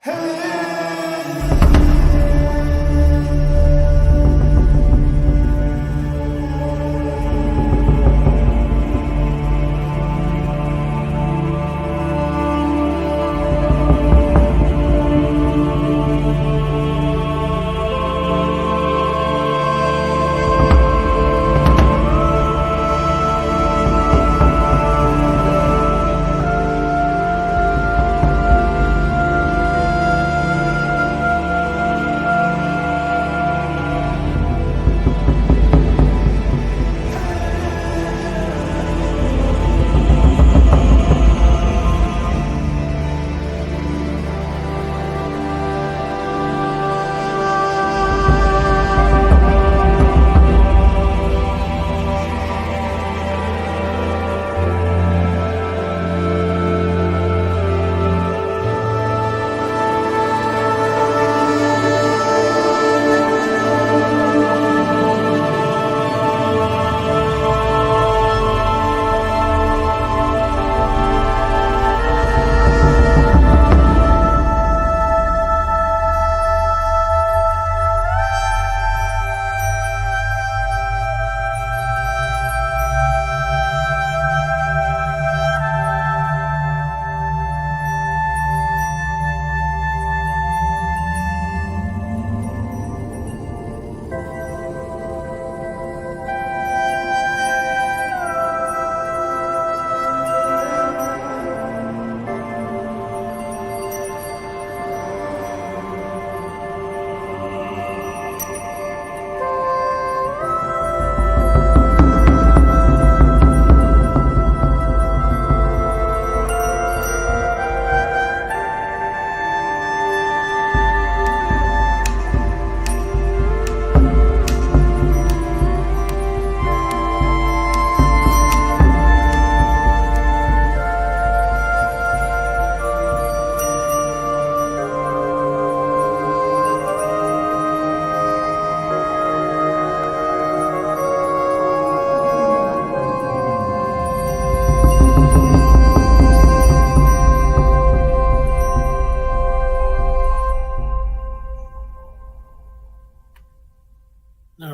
All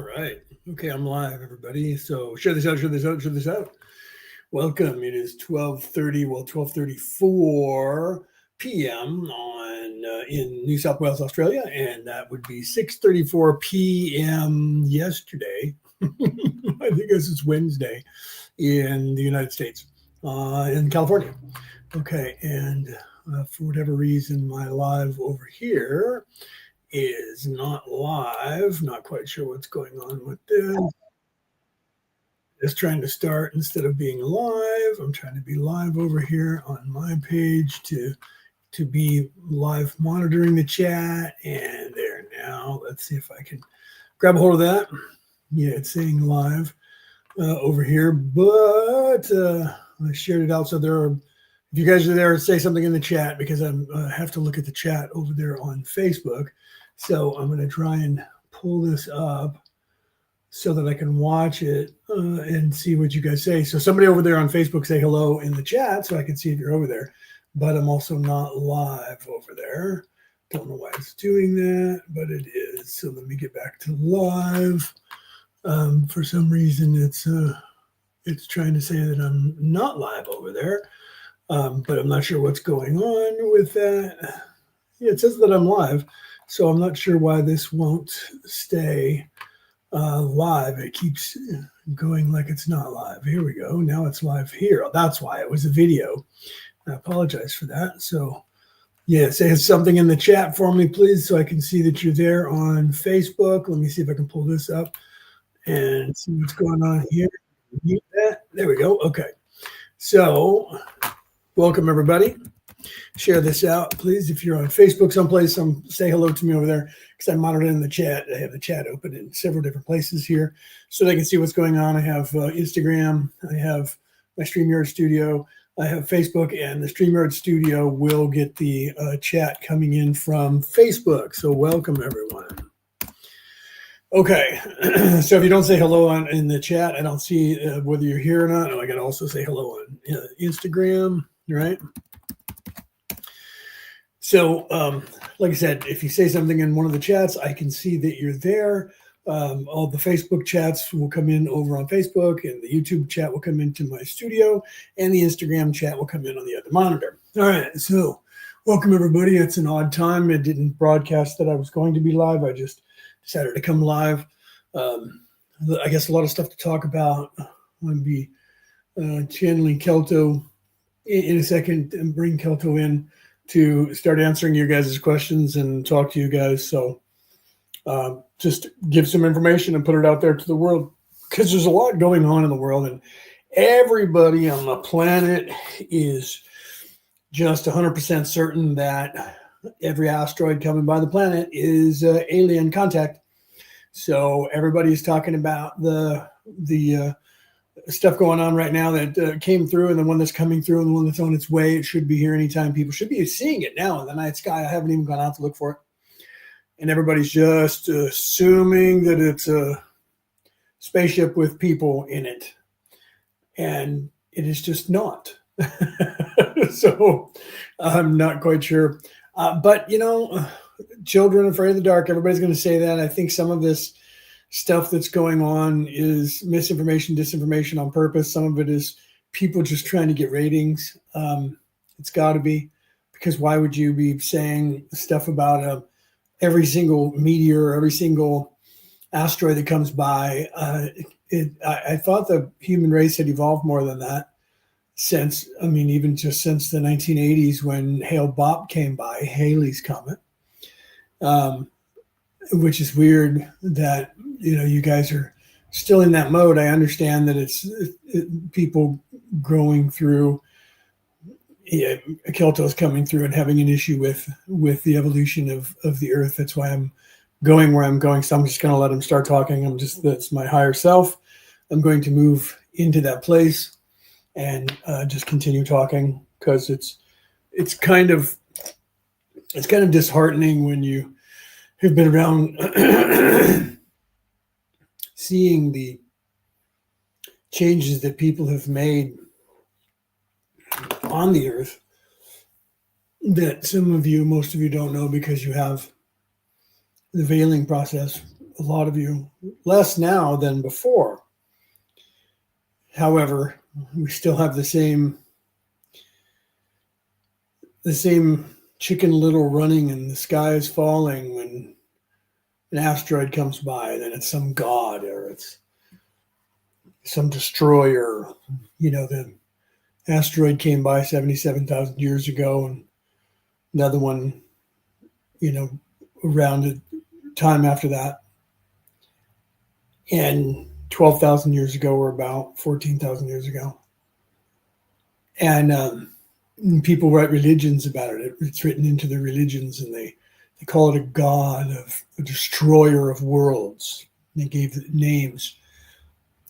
right. Okay, I'm live, everybody. So share this out, share this out, share this out. Welcome. It is 12:34 p.m. on in New South Wales, Australia, and that would be 6:34 p.m. yesterday. I think this is Wednesday in the United States, in California. Okay, and for whatever reason, my live over here is not live. Not quite sure what's going on with this. Just trying to start instead of being live. I'm trying to be live over here on my page to be live monitoring the chat. And there now. Let's see if I can grab a hold of that. Yeah, it's saying live over here, but I shared it out. So there are, if you guys are there, say something in the chat because I have to look at the chat over there on Facebook. So I'm going to try and pull this up so that I can watch it and see what you guys say. So somebody over there on Facebook say hello in the chat so I can see if you're over there. But I'm also not live over there. Don't know why it's doing that, but it is. So let me get back to live. For some reason, it's trying to say that I'm not live over there, but I'm not sure what's going on with that. Yeah, it says that I'm live. So I'm not sure why this won't stay live. It keeps going like it's not live. Here we go. Now it's live here. That's why it was a video. I apologize for that. So yeah, say something in the chat for me, please, so I can see that you're there on Facebook. Let me see if I can pull this up and see what's going on here. There we go. Okay. So welcome, everybody. Share this out, please. If you're on Facebook someplace, say hello to me over there because I'm monitoring the chat. I have the chat open in several different places here so they can see what's going on. I have Instagram. I have my StreamYard Studio. I have Facebook, and the StreamYard Studio will get the chat coming in from Facebook. So welcome, everyone. Okay, so if you don't say hello in the chat, I don't see whether you're here or not. I got to also say hello on Instagram, right? So, like I said, if you say something in one of the chats, I can see that you're there. All the Facebook chats will come in over on Facebook, and the YouTube chat will come into my studio, and the Instagram chat will come in on the other monitor. All right, so welcome everybody. It's an odd time. It didn't broadcast that I was going to be live. I just decided to come live. I guess a lot of stuff to talk about. I'm going to be channeling Kelto in a second and bring Kelto in to start answering your guys' questions and talk to you guys. So just give some information and put it out there to the world, because there's a lot going on in the world, and everybody on the planet is just 100% certain that every asteroid coming by the planet is alien contact. So everybody's talking about the stuff going on right now that came through, and the one that's coming through, and the one that's on its way. It should be here anytime. People should be seeing it now in the night sky. I haven't even gone out to look for it. And everybody's just assuming that it's a spaceship with people in it. And it is just not. So I'm not quite sure. But, children afraid of the dark. Everybody's going to say that. I think some of this stuff that's going on is misinformation, disinformation on purpose. Some of it is people just trying to get ratings. It's got to be, because why would you be saying stuff about every single meteor, every single asteroid that comes by? I thought the human race had evolved more than that even just since the 1980s when Hale-Bopp came by, Halley's Comet. Which is weird that, you guys are still in that mode. I understand that it's people growing through, Kelto's coming through and having an issue with the evolution of the Earth. That's why I'm going where I'm going. So I'm just going to let him start talking. That's my higher self. I'm going to move into that place and just continue talking, because it's kind of disheartening when you have been around seeing the changes that people have made on the Earth that most of you don't know, because you have the veiling process. A lot of you, less now than before. However, we still have the same Chicken Little running and the sky is falling when an asteroid comes by. Then it's some god or it's some destroyer. The asteroid came by 77,000 years ago, and another one, around a time after that. And 12,000 years ago, or about 14,000 years ago. And people write religions about it. It's written into the religions, and they call it a god, a destroyer of worlds. They gave it names.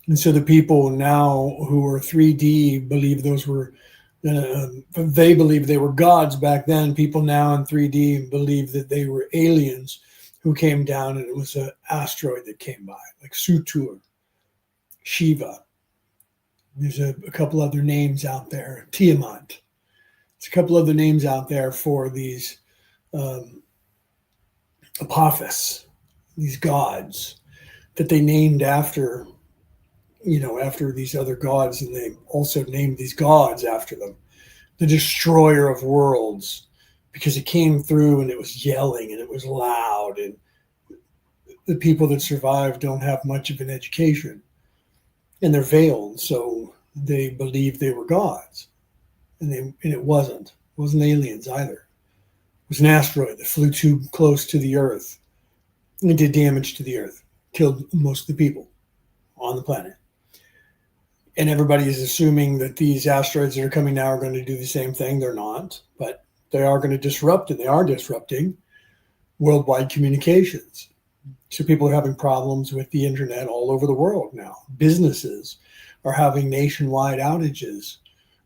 And so the people now who are 3D believe those were, they believe they were gods back then. People now in 3D believe that they were aliens who came down, and it was an asteroid that came by, like Sutur, Shiva. There's a couple other names out there, Tiamat. There's a couple other names out there for these Apophis, these gods that they named after, after these other gods, and they also named these gods after them. The destroyer of worlds, because it came through and it was yelling and it was loud, and the people that survived don't have much of an education, and they're veiled, so they believed they were gods, and it wasn't aliens either. It was an asteroid that flew too close to the Earth and did damage to the Earth, killed most of the people on the planet. And everybody is assuming that these asteroids that are coming now are going to do the same thing. They're not, but they are going to disrupt, and they are disrupting worldwide communications. So people are having problems with the internet all over the world now. Businesses are having nationwide outages,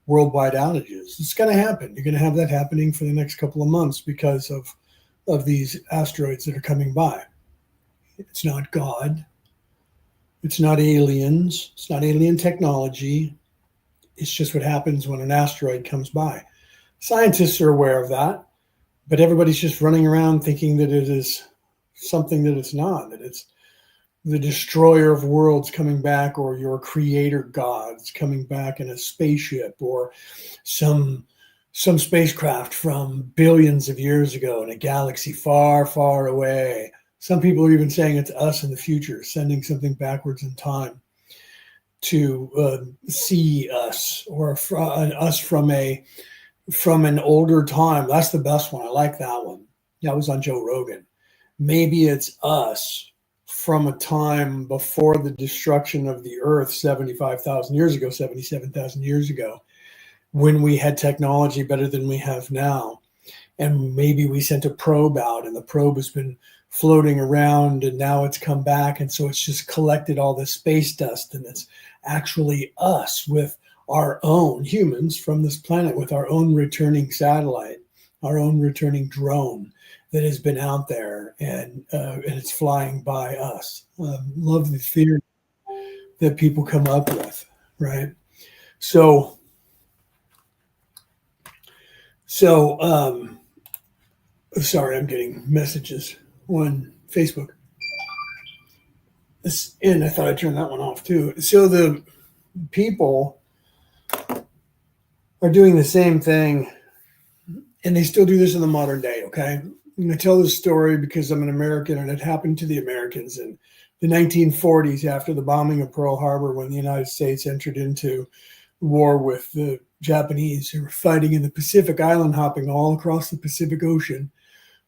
worldwide outages. It's going to happen. You're going to have that happening for the next couple of months because of these asteroids that are coming by. It's not God. It's not aliens. It's not alien technology. It's just what happens when an asteroid comes by. Scientists are aware of that. But everybody's just running around thinking that it is something that it's not, that it's the destroyer of worlds coming back, or your creator gods coming back in a spaceship, or some spacecraft from billions of years ago in a galaxy far, far away. Some people are even saying it's us in the future, sending something backwards in time to see us, or us from an older time. That's the best one. I like that one. That was on Joe Rogan. Maybe it's us from a time before the destruction of the earth 75,000 years ago, 77,000 years ago, when we had technology better than we have now. And maybe we sent a probe out, and the probe has been floating around, and now it's come back. And so it's just collected all this space dust, and it's actually us with our own humans from this planet, with our own returning satellite, our own returning drone that has been out there, and it's flying by us. Love the theory that people come up with, right? So sorry, I'm getting messages on Facebook. And I thought I'd turn that one off too. So the people are doing the same thing, and they still do this in the modern day, okay? I'm going to tell this story because I'm an American, and it happened to the Americans in the 1940s after the bombing of Pearl Harbor, when the United States entered into war with the Japanese, who were fighting in the Pacific, island hopping all across the Pacific Ocean,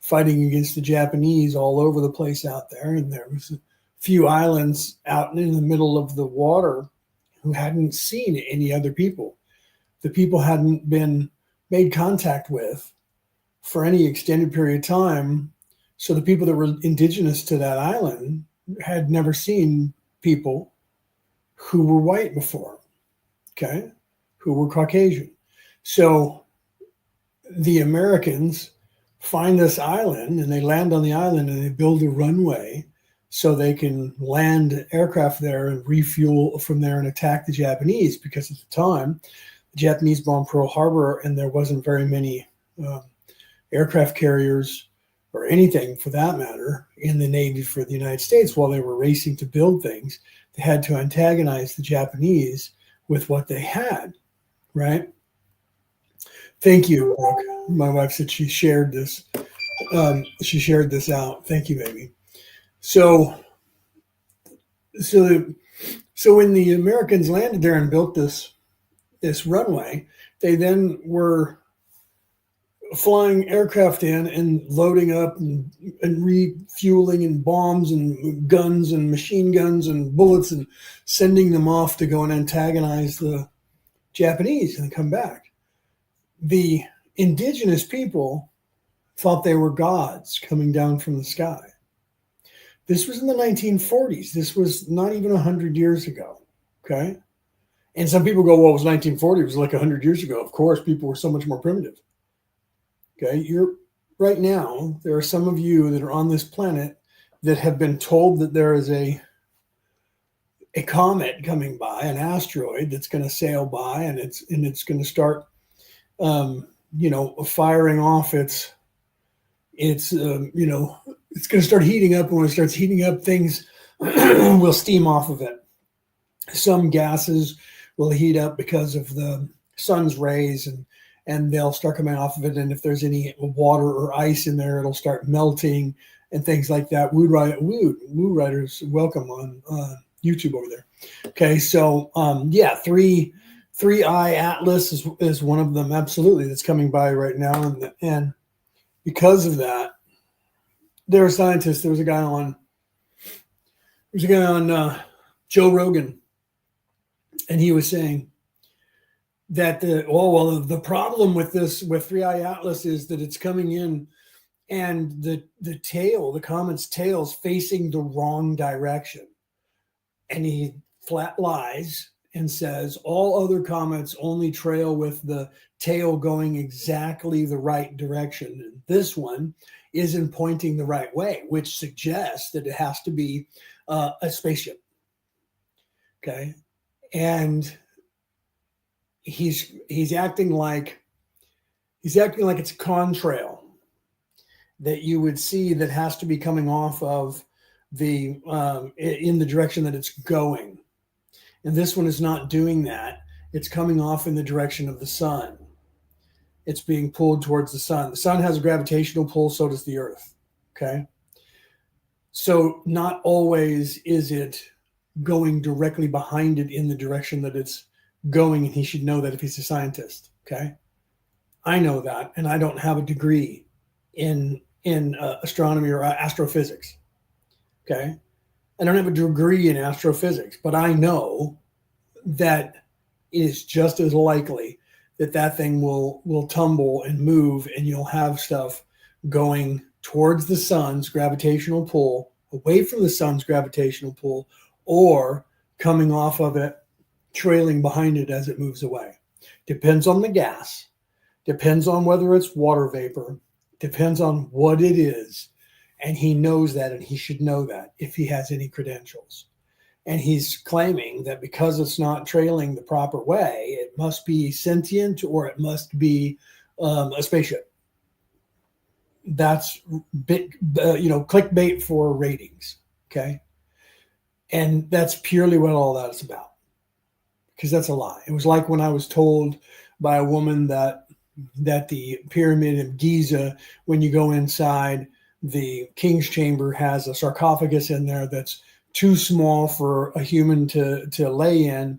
fighting against the Japanese all over the place out there. And there was a few islands out in the middle of the water who hadn't seen any other people. The people hadn't been made contact with for any extended period of time. So the people that were indigenous to that island had never seen people who were white before, okay, who were Caucasian. So the Americans find this island, and they land on the island, and they build a runway so they can land aircraft there and refuel from there and attack the Japanese, because at the time, the Japanese bombed Pearl Harbor, and there wasn't very many aircraft carriers or anything for that matter in the Navy for the United States. While they were racing to build things, they had to antagonize the Japanese with what they had, right? Thank you, Brooke. My wife said she shared this. She shared this out. Thank you, baby. So when the Americans landed there and built this runway, they then were flying aircraft in and loading up and refueling, and bombs and guns and machine guns and bullets, and sending them off to go and antagonize the Japanese and come back. The indigenous people thought they were gods coming down from the sky. This was in the 1940s. This was not even 100 years ago, okay? And some people go, well, it was 1940. It was like 100 years ago. Of course, people were so much more primitive. Okay, right now, there are some of you that are on this planet that have been told that there is a comet coming by, an asteroid that's going to sail by, and it's going to start, firing off it's it's going to start heating up, and when it starts heating up, things will steam off of it. Some gases will heat up because of the sun's rays, and they'll start coming off of it. And if there's any water or ice in there, it'll start melting and things like that. Woo Riders, welcome on YouTube over there. Okay, so three eye atlas is one of them, absolutely, that's coming by right now, and because of that, there are scientists. There was a guy on Joe Rogan, and he was saying that the problem with Three Eye Atlas is that it's coming in, and the comet's tail is facing the wrong direction. And he flat lies and says all other comets only trail with the tail going exactly the right direction. And this one isn't pointing the right way, which suggests that it has to be a spaceship. Okay. And he's acting like it's a contrail. that you would see that has to be coming off of the in the direction that it's going. And this one is not doing that. It's coming off in the direction of the sun. It's being pulled towards the sun. The sun has a gravitational pull, so does the earth. Okay. So not always is it going directly behind it in the direction that it's going. And he should know that if he's a scientist. Okay. I know that, and I don't have a degree in astronomy or astrophysics. Okay. I don't have a degree in astrophysics, but I know that it is just as likely that that thing will tumble and move, and you'll have stuff going towards the sun's gravitational pull, away from the sun's gravitational pull, or coming off of it, trailing behind it as it moves away. Depends on the gas, depends on whether it's water vapor, depends on what it is. And he knows that, and he should know that if he has any credentials. And he's claiming that because it's not trailing the proper way, it must be sentient or it must be a spaceship. That's big, clickbait for ratings. Okay. And that's purely what all that is about, because that's a lie. It was like when I was told by a woman that the pyramid of Giza, when you go inside, the king's chamber has a sarcophagus in there that's too small for a human to lay in,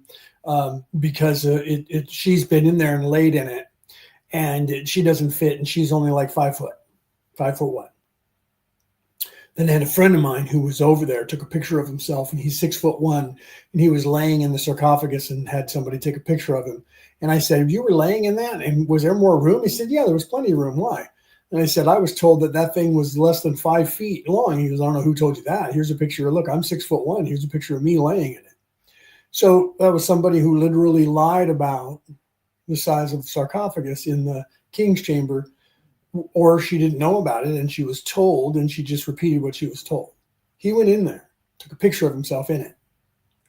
because she's been in there and laid in it, and she doesn't fit, and she's only like 5 foot, 5'1". Then I had a friend of mine who was over there, took a picture of himself, and he's 6'1", and he was laying in the sarcophagus and had somebody take a picture of him. And I said, "You were laying in that? And was there more room?" He said, "Yeah, there was plenty of room." Why? And I said, "I was told that thing was less than 5 feet long." He goes, "I don't know who told you that. Here's a picture. Look, I'm 6'1". Here's a picture of me laying in it. So that was somebody who literally lied about the size of the sarcophagus in the king's chamber, or she didn't know about it and she was told, and she just repeated what she was told. He went in there, took a picture of himself in it.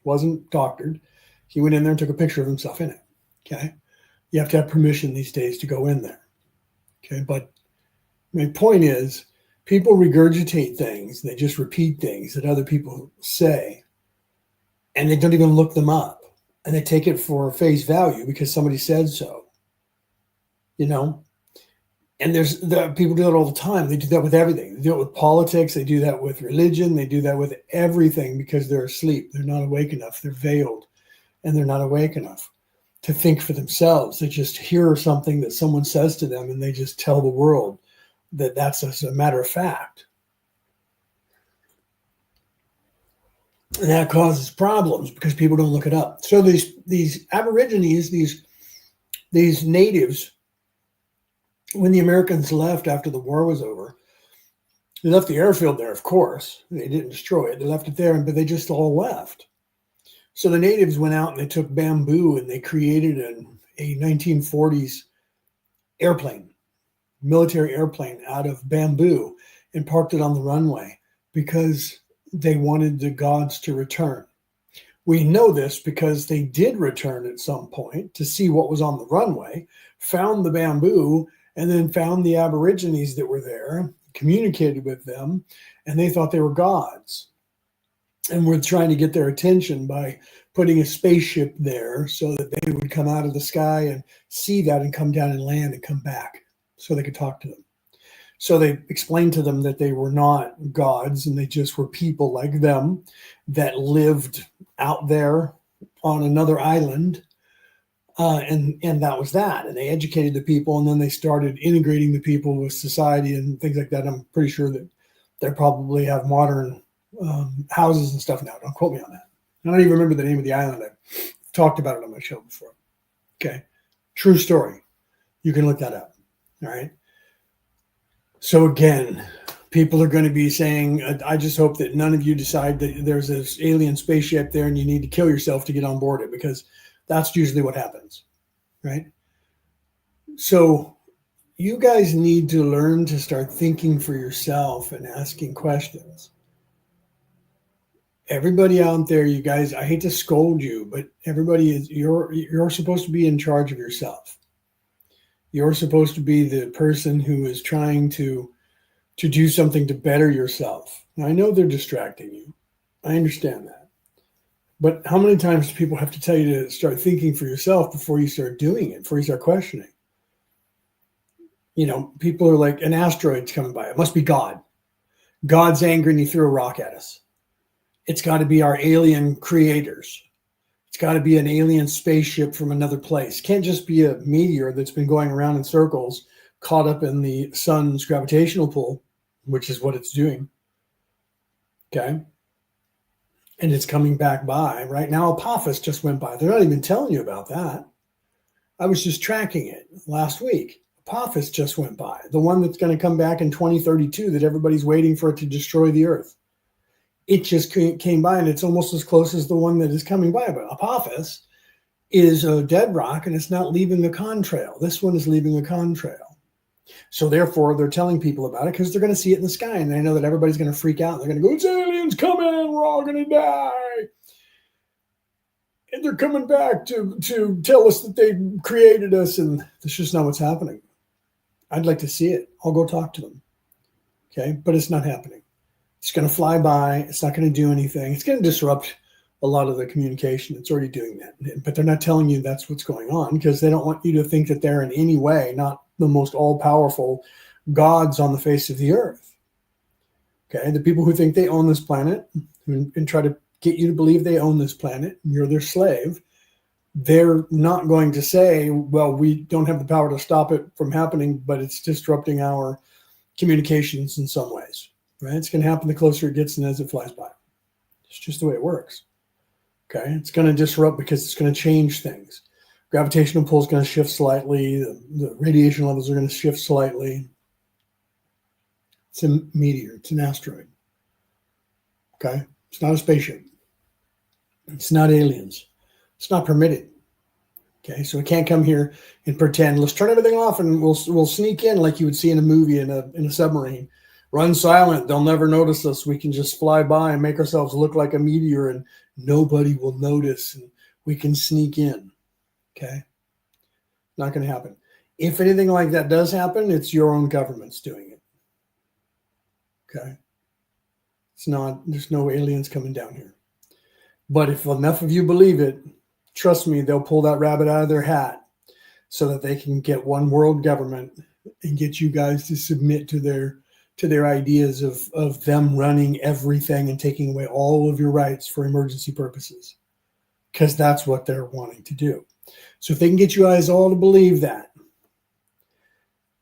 Wasn't doctored. He went in there and took a picture of himself in it. Okay. You have to have permission these days to go in there. Okay. But my point is, people regurgitate things. They just repeat things that other people say, and they don't even look them up, and they take it for face value because somebody said so. And there's people do that all the time. They do that with everything. They do it with politics. They do that with religion. They do that with everything because they're asleep. They're not awake enough. They're veiled, and they're not awake enough to think for themselves. They just hear something that someone says to them, and they just tell the world that that's as a matter of fact. And that causes problems because people don't look it up. So these Aborigines, these natives, when the Americans left after the war was over, they left the airfield there, of course. They didn't destroy it. They left it there, but they just all left. So the natives went out and they took bamboo and they created a 1940s airplane, military airplane out of bamboo, and parked it on the runway because they wanted the gods to return. We know this because they did return at some point to see what was on the runway, found the bamboo, and then found the Aborigines that were there, communicated with them, and they thought they were gods. And we're trying to get their attention by putting a spaceship there so that they would come out of the sky and see that and come down and land and come back so they could talk to them. So they explained to them that they were not gods and they just were people like them that lived out there on another island. And that was that. And they educated the people, and then they started integrating the people with society and things like that. I'm pretty sure that they probably have modern houses and stuff now. Don't quote me on that. I don't even remember the name of the island. I've talked about it on my show before. Okay. True story. You can look that up. All right. So again, people are going to be saying, I just hope that none of you decide that there's this alien spaceship there and you need to kill yourself to get on board it, because that's usually what happens. Right. So you guys need to learn to start thinking for yourself and asking questions. Everybody out there, you guys, I hate to scold you, but everybody is, you're supposed to be in charge of yourself. You're supposed to be the person who is trying to to do something to better yourself. Now, I know they're distracting you. I understand that. But how many times do people have to tell you to start thinking for yourself before you start doing it, before you start questioning? You know, people are like, an asteroid's coming by. It must be God. God's angry and he threw a rock at us. It's got to be our alien creators. It's got to be an alien spaceship from another place. Can't just be a meteor that's been going around in circles, caught up in the sun's gravitational pull, which is what it's doing. Okay. And it's coming back by. Right now, Apophis just went by. They're not even telling you about that. I was just tracking it last week. Apophis just went by. The one that's going to come back in 2032 that everybody's waiting for it to destroy the earth. It just came by, and it's almost as close as the one that is coming by. But Apophis is a dead rock, and it's not leaving the contrail. This one is leaving the contrail. So therefore, they're telling people about it because they're going to see it in the sky, and they know that everybody's going to freak out. They're going to go, it's aliens coming, we're all going to die. And they're coming back to tell us that they created us, and that's just not what's happening. I'd like to see it. I'll go talk to them. Okay, but it's not happening. It's going to fly by. It's not going to do anything. It's going to disrupt a lot of the communication. It's already doing that. But they're not telling you that's what's going on because they don't want you to think that they're in any way not the most all-powerful gods on the face of the earth. Okay, the people who think they own this planet and try to get you to believe they own this planet and you're their slave, they're not going to say, well, we don't have the power to stop it from happening, but it's disrupting our communications in some ways. Right? It's going to happen the closer it gets and as it flies by. It's just the way it works. Okay, it's going to disrupt because it's going to change things. Gravitational pull is going to shift slightly. The radiation levels are going to shift slightly. It's a meteor. It's an asteroid. Okay, it's not a spaceship. It's not aliens. It's not permitted. Okay, so we can't come here and pretend. Let's turn everything off and we'll sneak in like you would see in a movie in a submarine. Run silent. They'll never notice us. We can just fly by and make ourselves look like a meteor and nobody will notice and we can sneak in. Okay? Not going to happen. If anything like that does happen, it's your own government's doing it. Okay? It's not, there's no aliens coming down here. But if enough of you believe it, trust me, they'll pull that rabbit out of their hat so that they can get one world government and get you guys to submit to their ideas of them running everything and taking away all of your rights for emergency purposes. Because that's what they're wanting to do. So if they can get you guys all to believe that,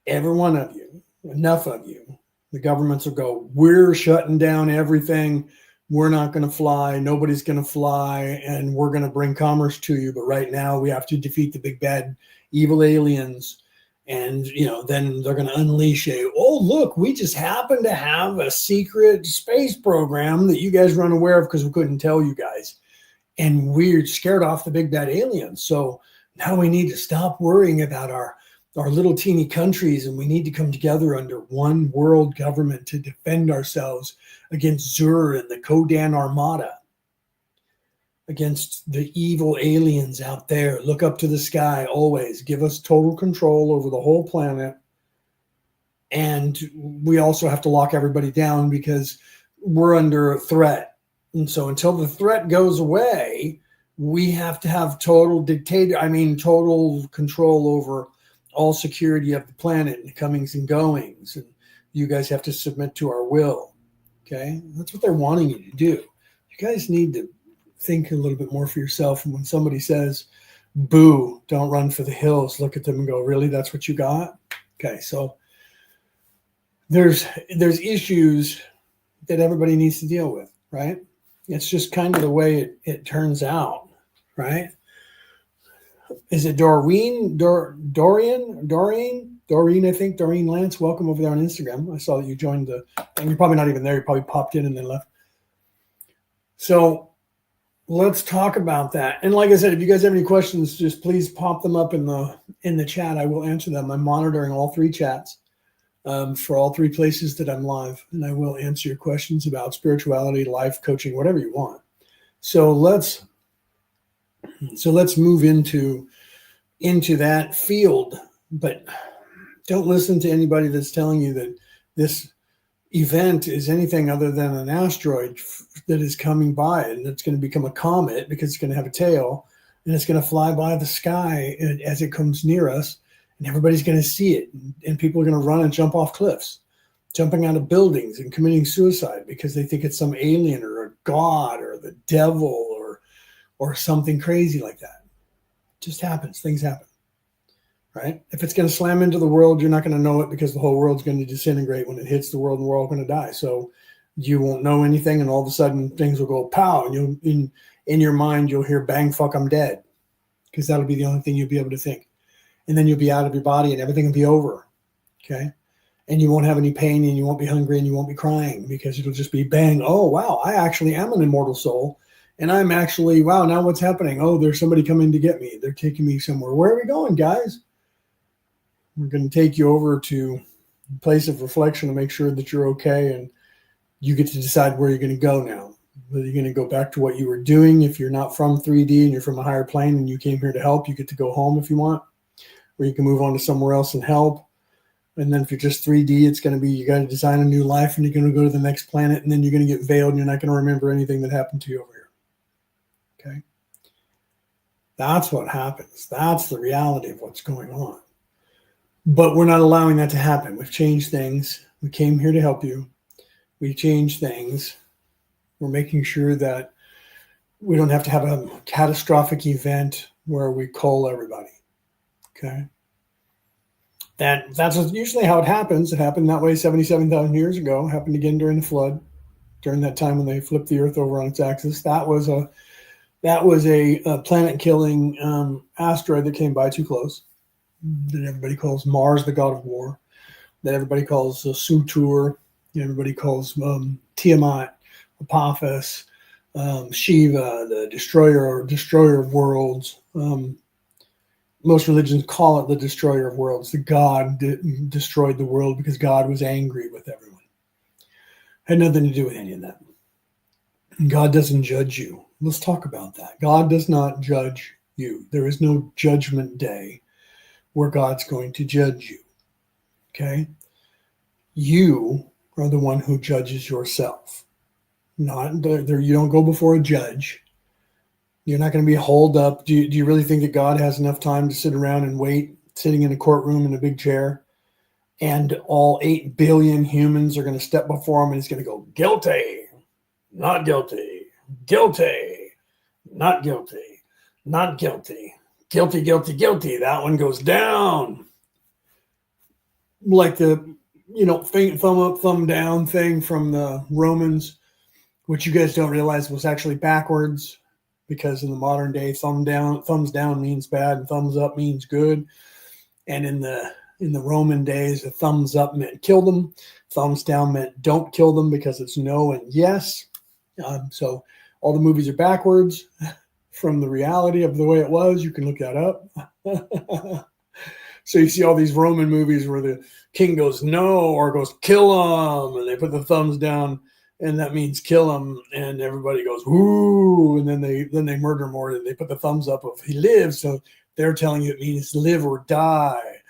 every one of you, enough of you, the governments will go, we're shutting down everything. We're not going to fly. Nobody's going to fly. And we're going to bring commerce to you. But right now we have to defeat the big bad evil aliens. And, then they're going to unleash look, we just happen to have a secret space program that you guys are unaware of because we couldn't tell you guys. And we're scared off the big bad aliens. So now we need to stop worrying about our little teeny countries, and we need to come together under one world government to defend ourselves against Zur and the Kodan Armada, against the evil aliens out there. Look up to the sky always. Give us total control over the whole planet. And we also have to lock everybody down because we're under threat. And so until the threat goes away, we have to have total control over all security of the planet and the comings and goings. And you guys have to submit to our will. Okay? That's what they're wanting you to do. You guys need to think a little bit more for yourself. And when somebody says, boo, don't run for the hills, look at them and go, really? That's what you got? Okay, so there's issues that everybody needs to deal with, right? It's just kind of the way it turns out, right? Is it Doreen? Doreen, I think. Doreen Lance, welcome over there on Instagram. I saw that you joined and you're probably not even there. You probably popped in and then left. So let's talk about that. And like I said, if you guys have any questions, just please pop them up in the chat. I will answer them. I'm monitoring all three chats for all three places that I'm live, and I will answer your questions about spirituality, life coaching, whatever you want. So let's move into that field, but don't listen to anybody that's telling you that this event is anything other than an asteroid that is coming by, and it's going to become a comet because it's going to have a tail, and it's going to fly by the sky as it comes near us, and everybody's going to see it, and people are going to run and jump off cliffs, jumping out of buildings and committing suicide because they think it's some alien or a god or the devil or something crazy like that. It just happens. Things happen. Right? If it's going to slam into the world, you're not going to know it because the whole world's going to disintegrate when it hits the world, and we're all going to die. So you won't know anything, and all of a sudden things will go pow, and you'll in your mind you'll hear bang, fuck, I'm dead, because that'll be the only thing you'll be able to think, and then you'll be out of your body, and everything will be over. Okay, and you won't have any pain, and you won't be hungry, and you won't be crying, because it'll just be bang. Oh wow, I actually am an immortal soul, and I'm actually wow. Now what's happening? Oh, there's somebody coming to get me. They're taking me somewhere. Where are we going, guys? We're going to take you over to a place of reflection to make sure that you're okay, and you get to decide where you're going to go now. Whether you're going to go back to what you were doing. If you're not from 3D and you're from a higher plane and you came here to help, you get to go home if you want, or you can move on to somewhere else and help. And then if you're just 3D, it's going to be you got to design a new life, and you're going to go to the next planet, and then you're going to get veiled, and you're not going to remember anything that happened to you over here. Okay? That's what happens. That's the reality of what's going on. But we're not allowing that to happen. We've changed things. We came here to help you. We changed things. We're making sure that we don't have to have a catastrophic event where we cull everybody. Okay? That's usually how it happens. It happened that way 77,000 years ago. It happened again during the flood, during that time when they flipped the earth over on its axis. That was a planet-killing asteroid that came by too close, that everybody calls Mars, the god of war, that everybody calls Sutur, everybody calls Tiamat, Apophis, Shiva, the destroyer of worlds. Most religions call it the destroyer of worlds. The god destroyed the world because God was angry with everyone. Had nothing to do with any of that. God doesn't judge you. Let's talk about that. God does not judge you. There is no judgment day where God's going to judge you. Okay? You are the one who judges yourself. Not there. You don't go before a judge. You're not going to be holed up. Do you really think that God has enough time to sit around and wait, sitting in a courtroom in a big chair, and all 8 billion humans are going to step before him, and he's going to go, guilty, not guilty, guilty, not guilty, not guilty, guilty, guilty, guilty. That one goes down. Like the, thumb up, thumb down thing from the Romans, which you guys don't realize was actually backwards, because in the modern day, thumbs down means bad and thumbs up means good. And in the Roman days, the thumbs up meant kill them. Thumbs down meant don't kill them, because it's no and yes. So all the movies are backwards from the reality of the way it was. You can look that up. So you see all these Roman movies where the king goes no or goes kill him, and they put the thumbs down, and that means kill him, and everybody goes woo, and then they murder more, and they put the thumbs up of he lives. So they're telling you it means live or die,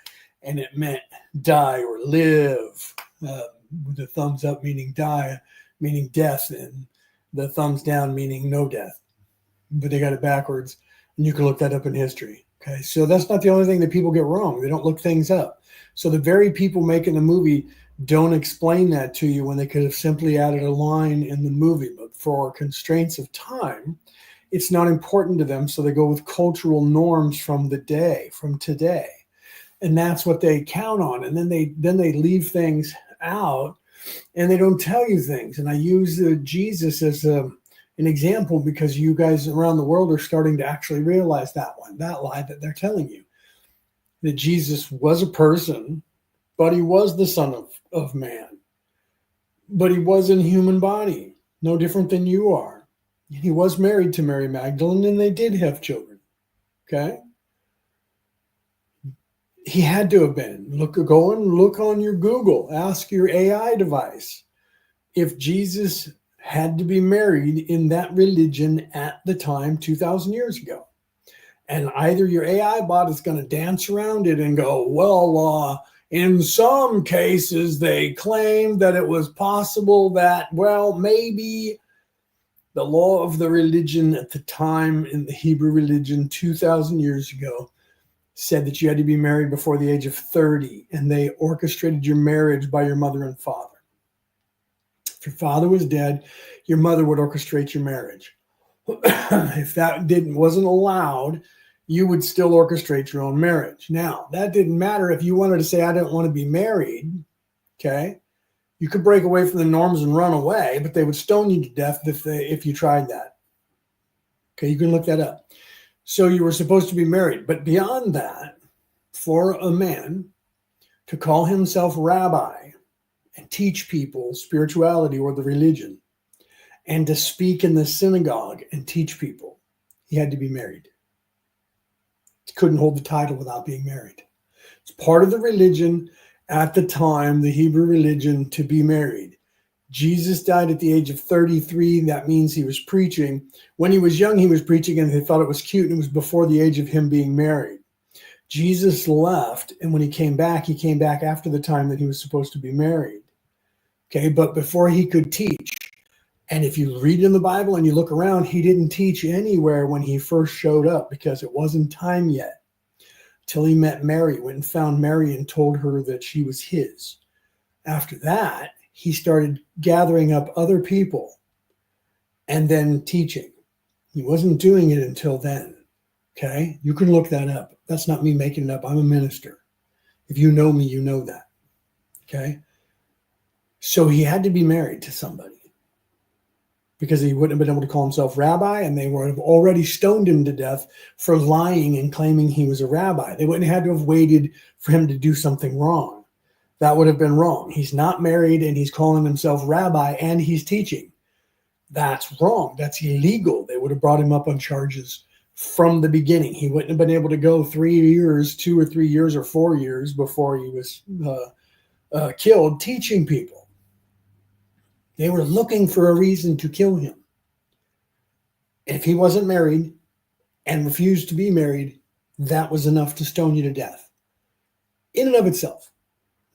and it meant die or live. With the thumbs up meaning die, meaning death, and the thumbs down meaning no death. But they got it backwards, and you can look that up in history. Okay, so that's not the only thing that people get wrong. They don't look things up. So the very people making the movie don't explain that to you when they could have simply added a line in the movie. But for constraints of time, it's not important to them, so they go with cultural norms from the day, from today. And that's what they count on. And then they leave things out, and they don't tell you things. And I use Jesus as an example because you guys around the world are starting to actually realize that lie that they're telling you. That Jesus was a person, but he was the Son of Man. But he was in human body, no different than you are. He was married to Mary Magdalene, and they did have children. Okay? He had to have been. Go and look on your Google. Ask your AI device if Jesus had to be married in that religion at the time 2,000 years ago. And either your AI bot is going to dance around it and go, well, In some cases, they claimed that it was possible that, well, maybe the law of the religion at the time in the Hebrew religion 2,000 years ago said that you had to be married before the age of 30, and they orchestrated your marriage by your mother and father. If your father was dead, your mother would orchestrate your marriage. If that wasn't allowed, you would still orchestrate your own marriage. Now, that didn't matter if you wanted to say, I don't want to be married, okay? You could break away from the norms and run away, but they would stone you to death if you tried that. Okay, you can look that up. So you were supposed to be married. But beyond that, for a man to call himself rabbi and teach people spirituality or the religion, and to speak in the synagogue and teach people, he had to be married. He couldn't hold the title without being married. It's part of the religion at the time, the Hebrew religion, to be married. Jesus died at the age of 33. That means he was preaching. When he was young, he was preaching, and they thought it was cute, and it was before the age of him being married. Jesus left, and when he came back after the time that he was supposed to be married. Okay, but before he could teach, and if you read in the Bible and you look around, he didn't teach anywhere when he first showed up because it wasn't time yet. Till he met Mary, went and found Mary and told her that she was his. After that, he started gathering up other people and then teaching. He wasn't doing it until then. Okay? You can look that up. That's not me making it up. I'm a minister. If you know me, you know that. Okay? So he had to be married to somebody because he wouldn't have been able to call himself rabbi, and they would have already stoned him to death for lying and claiming he was a rabbi. They wouldn't have had to have waited for him to do something wrong. That would have been wrong. He's not married, and he's calling himself rabbi, and he's teaching. That's wrong. That's illegal. They would have brought him up on charges from the beginning. He wouldn't have been able to go 3 years, 2 or 3 years, or 4 years before he was killed teaching people. They were looking for a reason to kill him. If he wasn't married and refused to be married, that was enough to stone you to death. In and of itself.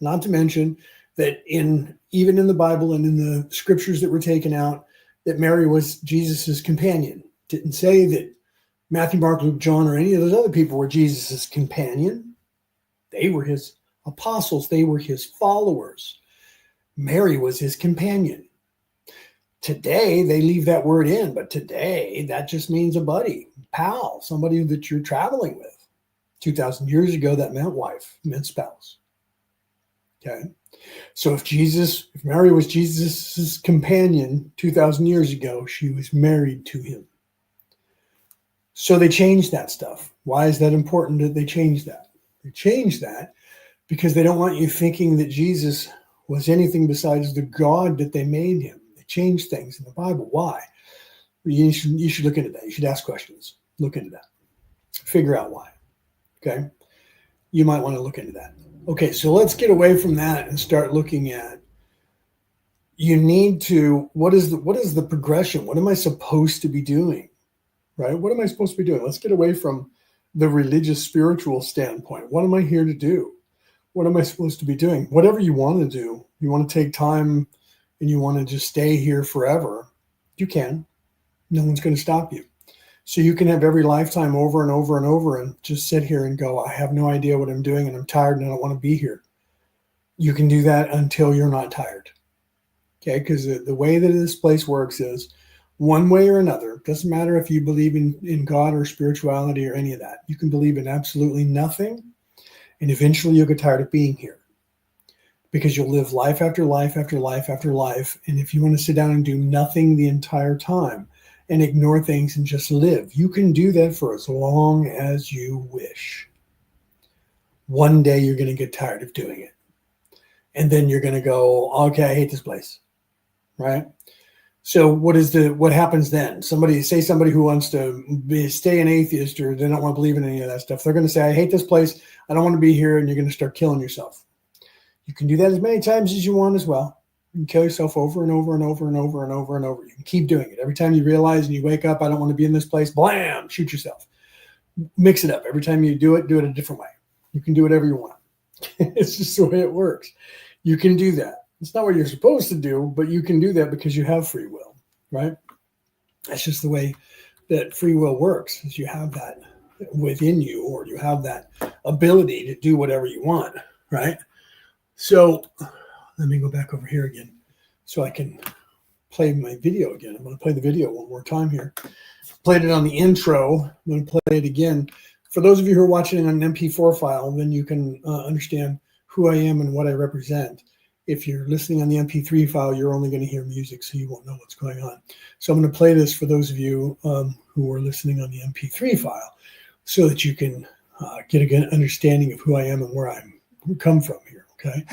Not to mention that even in the Bible and in the scriptures that were taken out, that Mary was Jesus's companion. Didn't say that Matthew, Mark, Luke, John, or any of those other people were Jesus's companion. They were his apostles. They were his followers. Mary was his companion. Today, they leave that word in, but today, that just means a buddy, pal, somebody that you're traveling with. 2,000 years ago, that meant wife, meant spouse. Okay? So if Mary was Jesus's companion 2,000 years ago, she was married to him. So they changed that stuff. Why is that important that they change that? They changed that because they don't want you thinking that Jesus was anything besides the God that they made him. They changed things in the Bible. Why? You should look into that. You should ask questions. Look into that. Figure out why. Okay? You might want to look into that. Okay, so let's get away from that and start looking at, you need to, what is the progression? What am I supposed to be doing? Right? What am I supposed to be doing? Let's get away from the religious, spiritual standpoint. What am I here to do? What am I supposed to be doing? Whatever you want to do, you want to take time and you want to just stay here forever, you can. No one's going to stop you. So you can have every lifetime over and over and over and just sit here and go, I have no idea what I'm doing and I'm tired and I don't want to be here. You can do that until you're not tired. Okay, because the way that this place works is one way or another. Doesn't matter if you believe in God or spirituality or any of that. You can believe in absolutely nothing, and eventually you'll get tired of being here because you'll live life after life after life after life. And if you want to sit down and do nothing the entire time and ignore things and just live, you can do that for as long as you wish. One day you're going to get tired of doing it. And then you're going to go, okay, I hate this place. Right? So what happens then? Somebody who wants to stay an atheist or they don't want to believe in any of that stuff, they're going to say, I hate this place. I don't want to be here. And you're going to start killing yourself. You can do that as many times as you want as well. You can kill yourself over and over and over and over and over and over. You can keep doing it. Every time you realize and you wake up, I don't want to be in this place, blam, shoot yourself. Mix it up. Every time you do it a different way. You can do whatever you want. It's just the way it works. You can do that. It's not what you're supposed to do, but you can do that because you have free will, right? That's just the way that free will works, is you have that within you, or you have that ability to do whatever you want, right? So let me go back over here again so I can play my video again. I'm going to play the video one more time here. Played it on the intro. I'm going to play it again. For those of you who are watching on an MP4 file, then you can understand who I am and what I represent. If you're listening on the MP3 file, you're only going to hear music, so you won't know what's going on. So I'm going to play this for those of you who are listening on the MP3 file, so that you can get a good understanding of who I am and where I come from here, okay?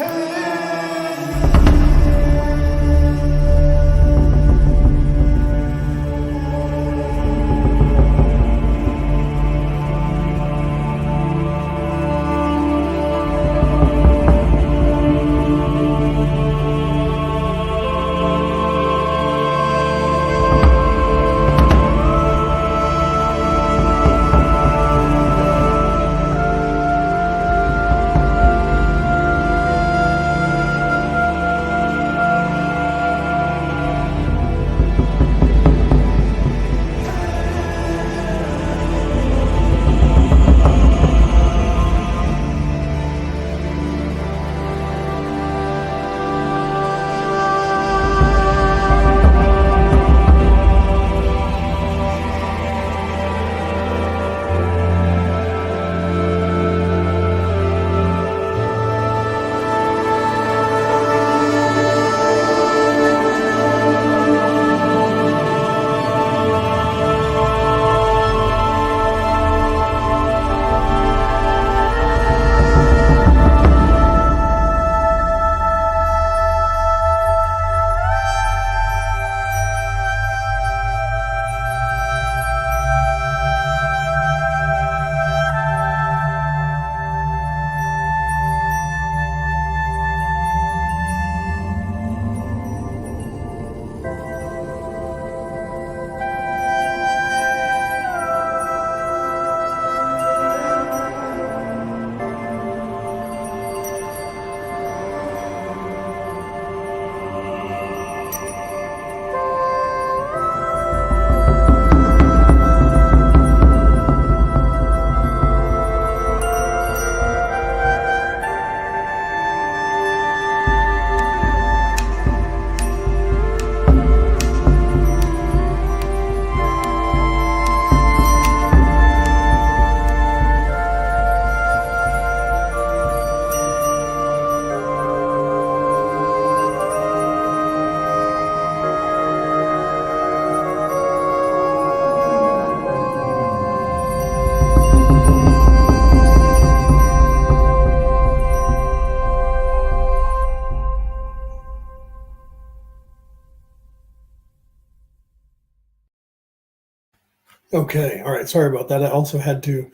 Okay, all right. Sorry about that. I also had to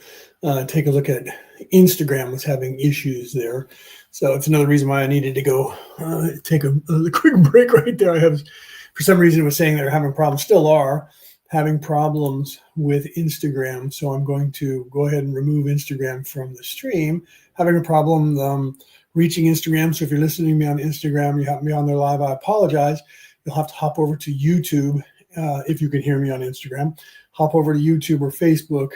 take a look at Instagram was having issues there. So it's another reason why I needed to go take a quick break right there. I have, for some reason, it was saying they're having problems, still are having problems with Instagram. So I'm going to go ahead and remove Instagram from the stream. Having a problem reaching Instagram. So if you're listening to me on Instagram, you have me on there live, I apologize. You'll have to hop over to YouTube if you can hear me on Instagram. Hop over to YouTube or Facebook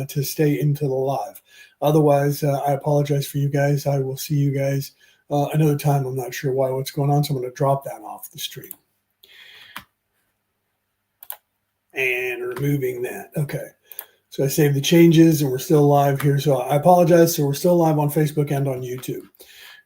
to stay into the live. Otherwise, I apologize for you guys. I will see you guys another time. I'm not sure what's going on, so I'm going to drop that off the stream. And removing that. Okay. So I saved the changes, and we're still live here. So I apologize. So we're still live on Facebook and on YouTube.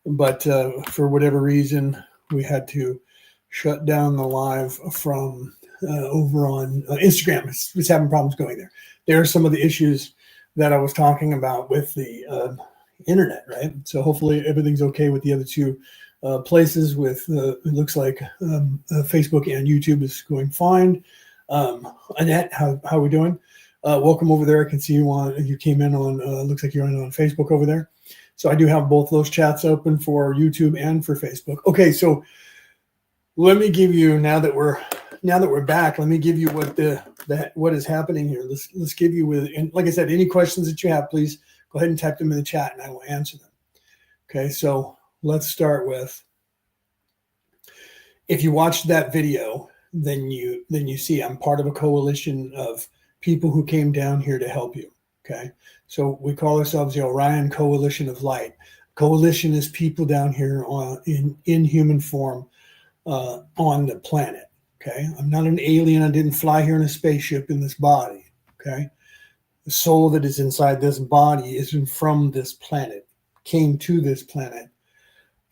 But for whatever reason, we had to shut down the live from over on Instagram. It's having problems going there. There are some of the issues that I was talking about with the internet, right? So hopefully everything's okay with the other two places. With it looks like Facebook and YouTube is going fine. Annette, how are we doing? Welcome over there. I can see you came in on looks like you're on Facebook over there. So I do have both those chats open for YouTube and for Facebook. Okay, so let me give you now that we're back, let me give you what is happening here. Let's give you and like I said, any questions that you have, please go ahead and type them in the chat and I will answer them. Okay, so let's start with, if you watched that video, then you see I'm part of a coalition of people who came down here to help you. Okay, so we call ourselves the Orion Coalition of Light. Coalition is people down here in human form on the planet. Okay, I'm not an alien. I didn't fly here in a spaceship in this body. Okay, the soul that is inside this body isn't from this planet, came to this planet,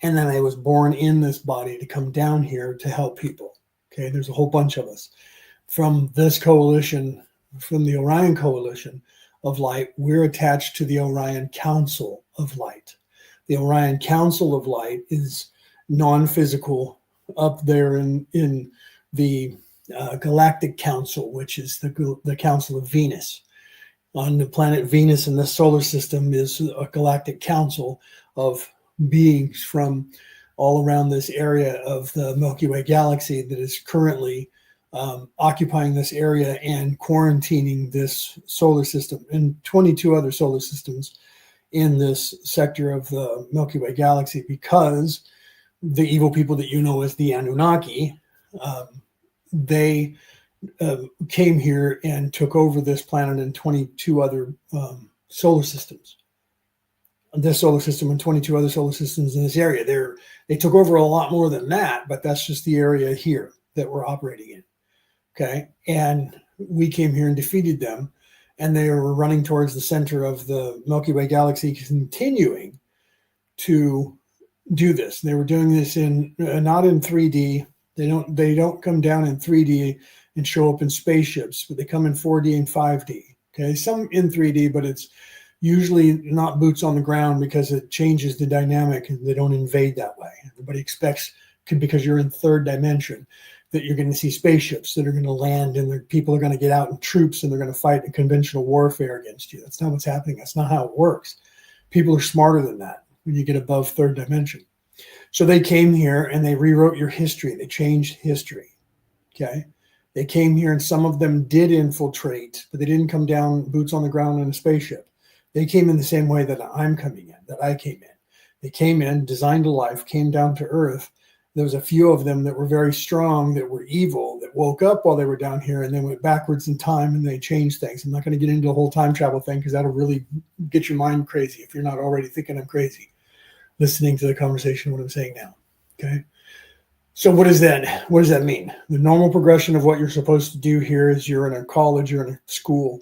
and then I was born in this body to come down here to help people. Okay, there's a whole bunch of us from this coalition, from the Orion Coalition of Light. We're attached to the Orion Council of Light. The Orion Council of Light is non-physical, up there in the Galactic Council, which is the Council of Venus. On the planet Venus in the solar system is a galactic council of beings from all around this area of the Milky Way galaxy that is currently occupying this area and quarantining this solar system and 22 other solar systems in this sector of the Milky Way galaxy, because the evil people that you know as the Anunnaki, they came here and took over this planet and 22 other solar systems. This solar system and 22 other solar systems in this area. They took over a lot more than that, but that's just the area here that we're operating in. Okay, and we came here and defeated them, and they were running towards the center of the Milky Way galaxy, continuing to do this. They were doing this in not in 3D. They don't come down in 3D and show up in spaceships, but they come in 4D and 5D. Okay, some in 3D, but it's usually not boots on the ground because it changes the dynamic and they don't invade that way. Everybody expects, because you're in third dimension, that you're going to see spaceships that are going to land and people are going to get out in troops and they're going to fight in conventional warfare against you. That's not what's happening. That's not how it works. People are smarter than that when you get above third dimension. So they came here and they rewrote your history. They changed history. Okay. They came here and some of them did infiltrate, but they didn't come down boots on the ground in a spaceship. They came in the same way that I'm coming in, that I came in. They came in, designed a life, came down to Earth. There was a few of them that were very strong, that were evil, that woke up while they were down here and then went backwards in time and they changed things. I'm not going to get into the whole time travel thing because that'll really get your mind crazy if you're not already thinking I'm crazy, listening to the conversation, what I'm saying now. Okay. So what does that mean? The normal progression of what you're supposed to do here is you're in a college, you're in a school.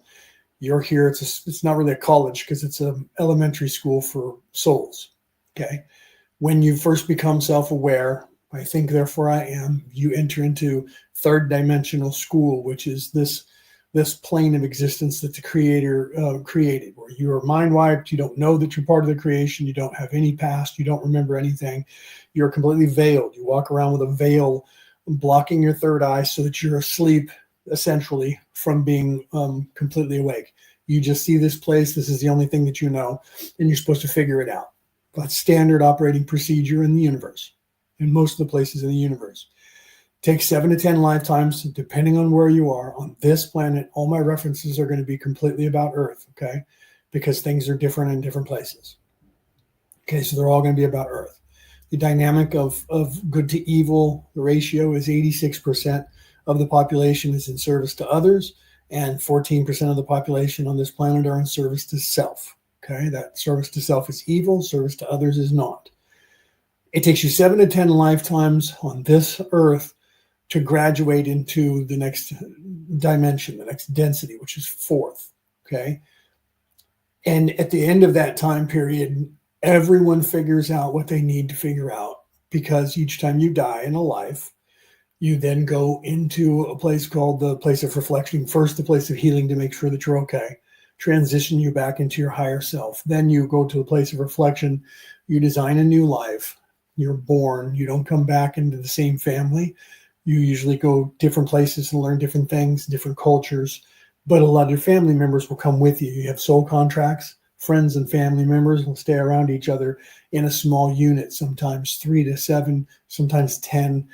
You're here. It's not really a college because it's an elementary school for souls. Okay. When you first become self-aware, I think, therefore I am, you enter into third dimensional school, which is this plane of existence that the creator created, where you are mind wiped. You don't know that you're part of the creation. You don't have any past. You don't remember anything. You're completely veiled. You walk around with a veil blocking your third eye so that you're asleep, essentially, from being completely awake. You just see this place. This is the only thing that you know, and you're supposed to figure it out. That's standard operating procedure in the universe, in most of the places in the universe. Takes 7 to 10 lifetimes, depending on where you are on this planet. All my references are going to be completely about Earth, okay? Because things are different in different places. Okay, so they're all going to be about Earth. The dynamic of good to evil, the ratio is 86% of the population is in service to others, and 14% of the population on this planet are in service to self. Okay, that service to self is evil, service to others is not. It takes you 7 to 10 lifetimes on this Earth to graduate into the next dimension, the next density, which is fourth. Okay, and at the end of that time period, everyone figures out what they need to figure out, because each time you die in a life, you then go into a place called the place of reflection. First, the place of healing to make sure that you're okay. Transition you back into your higher self. Then you go to a place of reflection. You design a new life. You're born. You don't come back into the same family. You usually go different places and learn different things, different cultures. But a lot of your family members will come with you. You have soul contracts. Friends and family members will stay around each other in a small unit, sometimes 3 to 7, sometimes 10.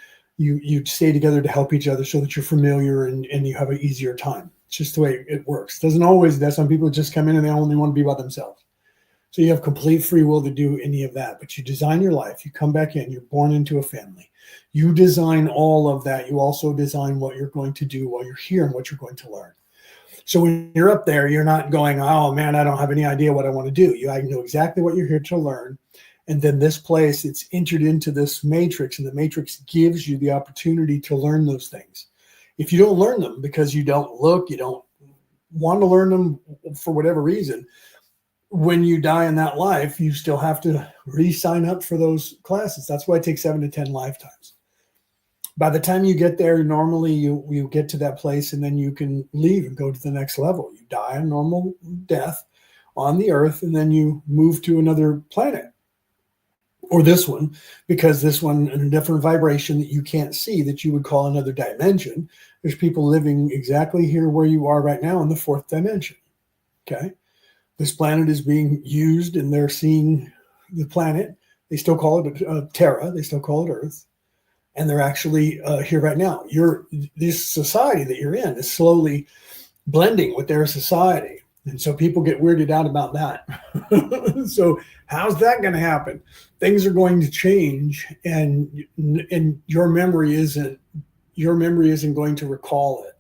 You stay together to help each other so that you're familiar and you have an easier time. It's just the way it works. It doesn't always. There's some people just come in and they only want to be by themselves. So you have complete free will to do any of that, but you design your life. You come back in, you're born into a family. You design all of that. You also design what you're going to do while you're here and what you're going to learn. So when you're up there, you're not going, oh man, I don't have any idea what I want to do. I know exactly what you're here to learn. And then this place, it's entered into this matrix, and the matrix gives you the opportunity to learn those things. If you don't learn them because you don't look, you don't want to learn them for whatever reason, when you die in that life, you still have to re-sign up for those classes. That's why it takes 7 to 10 lifetimes. By the time you get there, normally you get to that place and then you can leave and go to the next level. You die a normal death on the earth, and then you move to another planet, or this one, because this one in a different vibration that you can't see, that you would call another dimension. There's people living exactly here where you are right now in the 4th dimension. Okay. This planet is being used, and they're seeing the planet. They still call it Terra. They still call it Earth. And they're actually here right now. This society that you're in is slowly blending with their society. And so people get weirded out about that. So how's that going to happen? Things are going to change, and your memory isn't going to recall it,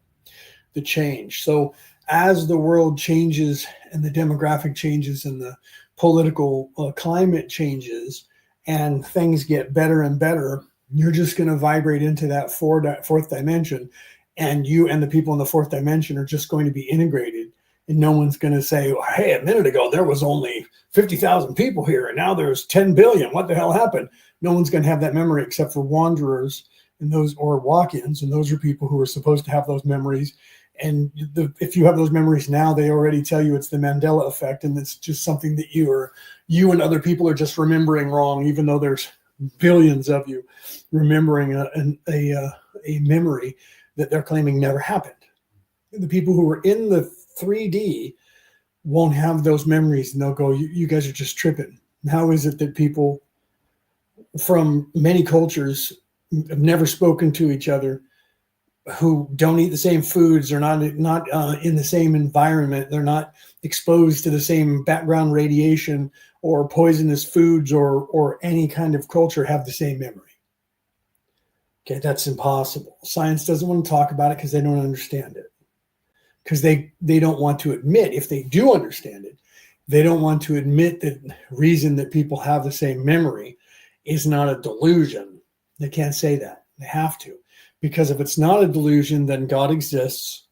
the change. So as the world changes and the demographic changes and the political climate changes and things get better and better, you're just going to vibrate into that 4th dimension, and you and the people in the 4th dimension are just going to be integrated. And no one's going to say, hey, a minute ago, there was only 50,000 people here, and now there's 10 billion. What the hell happened? No one's going to have that memory except for wanderers and those, or walk-ins. And those are people who are supposed to have those memories. And if you have those memories now, they already tell you it's the Mandela effect. And it's just something that you and other people are just remembering wrong, even though there's billions of you remembering a memory that they're claiming never happened. The people who are in the 3D won't have those memories, and they'll go, you guys are just tripping. How is it that people from many cultures have never spoken to each other, who don't eat the same foods, or not in the same environment, they're not exposed to the same background radiation or poisonous foods or any kind of culture, have the same memory? Okay, that's impossible. Science doesn't want to talk about it because they don't understand it. Because they don't want to admit, if they do understand it, they don't want to admit that the reason that people have the same memory is not a delusion. They can't say that. They have to. Because if it's not a delusion, then God exists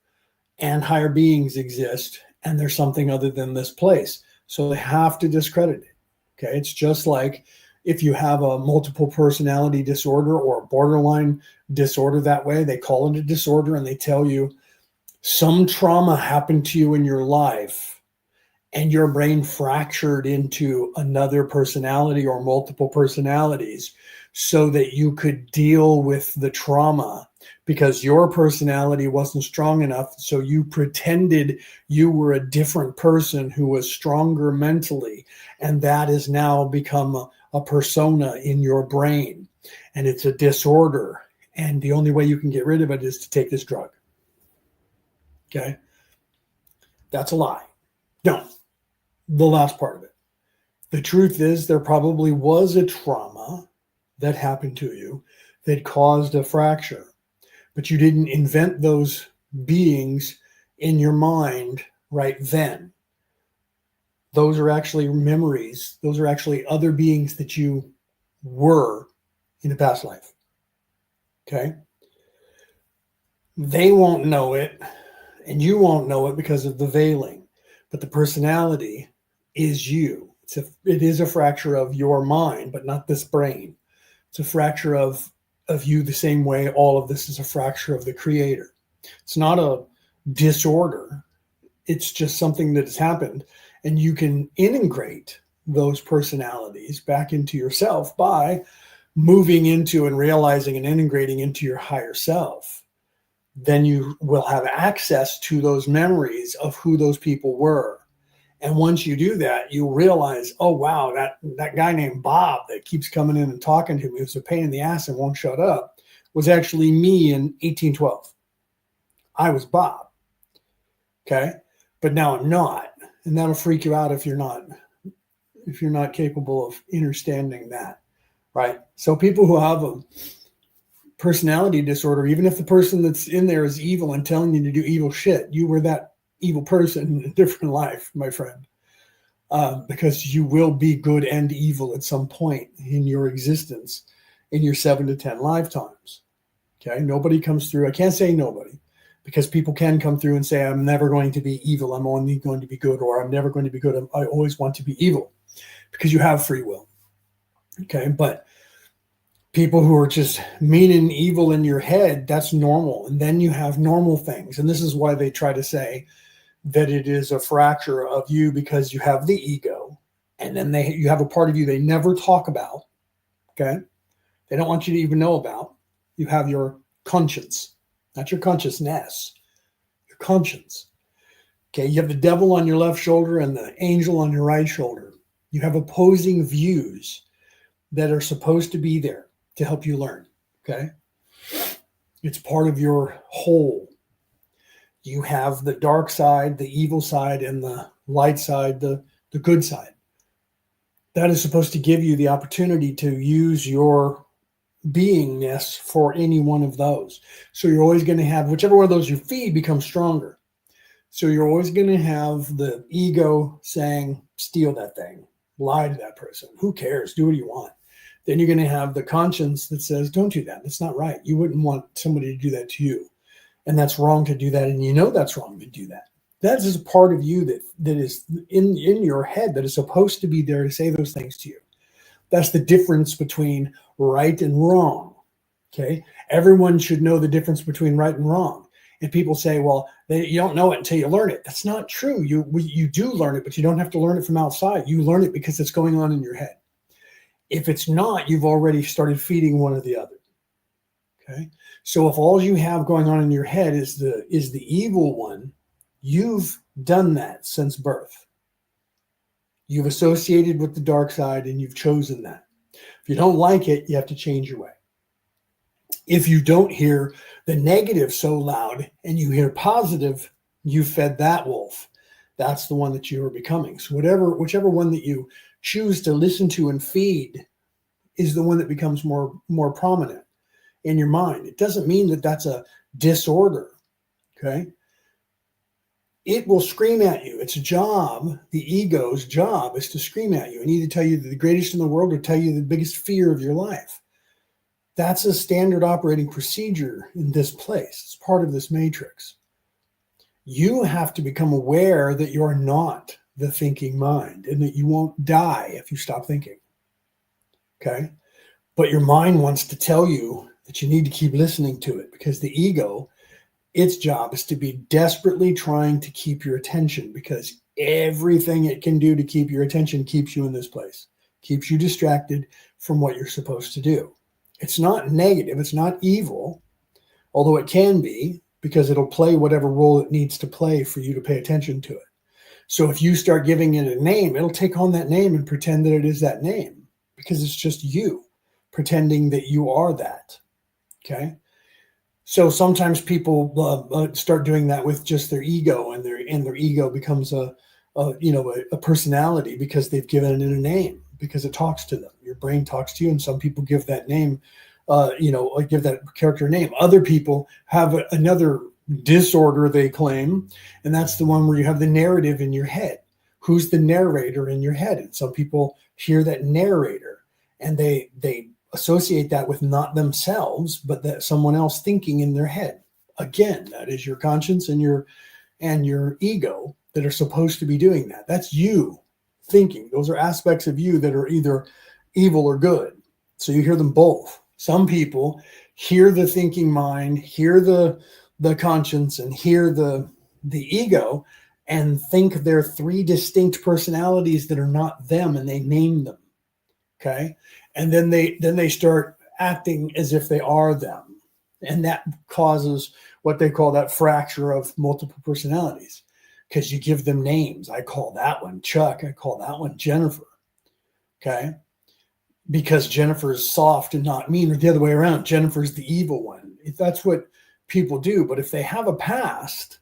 and higher beings exist, and there's something other than this place. So they have to discredit it. Okay, it's just like if you have a multiple personality disorder or a borderline disorder that way, they call it a disorder, and they tell you some trauma happened to you in your life and your brain fractured into another personality or multiple personalities so that you could deal with the trauma, because your personality wasn't strong enough. So you pretended you were a different person who was stronger mentally. And that has now become a persona in your brain, and it's a disorder. And the only way you can get rid of it is to take this drug. Okay. That's a lie. No, the last part of it. The truth is, there probably was a trauma that happened to you that caused a fracture, but you didn't invent those beings in your mind right then. Those are actually memories. Those are actually other beings that you were in a past life. Okay. They won't know it, and you won't know it because of the veiling, but the personality is you. It is a fracture of your mind, but not this brain. It's a fracture of you, the same way all of this is a fracture of the Creator. It's not a disorder. It's just something that has happened, and you can integrate those personalities back into yourself by moving into and realizing and integrating into your higher self. Then you will have access to those memories of who those people were. And once you do that, you realize, oh, wow, that guy named Bob that keeps coming in and talking to me, who's a pain in the ass and won't shut up, was actually me in 1812. I was Bob. Okay. But now I'm not. And that'll freak you out if you're not if you're not capable of understanding that, right? So people who have a personality disorder, even if the person that's in there is evil and telling you to do evil shit, you were that evil person in a different life, my friend. Because you will be good and evil at some point in your existence in your 7 to 10 lifetimes. Okay. Nobody comes through. I can't say nobody, because people can come through and say, I'm never going to be evil. I'm only going to be good, or I'm never going to be good. I always want to be evil, because you have free will. Okay. But people who are just mean and evil in your head, that's normal. And then you have normal things. And this is why they try to say that it is a fracture of you, because you have the ego, and then you have a part of you they never talk about. Okay. They don't want you to even know about. You have your conscience, not your consciousness, your conscience. Okay. You have the devil on your left shoulder and the angel on your right shoulder. You have opposing views that are supposed to be there to help you learn. Okay. It's part of your whole. You have the dark side, the evil side, and the light side, the good side. That is supposed to give you the opportunity to use your beingness for any one of those. So you're always going to have, whichever one of those you feed becomes stronger. So you're always going to have the ego saying, steal that thing, lie to that person. Who cares? Do what you want. Then you're going to have the conscience that says, don't do that. That's not right. You wouldn't want somebody to do that to you. And that's wrong to do that. And you know that's wrong to do that. That is a part of you that is in your head that is supposed to be there to say those things to you. That's the difference between right and wrong. Okay. Everyone should know the difference between right and wrong. And people say, well, you don't know it until you learn it. That's not true. You do learn it, but you don't have to learn it from outside. You learn it because it's going on in your head. If it's not, you've already started feeding one or the other. Okay. So if all you have going on in your head is the evil one, you've done that since birth. You've associated with the dark side and you've chosen that. If you don't like it, you have to change your way. If you don't hear the negative so loud and you hear positive, you fed that wolf. That's the one that you are becoming. So whichever one that you choose to listen to and feed is the one that becomes more prominent in your mind. It doesn't mean that that's a disorder. Okay. It will scream at you. Its job, the ego's job, is to scream at you and either tell you the greatest in the world or tell you the biggest fear of your life. That's a standard operating procedure in this place. It's part of this matrix. You have to become aware that you're not the thinking mind and that you won't die if you stop thinking. Okay? But your mind wants to tell you that you need to keep listening to it, because the ego, its job is to be desperately trying to keep your attention, because everything it can do to keep your attention keeps you in this place, keeps you distracted from what you're supposed to do. It's not negative. It's not evil, although it can be, because it'll play whatever role it needs to play for you to pay attention to it. So if you start giving it a name, it'll take on that name and pretend that it is that name, because it's just you pretending that you are that. Okay. So sometimes people start doing that with just their ego, and their give becomes a personality because they've given it a name, because it talks to them. Your brain talks to you, and some people give that name, give that character a name. Other people have another disorder they claim, and that's the one where you have the narrative in your head. Who's the narrator in your head? And some people hear that narrator, and they associate that with not themselves, but that someone else thinking in their head. Again, that is your conscience and your ego that are supposed to be doing that. That's you thinking. Those are aspects of you that are either evil or good. So you hear them both. Some people hear the thinking mind, hear the conscience, and hear the ego, and think they're three distinct personalities that are not them, and they name them. Okay. And then they start acting as if they are them. And that causes what they call that fracture of multiple personalities, because you give them names. I call that one Chuck. I call that one Jennifer. Okay. Because Jennifer is soft and not mean, or the other way around. Jennifer's the evil one. If that's what people do. But if they have a past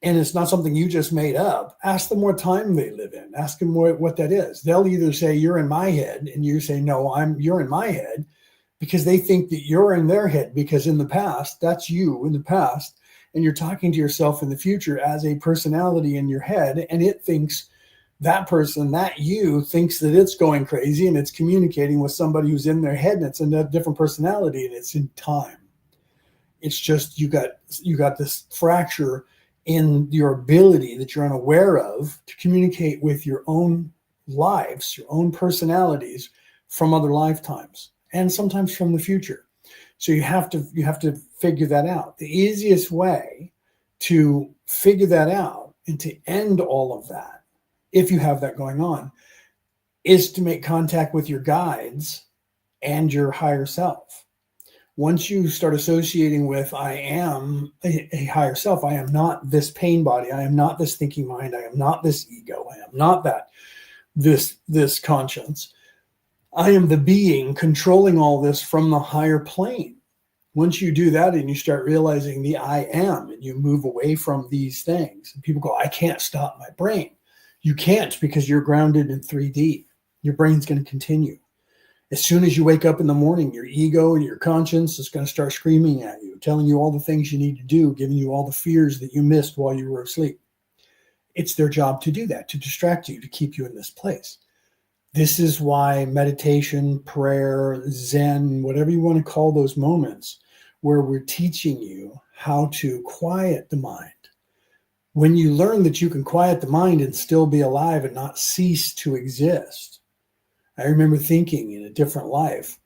and it's not something you just made up, ask them what time they live in. Ask them what that is. They'll either say, you're in my head, and you say, no, you're in my head, because they think that you're in their head, because in the past, that's you in the past, and you're talking to yourself in the future as a personality in your head, and it thinks that person, that you, thinks that it's going crazy, and it's communicating with somebody who's in their head, and it's a different personality, and it's in time. It's just you got this fracture in your ability that you're unaware of to communicate with your own lives, your own personalities from other lifetimes, and sometimes from the future. So you have to figure that out. The easiest way to figure that out and to end all of that, if you have that going on, is to make contact with your guides and your higher self. Once you start associating with, I am a higher self, I am not this pain body, I am not this thinking mind, I am not this ego, I am not this conscience. I am the being controlling all this from the higher plane. Once you do that and you start realizing the I am, and you move away from these things, and people go, I can't stop my brain. You can't, because you're grounded in 3D. Your brain's going to continue. As soon as you wake up in the morning, your ego and your conscience is going to start screaming at you, telling you all the things you need to do, giving you all the fears that you missed while you were asleep. It's their job to do that, to distract you, to keep you in this place. This is why meditation, prayer, Zen, whatever you want to call those moments, where we're teaching you how to quiet the mind. When you learn that you can quiet the mind and still be alive and not cease to exist. I remember thinking in a different life,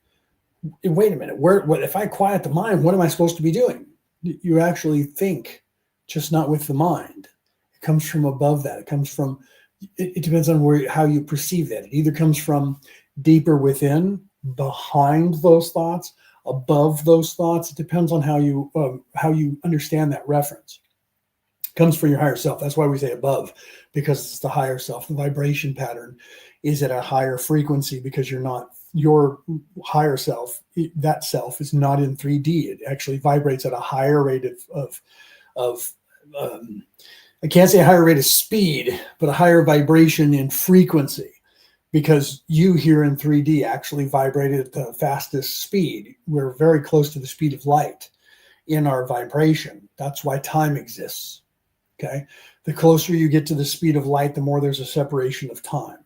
wait a minute, if I quiet the mind, what am I supposed to be doing? You actually think, just not with the mind. It comes from above that. It comes from, it depends on how you perceive that. It either comes from deeper within, behind those thoughts, above those thoughts. It depends on how you understand that reference. It comes from your higher self. That's why we say above, because it's the higher self. The vibration pattern is at a higher frequency, because your higher self, that self is not in 3D. It actually vibrates at a higher rate of I can't say a higher rate of speed, but a higher vibration in frequency, because you here in 3D actually vibrated at the fastest speed. We're very close to the speed of light in our vibration. That's why time exists. Okay. The closer you get to the speed of light, the more there's a separation of time,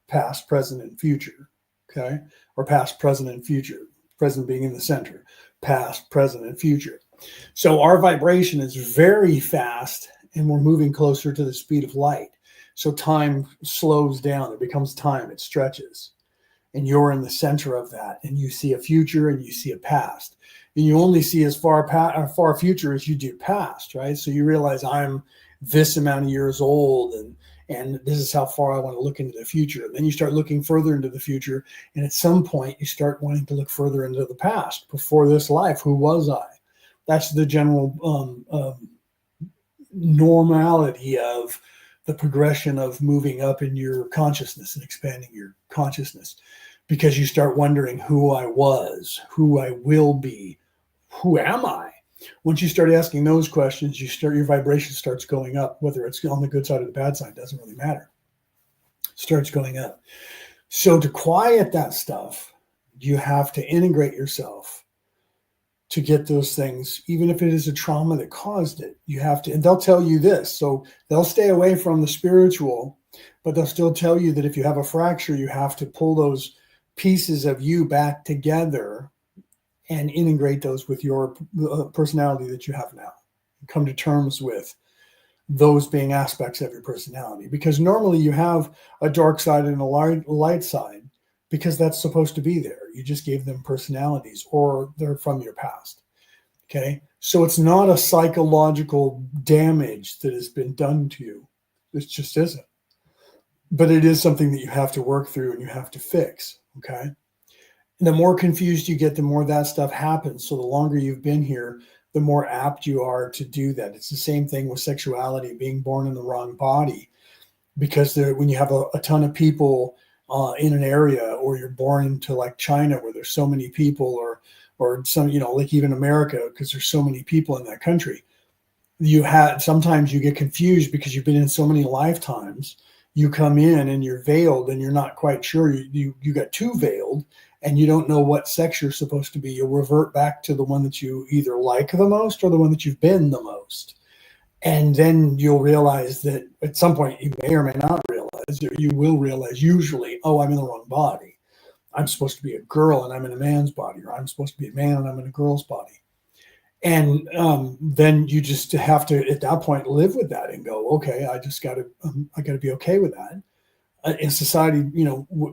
past, present, and future. Okay. Or past, present, and future. Present being in the center, past, present, and future. So our vibration is very fast, and we're moving closer to the speed of light. So time slows down. It becomes time. It stretches. And you're in the center of that. And you see a future and you see a past. And you only see as far future as you do past, right? So you realize I'm this amount of years old, and this is how far I want to look into the future. And then you start looking further into the future. And at some point, you start wanting to look further into the past. Before this life, who was I? That's the general normality of the progression of moving up in your consciousness and expanding your consciousness, because you start wondering who I was, who I will be, who am I? Once you start asking those questions, your vibration starts going up, whether it's on the good side or the bad side, doesn't really matter. It starts going up. So to quiet that stuff, you have to integrate yourself to get those things, even if it is a trauma that caused it. You have to, and they'll tell you this. So they'll stay away from the spiritual, but they'll still tell you that if you have a fracture, you have to pull those pieces of you back together and integrate those with your personality that you have now. Come to terms with those being aspects of your personality. Because normally you have a dark side and a light side, because that's supposed to be there. You just gave them personalities, or they're from your past. Okay. So it's not a psychological damage that has been done to you. It just isn't. But it is something that you have to work through and you have to fix. Okay. And the more confused you get, the more that stuff happens. So the longer you've been here, the more apt you are to do that. It's the same thing with sexuality, being born in the wrong body, because when you have a ton of people in an area, or you're born into like China where there's so many people, or some, like even America, because there's so many people in that country, sometimes you get confused because you've been in so many lifetimes. You come in and you're veiled and you're not quite sure. You got too veiled and you don't know what sex you're supposed to be. You'll revert back to the one that you either like the most or the one that you've been the most. And then you'll realize that at some point you may or may not realize, or you will realize usually, oh, I'm in the wrong body. I'm supposed to be a girl and I'm in a man's body, or I'm supposed to be a man and I'm in a girl's body. And then you just have to, at that point, live with that and go, okay, I got to be okay with that. And society,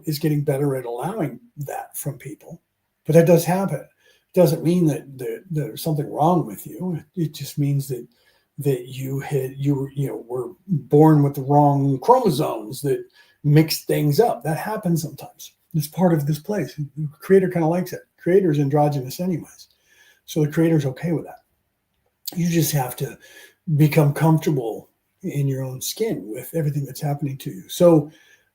is getting better at allowing that from people, but that does happen. It doesn't mean that there's something wrong with you. It just means that you were born with the wrong chromosomes that mix things up. That happens sometimes. It's part of this place. The creator kind of likes it. Creator's androgynous anyways. So the creator's okay with that. You just have to become comfortable in your own skin with everything that's happening to you. So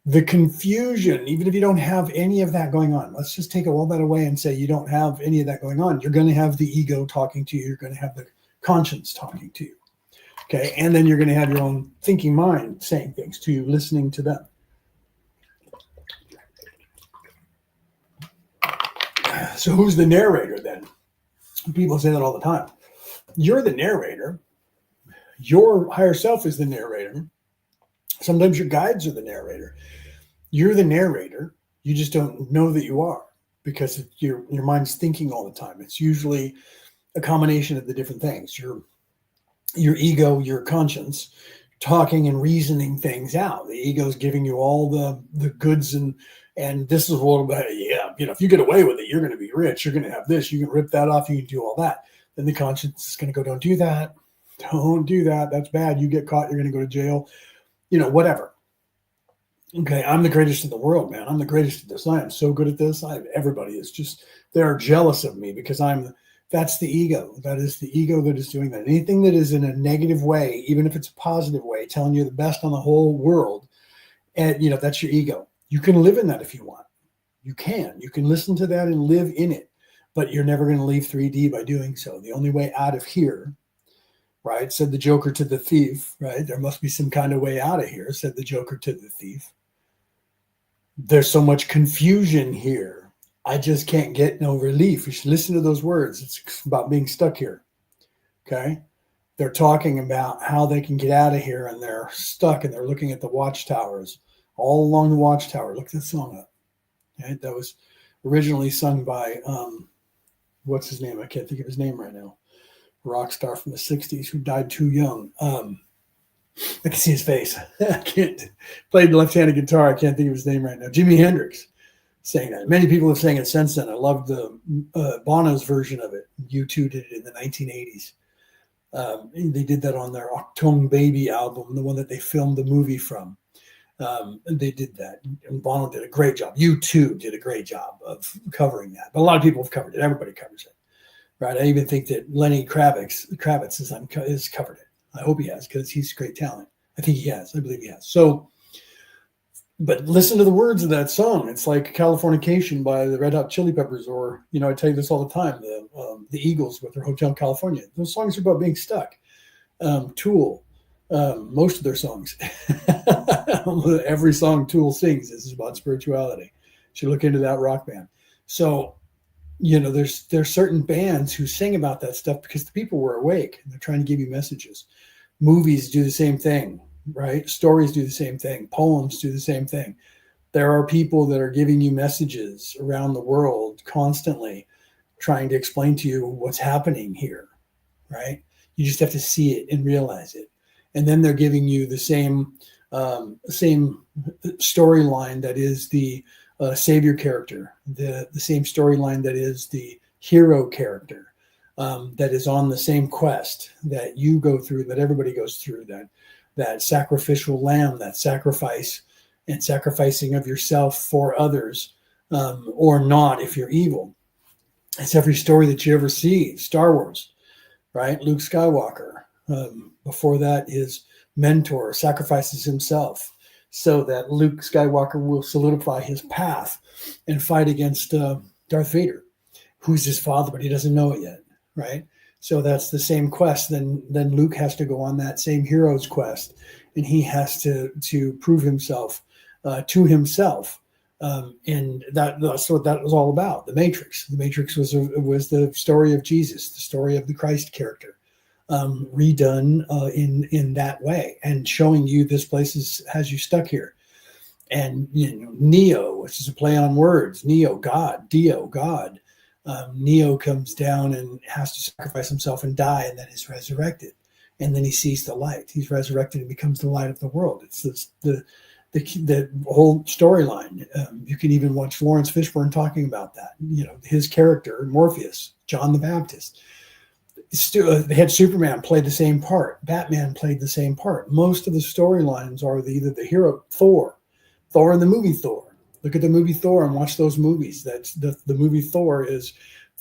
the confusion, even if you don't have any of that going on, let's just take all that away and say you don't have any of that going on. You're going to have the ego talking to you. You're going to have the conscience talking to you. Okay. And then you're going to have your own thinking mind saying things to you, listening to them. So who's the narrator then? People say that all the time. You're the narrator. Your higher self is the narrator. Sometimes your guides are the narrator. You're the narrator. You just don't know that you are because your mind's thinking all the time. It's usually a combination of the different things. Your ego, your conscience, talking and reasoning things out. The ego's giving you all the goods and this is what, if you get away with it, you're going to be rich. You're going to have this. You can rip that off. You can do all that. Then the conscience is going to go, don't do that. Don't do that. That's bad. You get caught. You're going to go to jail. Whatever. Okay, I'm the greatest in the world, man. I'm the greatest at this. I am so good at this. Everybody is just, they're jealous of me because that's the ego. That is the ego that is doing that. Anything that is in a negative way, even if it's a positive way, telling you the best on the whole world, and that's your ego. You can live in that if you want. You can listen to that and live in it, but you're never going to leave 3D by doing so. The only way out of here, right, said the Joker to the thief, right? There must be some kind of way out of here, said the Joker to the thief. There's so much confusion here. I just can't get no relief. You should listen to those words. It's about being stuck here. Okay. They're talking about how they can get out of here and they're stuck and they're looking at the watchtowers all along the watchtower. Look that song up. Okay? That was originally sung by, what's his name? I can't think of his name right now. Rock star from the 60s who died too young. I can see his face. I can't. Played left-handed guitar. I can't think of his name right now. Jimi Hendrix sang that. Many people have sang it since then. I love the Bono's version of it. U2 did it in the 1980s. They did that on their Octone Baby album, the one that they filmed the movie from. They did that. And Bono did a great job. U2 did a great job of covering that. But a lot of people have covered it. Everybody covers it. Right? I even think that Lenny Kravitz has covered it. I hope he has because he's great talent. I think he has. I believe he has. So, but listen to the words of that song. It's like Californication by the Red Hot Chili Peppers, or, I tell you this all the time, the Eagles with their Hotel California. Those songs are about being stuck. Tool, most of their songs. Every song Tool sings is about spirituality. You should look into that rock band. So, there's certain bands who sing about that stuff because the people were awake and they're trying to give you messages. Movies do the same thing, right? Stories do the same thing. Poems do the same thing. There are people that are giving you messages around the world constantly trying to explain to you what's happening here, right? You just have to see it and realize it. And then they're giving you the same storyline that is the savior character, the same storyline that is the hero character, that is on the same quest that you go through, that everybody goes through, that sacrificial lamb, that sacrifice and sacrificing of yourself for others, or not if you're evil. It's every story that you ever see. Star Wars, right? Luke Skywalker. Before that, his mentor sacrifices himself so that Luke Skywalker will solidify his path and fight against Darth Vader, who's his father, but he doesn't know it yet, right? So that's the same quest. Then Luke has to go on that same hero's quest, and he has to prove himself to himself. And that's what that was all about. The Matrix. The Matrix was the story of Jesus, the story of the Christ character, redone in that way, and showing you this place has you stuck here. And Neo, which is a play on words, Neo, God, Dio, God. Neo comes down and has to sacrifice himself and die, and then is resurrected. And then he sees the light. He's resurrected and becomes the light of the world. It's the whole storyline. You can even watch Lawrence Fishburne talking about that. His character, Morpheus, John the Baptist. They had Superman played the same part. Batman played the same part. Most of the storylines are either the hero, Thor in the movie Thor. Look at the movie Thor and watch those movies. That's the movie Thor is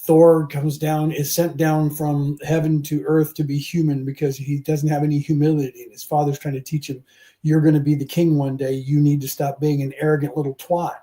comes down, is sent down from heaven to earth to be human because he doesn't have any humility. And his father's trying to teach him, you're going to be the king one day. You need to stop being an arrogant little twat.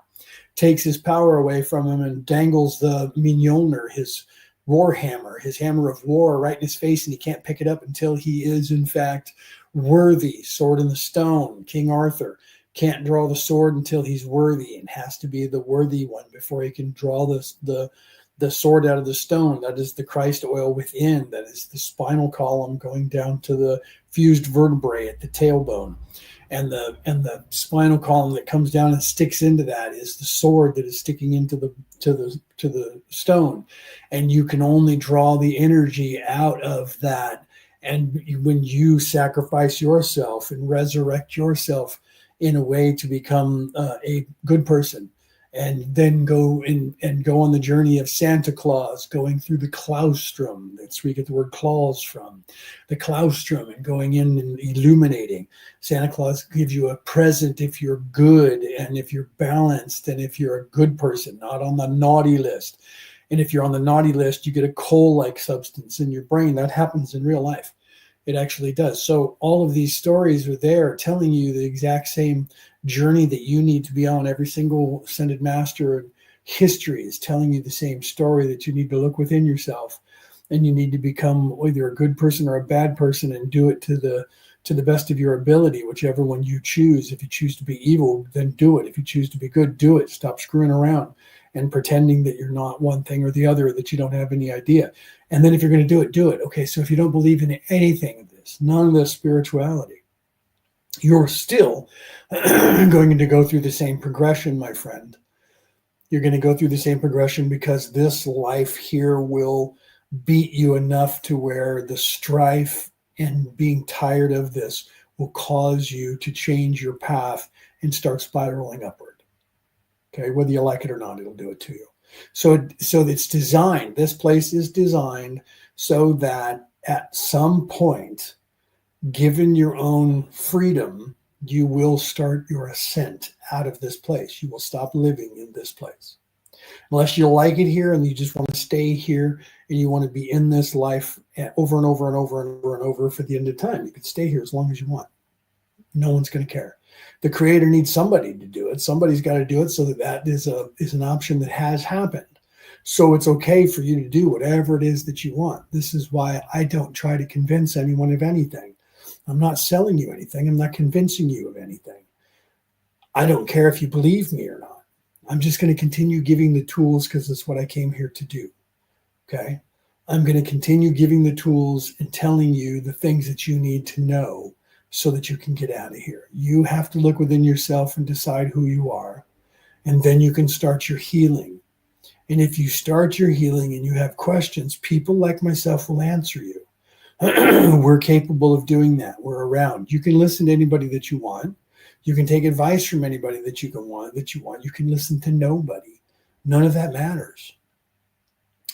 Takes his power away from him and dangles the Mjolnir, his war hammer, his hammer of war, right in his face, and he can't pick it up until he is, in fact, worthy. Sword in the stone, King Arthur. Can't draw the sword until he's worthy, and has to be the worthy one before he can draw the sword out of the stone. That is the Christ oil within. That is the spinal column going down to the fused vertebrae at the tailbone. And the spinal column that comes down and sticks into that is the sword that is sticking into the stone. And you can only draw the energy out of that. And when you sacrifice yourself and resurrect yourself in a way to become a good person, and then go on the journey of Santa Claus, going through the claustrum. That's where you get the word claws from. The claustrum, and going in and illuminating. Santa Claus gives you a present if you're good, and if you're balanced, and if you're a good person, not on the naughty list. And if you're on the naughty list, you get a coal-like substance in your brain. That happens in real life. It actually does. So all of these stories are there telling you the exact same journey that you need to be on. Every single ascended master in history is telling you the same story, that you need to look within yourself, and you need to become either a good person or a bad person, and do it to the best of your ability, whichever one you choose. If you choose to be evil, then do it. If you choose to be good, do it. Stop screwing around and pretending that you're not one thing or the other, that you don't have any idea. And then if you're going to do it, do it. Okay, so if you don't believe in anything of this, none of this spirituality, you're still going to go through the same progression, my friend. You're going to go through the same progression, because this life here will beat you enough to where the strife and being tired of this will cause you to change your path and start spiraling upward. Okay, whether you like it or not, it'll do it to you. So it's designed, this place is designed so that at some point, given your own freedom, you will start your ascent out of this place. You will stop living in this place. Unless you like it here and you just want to stay here and you want to be in this life over and over and over and over and over for the end of time, you can stay here as long as you want. No one's going to care. The creator needs somebody to do it. Somebody's got to do it, so that is an option that has happened. So it's okay for you to do whatever it is that you want. This is why I don't try to convince anyone of anything. I'm not selling you anything. I'm not convincing you of anything. I don't care if you believe me or not. I'm just going to continue giving the tools, because that's what I came here to do. Okay? I'm going to continue giving the tools and telling you the things that you need to know, so that you can get out of here. You have to look within yourself and decide who you are. And then you can start your healing. And if you start your healing and you have questions, people like myself will answer you. We're capable of doing that. We're around. You can listen to anybody that you want. You can take advice from anybody that you want. You can listen to nobody. None of that matters.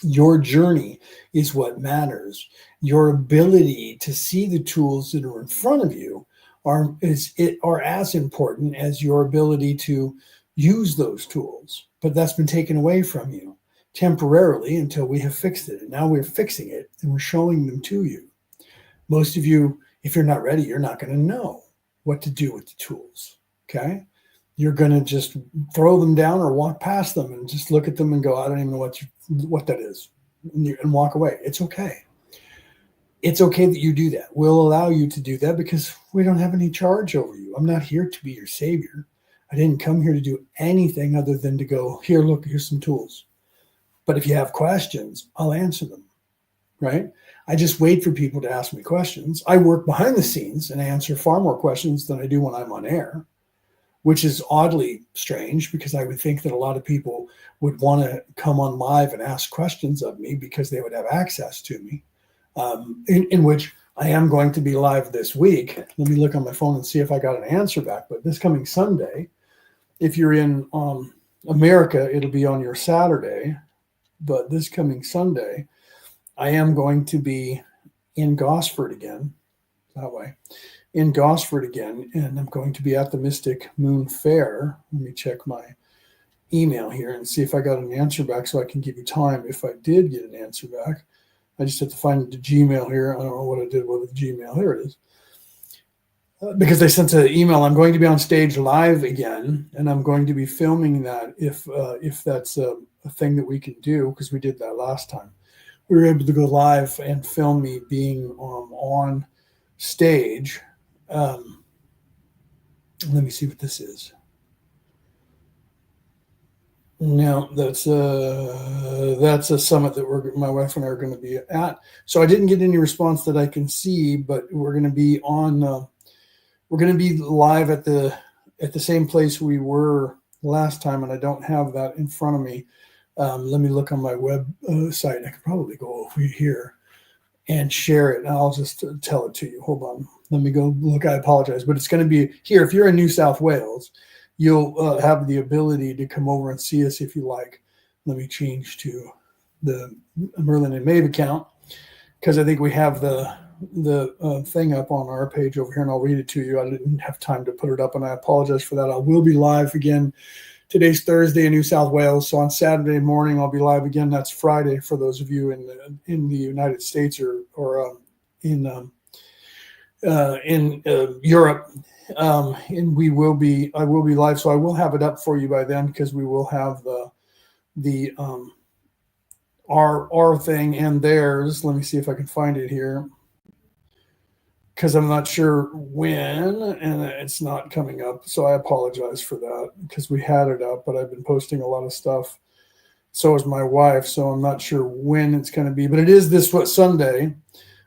Your journey is what matters. Your ability to see the tools that are in front of you are as important as your ability to use those tools. But that's been taken away from you temporarily until we have fixed it. And now we're fixing it and we're showing them to you. Most of you, if you're not ready, you're not going to know what to do with the tools. Okay? You're going to just throw them down or walk past them and just look at them and go, I don't even know what that is, and walk away. It's okay. it's okay that you do that. We'll allow you to do that because we don't have any charge over you. I'm not here to be your savior. I didn't come here to do anything other than to go, here, look, here's some tools. But if you have questions, I'll answer them, right? I just wait for people to ask me questions. I work behind the scenes and answer far more questions than I do when I'm on air, which is oddly strange because I would think that a lot of people would want to come on live and ask questions of me because they would have access to me, in which I am going to be live this week. Let me look on my phone and see if I got an answer back. But this coming Sunday, if you're in America, it'll be on your Saturday. But this coming Sunday, I am going to be in Gosford again, that way, in Gosford again, and I'm going to be at the Mystic Moon Fair. Let me check my email here and see if I got an answer back so I can give you time if I did get an answer back. I just have to find the Gmail here. I don't know what I did with the Gmail. Here it is. Because they sent an email, I'm going to be on stage live again, and I'm going to be filming that if that's a thing that we can do, because we did that last time. We were able to go live and film me being on stage. Let me see what this is. No, that's a summit that my wife and I are going to be at. So I didn't get any response that I can see, but we're going to be on. We're going to be live at the same place we were last time, and I don't have that in front of me. Let me look on my website. I could probably go over here and share it, and I'll just tell it to you. Hold on. Let me go look. I apologize, but it's going to be here. If you're in New South Wales, you'll have the ability to come over and see us if you like. Let me change to the Merlin and Maeve account because I think we have the thing up on our page over here, and I'll read it to you. I didn't have time to put it up, and I apologize for that. I will be live again. Today's Thursday in New South Wales, so on Saturday morning I'll be live again. That's Friday for those of you in the United States or in Europe. And I will be live, so I will have it up for you by then because we will have the our thing and theirs. Let me see if I can find it here because I'm not sure when, and it's not coming up. So I apologize for that because we had it up, but I've been posting a lot of stuff. So is my wife, so I'm not sure when it's going to be, but it is this Sunday.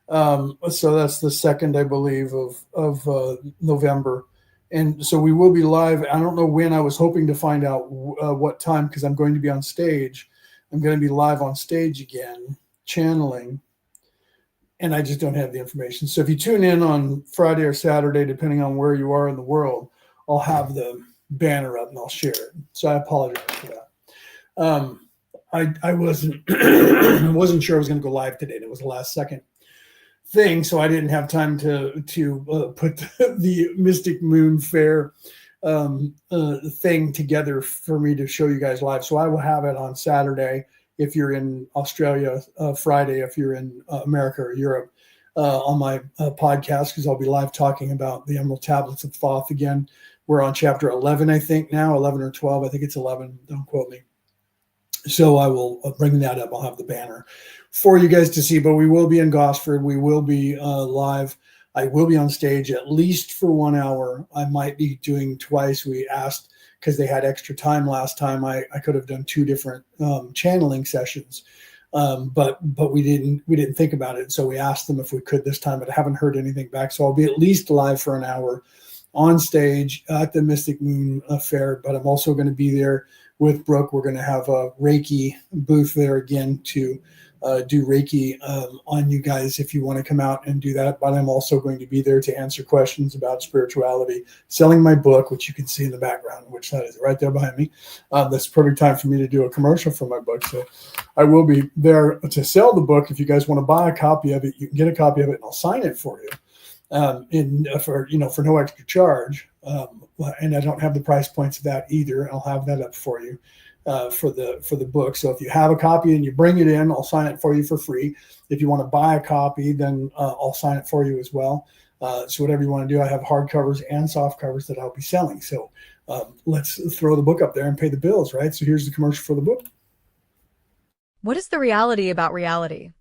So that's the 2nd, I believe, of November. And so we will be live. I don't know when. I was hoping to find out what time because I'm going to be on stage. I'm going to be live on stage again, channeling. And I just don't have the information. So if you tune in on Friday or Saturday, depending on where you are in the world, I'll have the banner up and I'll share it. So I apologize for that. I wasn't wasn't sure I was going to go live today. It was the last second thing, so I didn't have time to put the Mystic Moon Fair thing together for me to show you guys live. So I will have it on Saturday if you're in Australia, Friday if you're in America or Europe, on my podcast, because I'll be live talking about the Emerald Tablets of Thoth again. We're on chapter 11, I think now, 11 or 12. I think it's 11. Don't quote me. So I will bring that up. I'll have the banner for you guys to see, but we will be in Gosford. We will be live. I will be on stage at least for 1 hour. I might be doing twice. We asked because they had extra time last time. I could have done 2 different channeling sessions, but we didn't think about it. So we asked them if we could this time, but I haven't heard anything back. So I'll be at least live for 1 hour on stage at the Mystic Moon Fair, but I'm also going to be there with Brooke. We're going to have a Reiki booth there again to do Reiki on you guys if you want to come out and do that. But I'm also going to be there to answer questions about spirituality, selling my book, which you can see in the background, which that is right there behind me. That's a perfect time for me to do a commercial for my book. So I will be there to sell the book. If you guys want to buy a copy of it, you can get a copy of it and I'll sign it for you. For no extra charge, and I don't have the price points of that either. I'll have that up for you for the book. So if you have a copy and you bring it in, I'll sign it for you for free. If you want to buy a copy, then I'll sign it for you as well. So whatever you want to do, I have hardcovers and soft covers that I'll be selling. So let's throw the book up there and pay the bills, right? So here's the commercial for the book. What is the reality about reality?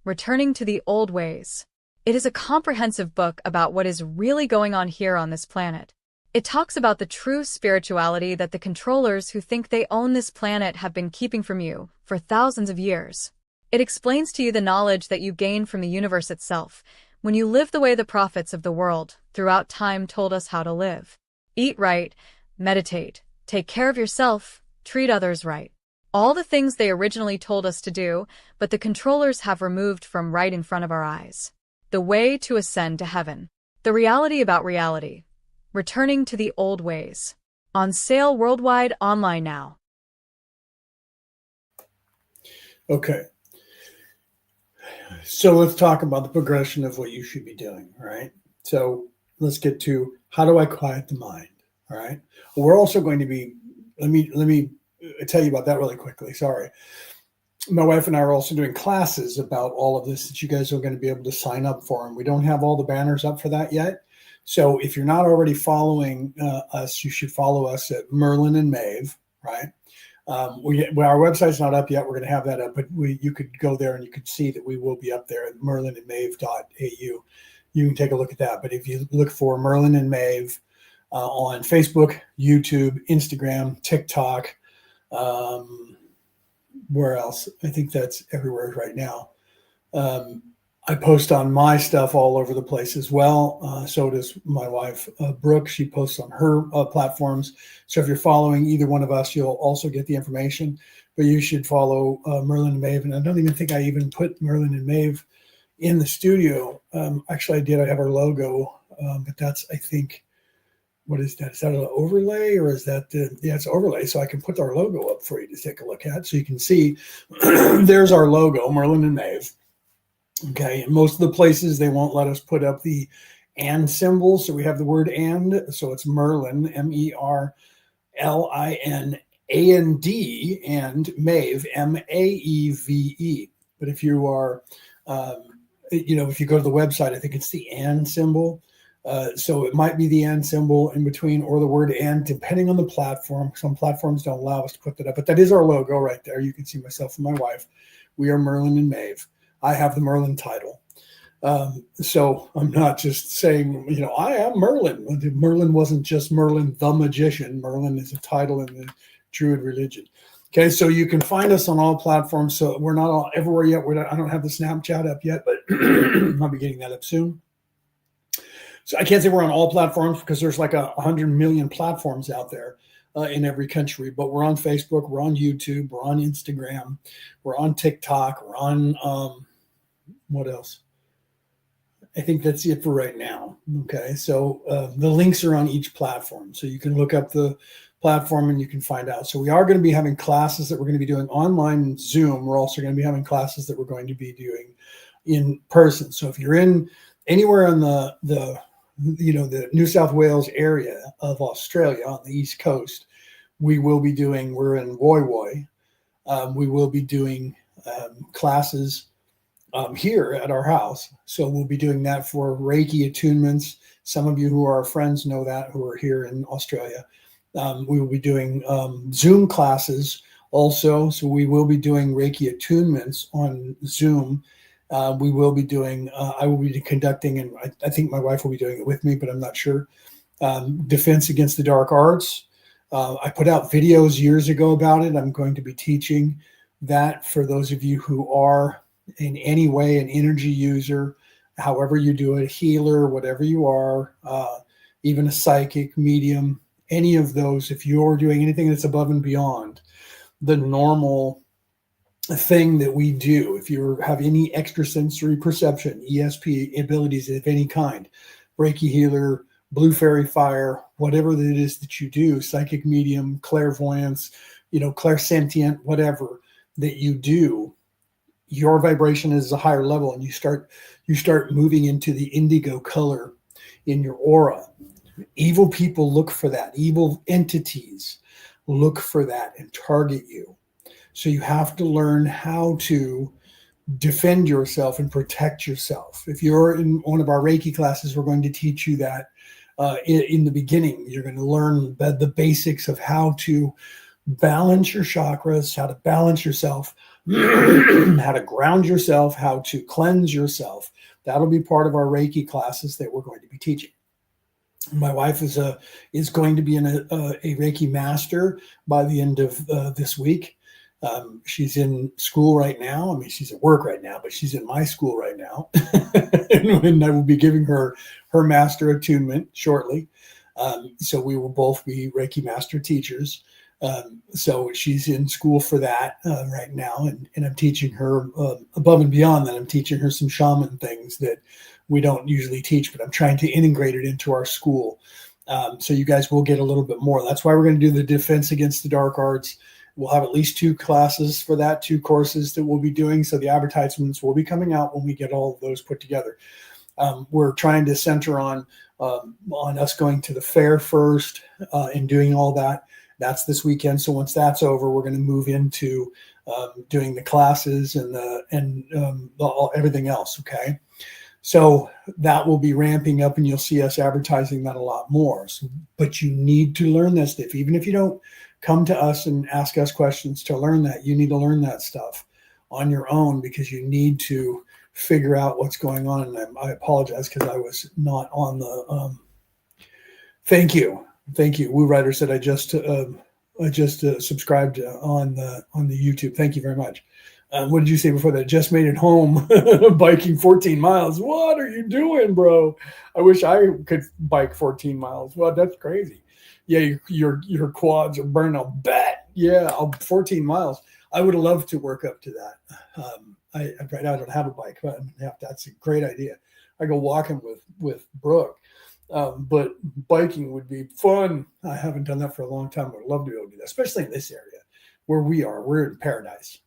Returning to the old ways. It is a comprehensive book about what is really going on here on this planet. It talks about the true spirituality that the controllers who think they own this planet have been keeping from you for thousands of years. It explains to you the knowledge that you gain from the universe itself when you live the way the prophets of the world throughout time told us how to live. Eat right, meditate, take care of yourself, treat others right. All the things they originally told us to do, but the controllers have removed from right in front of our eyes. The way to ascend to heaven. The reality about reality. Returning to the old ways. On sale worldwide online now. Okay. So let's talk about the progression of what you should be doing, right? So let's get to how do I quiet the mind, all right? We're also going to be, let me tell you about that really quickly, sorry. My wife and I are also doing classes about all of this that you guys are going to be able to sign up for, and we don't have all the banners up for that yet. So if you're not already following us, you should follow us at Merlin and Maeve, right? Our website's not up yet. We're going to have that up, but you could go there and you could see that we will be up there at merlinandmaeve.au. You can take a look at that. But if you look for Merlin and Maeve on Facebook, YouTube, Instagram, TikTok, where else? I think that's everywhere right now. I post on my stuff all over the place as well. So does my wife, Brooke. She posts on her platforms. So if you're following either one of us, you'll also get the information. But you should follow Merlin and Maeve. And I don't even think I even put Merlin and Maeve in the studio. Actually, I did. I have our logo. But that's, I think, what is that? Is that an overlay or is that yeah, it's overlay. So I can put our logo up for you to take a look at. So you can see there's our logo, Merlin and Maeve. Okay, and most of the places they won't let us put up the and symbol. So we have the word and. So it's Merlin, MERLINAND, and Maeve, MAEVE. But if you are, if you go to the website, I think it's the and symbol. So it might be the and symbol in between or the word and, depending on the platform. Some platforms don't allow us to put that up, but that is our logo right there. You can see myself and my wife. We are Merlin and Maeve. I have the Merlin title. So I'm not just saying, I am Merlin. Merlin wasn't just Merlin the magician. Merlin is a title in the Druid religion. Okay, so you can find us on all platforms. So we're not all everywhere yet. I don't have the Snapchat up yet, but I'll be getting that up soon. So I can't say we're on all platforms because there's like 100 million platforms out there in every country. But we're on Facebook, we're on YouTube, we're on Instagram, we're on TikTok, we're on what else? I think that's it for right now. Okay, so the links are on each platform. So you can look up the platform and you can find out. So we are going to be having classes that we're going to be doing online in Zoom. We're also going to be having classes that we're going to be doing in person. So if you're in anywhere on the New South Wales area of Australia on the East Coast, we're in Woy Woy. We will be doing classes here at our house. So we'll be doing that for Reiki attunements. Some of you who are our friends know that, who are here in Australia. We will be doing Zoom classes also. So we will be doing Reiki attunements on Zoom. We will be doing, I will be conducting, and I think my wife will be doing it with me, but I'm not sure, Defense Against the Dark Arts. I put out videos years ago about it. I'm going to be teaching that for those of you who are in any way an energy user, however you do it, healer, whatever you are, even a psychic, medium, any of those. If you're doing anything that's above and beyond the normal thing that we do, if you have any extrasensory perception, ESP abilities of any kind, Reiki healer, blue fairy fire, whatever it is that you do, psychic medium, clairvoyance, clairsentient, whatever that you do, your vibration is a higher level, and you start moving into the indigo color in your aura. Evil people look for that. Evil entities look for that and target you. So you have to learn how to defend yourself and protect yourself. If you're in one of our Reiki classes, we're going to teach you that in the beginning. You're going to learn the basics of how to balance your chakras, how to balance yourself, how to ground yourself, how to cleanse yourself, That'll be part of our Reiki classes that we're going to be teaching. My wife is going to be a Reiki master by the end of this week. She's in school right now. I mean, she's at work right now, but she's in my school right now. And I will be giving her master attunement shortly. So we will both be Reiki master teachers. So she's in school for that right now. And I'm teaching her above and beyond that. I'm teaching her some shaman things that we don't usually teach, but I'm trying to integrate it into our school. So you guys will get a little bit more. That's why we're going to do the Defense Against the Dark Arts. We'll have at least 2 classes for that, 2 courses that we'll be doing. So the advertisements will be coming out when we get all of those put together. We're trying to center on us going to the fair first and doing all that. That's this weekend. So once that's over, we're going to move into doing the classes and everything else. Okay. So that will be ramping up, and you'll see us advertising that a lot more. So, but you need to learn this stuff. Even if you don't come to us and ask us questions to learn that, you need to learn that stuff on your own, because you need to figure out what's going on. And I apologize because I was not on the thank you. Woo Rider said I just subscribed on the YouTube. Thank you very much. What did you say before that? Just made it home biking 14 miles. What are you doing, bro? I wish I could bike 14 miles. Well, that's crazy. Yeah, your quads are burning. I'll bet. Yeah, 14 miles. I would have loved to work up to that. Right now I don't have a bike, but that's a great idea. I go walking with Brooke, but biking would be fun. I haven't done that for a long time. I would love to be able to do that, especially in this area where we are. We're in paradise.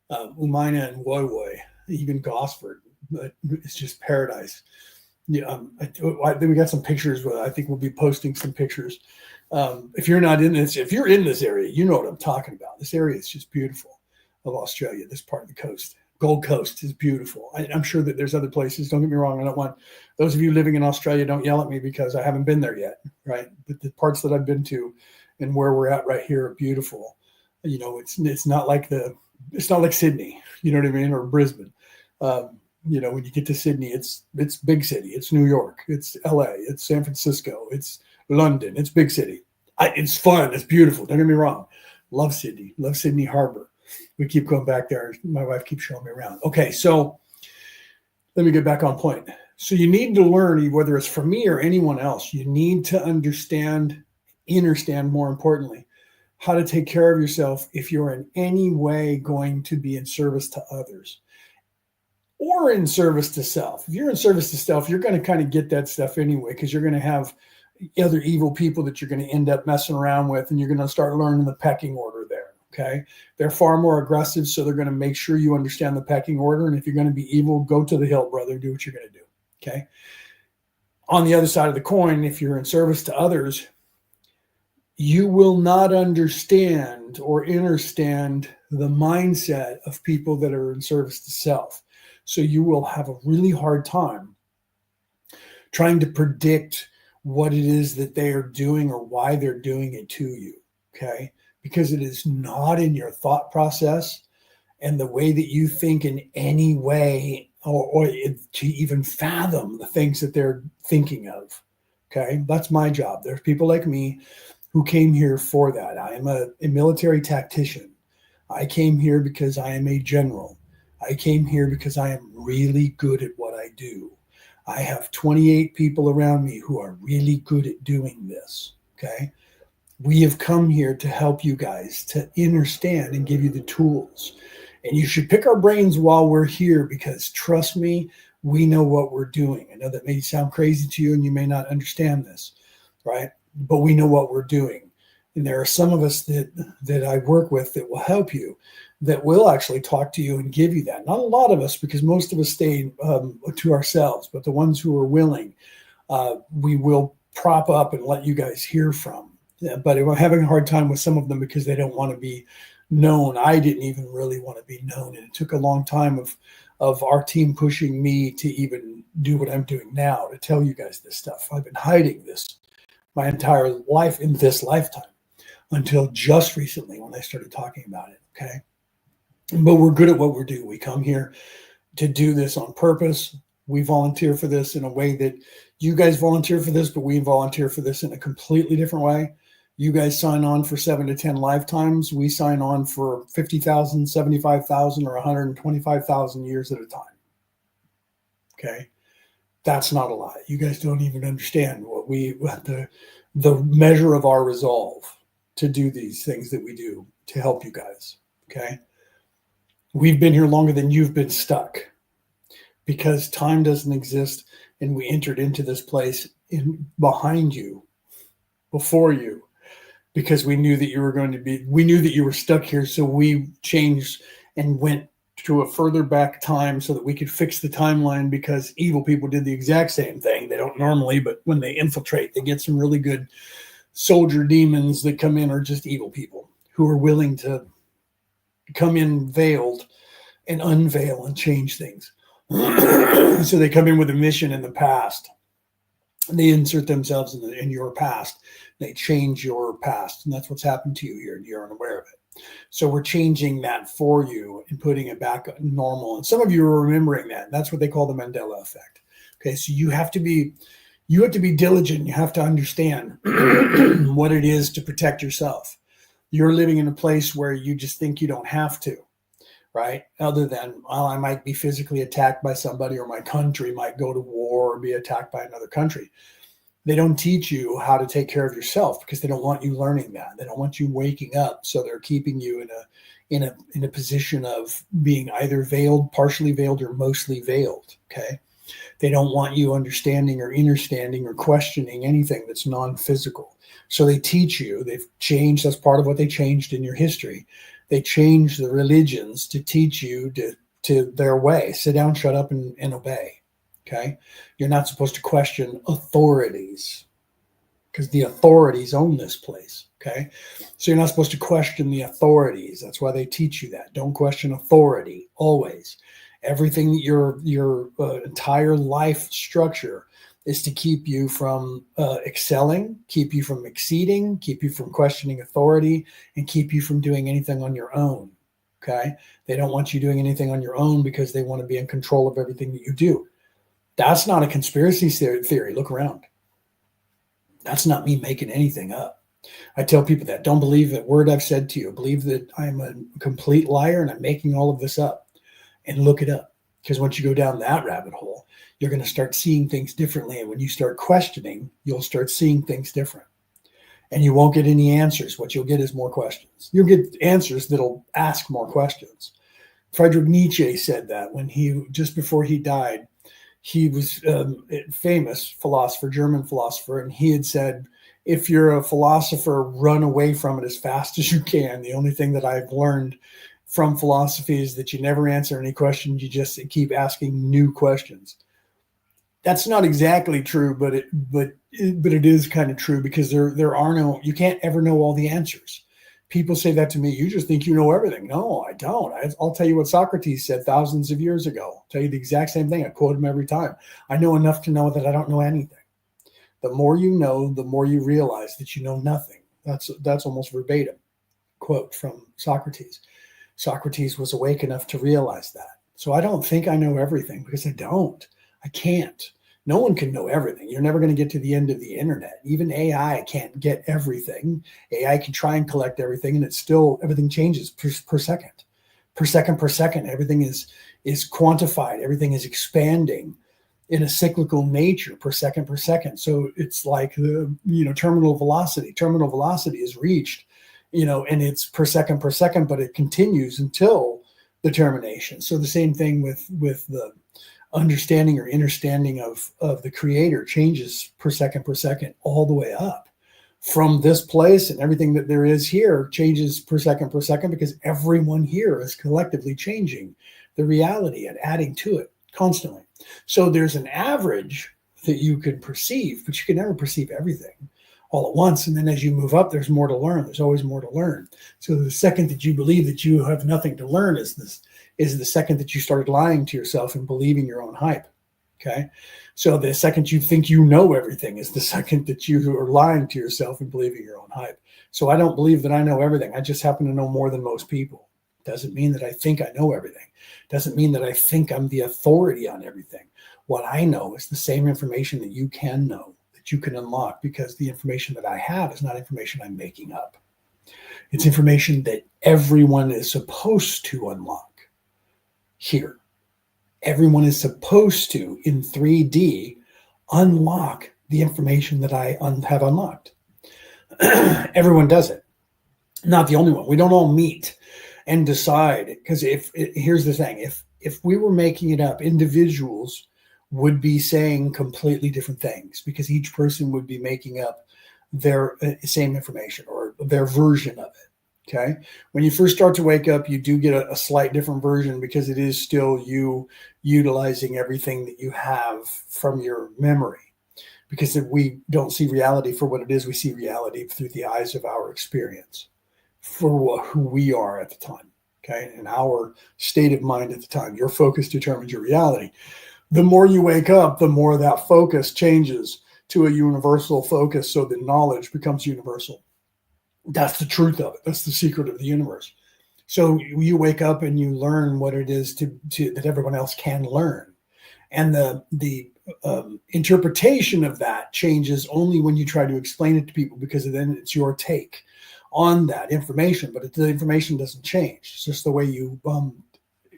Umina and Woy Woy, even Gosford, but it's just paradise. Yeah, we got some pictures. I think we'll be posting some pictures. If you're not in this, if you're in this area, you know what I'm talking about. This area is just beautiful of Australia. This part of the coast, Gold Coast, is beautiful. I'm sure that there's other places. Don't get me wrong. I don't want those of you living in Australia, don't yell at me because I haven't been there yet, right? But the parts that I've been to and where we're at right here are beautiful. You know, it's not like Sydney, you know what I mean, or Brisbane. You know, when you get to Sydney, it's big city. It's New York. It's LA. It's San Francisco. It's London. It's big city. It's fun. It's beautiful. Don't get me wrong. Love Sydney. Love Sydney Harbor. We keep going back there. My wife keeps showing me around. Okay, so let me get back on point. So you need to learn, whether it's for me or anyone else, you need to understand more importantly, how to take care of yourself if you're in any way going to be in service to others or in service to self. If you're in service to self, you're going to kind of get that stuff anyway, because you're going to have other evil people that you're going to end up messing around with, and you're going to start learning the pecking order there. Okay. They're far more aggressive, so they're going to make sure you understand the pecking order. And if you're going to be evil, go to the hill, brother. Do what you're going to do. Okay. On the other side of the coin, if you're in service to others, you will not understand or understand the mindset of people that are in service to self. So you will have a really hard time trying to predict what it is that they are doing or why they're doing it to you. Okay. Because it is not in your thought process and the way that you think in any way, or to even fathom the things that they're thinking of. Okay. That's my job. There's people like me who came here for that. I am a military tactician. I came here because I am a general. I came here because I am really good at what I do. I have 28 people around me who are really good at doing this. Okay. We have come here to help you guys to understand and give you the tools. And you should pick our brains while we're here, because trust me, we know what we're doing. I know that may sound crazy to you and you may not understand this, right? But we know what we're doing. And there are some of us that I work with that will help you, that will actually talk to you and give you that. Not a lot of us, because most of us stay to ourselves, but the ones who are willing, we will prop up and let you guys hear from. Yeah, but I'm having a hard time with some of them because they don't want to be known. I didn't even really want to be known. And it took a long time of our team pushing me to even do what I'm doing now, to tell you guys this stuff. I've been hiding this my entire life in this lifetime until just recently when I started talking about it. Okay. But we're good at what we do. We come here to do this on purpose. We volunteer for this in a way that you guys volunteer for this, but we volunteer for this in a completely different way. You guys sign on for 7 to 10 lifetimes. We sign on for 50,000, 75,000, or 125,000 years at a time. Okay. That's not a lie. You guys don't even understand what the measure of our resolve to do these things that we do to help you guys. Okay. We've been here longer than you've been stuck because time doesn't exist. And we entered into this place behind you, before you, because we knew that you were stuck here. So we changed and went to a further back time so that we could fix the timeline, because evil people did the exact same thing. They don't normally, but when they infiltrate, they get some really good soldier demons that come in, or just evil people who are willing to come in veiled and unveil and change things. So they come in with a mission in the past. And they insert themselves in your past. They change your past. And that's what's happened to you here, and you're unaware of it. So we're changing that for you and putting it back normal. And some of you are remembering that. That's what they call the Mandela effect. Okay, so you have to be diligent. You have to understand what it is to protect yourself. You're living in a place where you just think you don't have to, right? Other than, well, I might be physically attacked by somebody, or my country might go to war or be attacked by another country. They don't teach you how to take care of yourself because they don't want you learning that. They don't want you waking up. So they're keeping you in a position of being either veiled, partially veiled, or mostly veiled. Okay. They don't want you understanding or understanding or questioning anything that's non-physical. So they teach you, they've changed, that's part of what they changed in your history. They changed the religions to teach you to their way. Sit down, shut up, and obey. Okay. You're not supposed to question authorities because the authorities own this place. Okay. So you're not supposed to question the authorities. That's why they teach you that. Don't question authority always. Everything that your entire life structure is to keep you from excelling, keep you from exceeding, keep you from questioning authority, and keep you from doing anything on your own. Okay. They don't want you doing anything on your own because they want to be in control of everything that you do. That's not a conspiracy theory. Look around. That's not me making anything up. I tell people that. Don't believe that word I've said to you. Believe that I'm a complete liar and I'm making all of this up. And look it up. Because once you go down that rabbit hole, you're going to start seeing things differently. And when you start questioning, you'll start seeing things different. And you won't get any answers. What you'll get is more questions. You'll get answers that'll ask more questions. Friedrich Nietzsche said that when just before he died. He was a famous philosopher, German philosopher, and he had said, if you're a philosopher, run away from it as fast as you can. The only thing that I've learned from philosophy is that you never answer any questions. You just keep asking new questions. That's not exactly true, but it is kind of true, because you can't ever know all the answers. People say that to me. You just think you know everything. No, I don't. I'll tell you what Socrates said thousands of years ago. I'll tell you the exact same thing. I quote him every time. I know enough to know that I don't know anything. The more you know, the more you realize that you know nothing. That's almost verbatim quote from Socrates. Socrates was awake enough to realize that. So I don't think I know everything, because I don't. I can't. No one can know everything. You're never going to get to the end of the internet. Even AI can't get everything. AI can try and collect everything, and everything changes per second. Per second. Everything is quantified. Everything is expanding in a cyclical nature per second. So it's like the terminal velocity. Terminal velocity is reached, and it's per second, but it continues until the termination. So the same thing with the understanding or understanding of the creator changes per second all the way up from this place, and everything that there is here changes per second, because everyone here is collectively changing the reality and adding to it constantly. So there's an average that you can perceive, but you can never perceive everything all at once. And then as you move up, there's more to learn. There's always more to learn. So the second that you believe that you have nothing to learn is the second that you started lying to yourself and believing your own hype. Okay. So the second you think you know everything is the second that you are lying to yourself and believing your own hype. So I don't believe that I know everything. I just happen to know more than most people. Doesn't mean that I think I know everything. Doesn't mean that I think I'm the authority on everything. What I know is the same information that you can know, that you can unlock, because the information that I have is not information I'm making up. It's information that everyone is supposed to unlock here. Everyone is supposed to, in 3D, unlock the information that I have unlocked. Everyone does it. Not the only one. We don't all meet and decide, because here's the thing, if we were making it up, individuals would be saying completely different things, because each person would be making up their same information or their version of it. Okay. When you first start to wake up, you do get a slight different version, because it is still you utilizing everything that you have from your memory. Because if we don't see reality for what it is, we see reality through the eyes of our experience, for who we are at the time. Okay. And our state of mind at the time. Your focus determines your reality. The more you wake up, the more that focus changes to a universal focus, so that knowledge becomes universal. That's the truth of it. That's the secret of the universe. So you wake up and you learn what it is that everyone else can learn. And the interpretation of that changes only when you try to explain it to people, because then it's your take on that information. But the information doesn't change. It's just the way you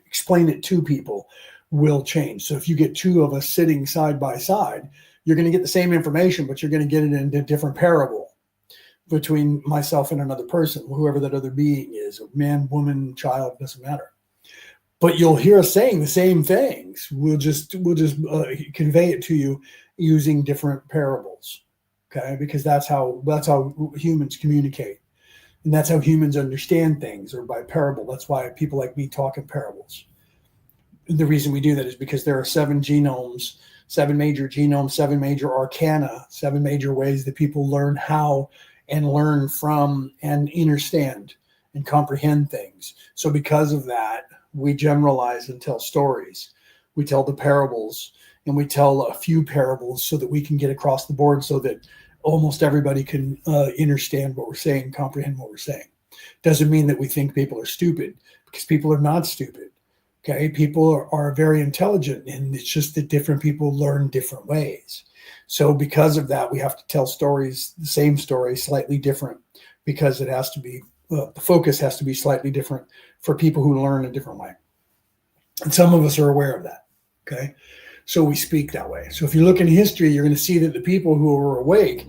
explain it to people will change. So if you get two of us sitting side by side, you're going to get the same information, but you're going to get it in a different parable between myself and another person, whoever that other being is, man, woman, child, doesn't matter. But you'll hear us saying the same things. We'll just convey it to you using different parables, okay? Because that's how humans communicate, and that's how humans understand things, or by parable. That's why people like me talk in parables. The reason we do that is because there are 7 genomes, 7 major genomes, 7 major arcana, 7 major ways that people learn how and learn from and understand and comprehend things. So because of that, we generalize and tell stories. We tell the parables, and we tell a few parables so that we can get across the board, so that almost everybody can understand what we're saying, comprehend what we're saying. Doesn't mean that we think people are stupid, because people are not stupid. Okay, people are very intelligent, and it's just that different people learn different ways. So because of that, we have to tell stories, the same story, slightly different, because it has to be, the focus has to be slightly different for people who learn a different way. And some of us are aware of that. Okay, so we speak that way. So if you look in history, you're going to see that the people who were awake,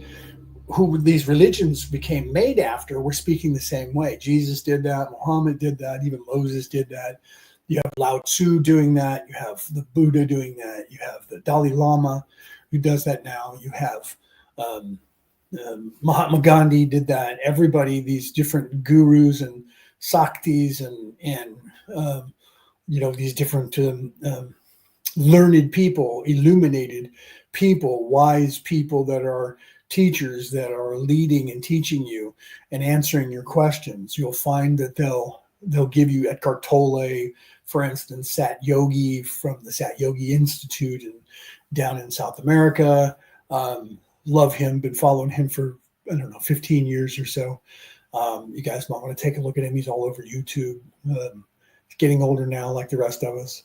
who these religions became made after, were speaking the same way. Jesus did that. Muhammad did that. Even Moses did that. You have Lao Tzu doing that. You have the Buddha doing that. You have the Dalai Lama who does that now. You have Mahatma Gandhi did that. Everybody, these different gurus and saktis and these different learned people, illuminated people, wise people that are teachers, that are leading and teaching you and answering your questions. You'll find that they'll give you Eckhart Tolle, for instance, Sat Yogi from the Sat Yogi Institute and down in South America. Love him, been following him for, 15 years or so. You guys might want to take a look at him. He's all over YouTube. He's getting older now, like the rest of us.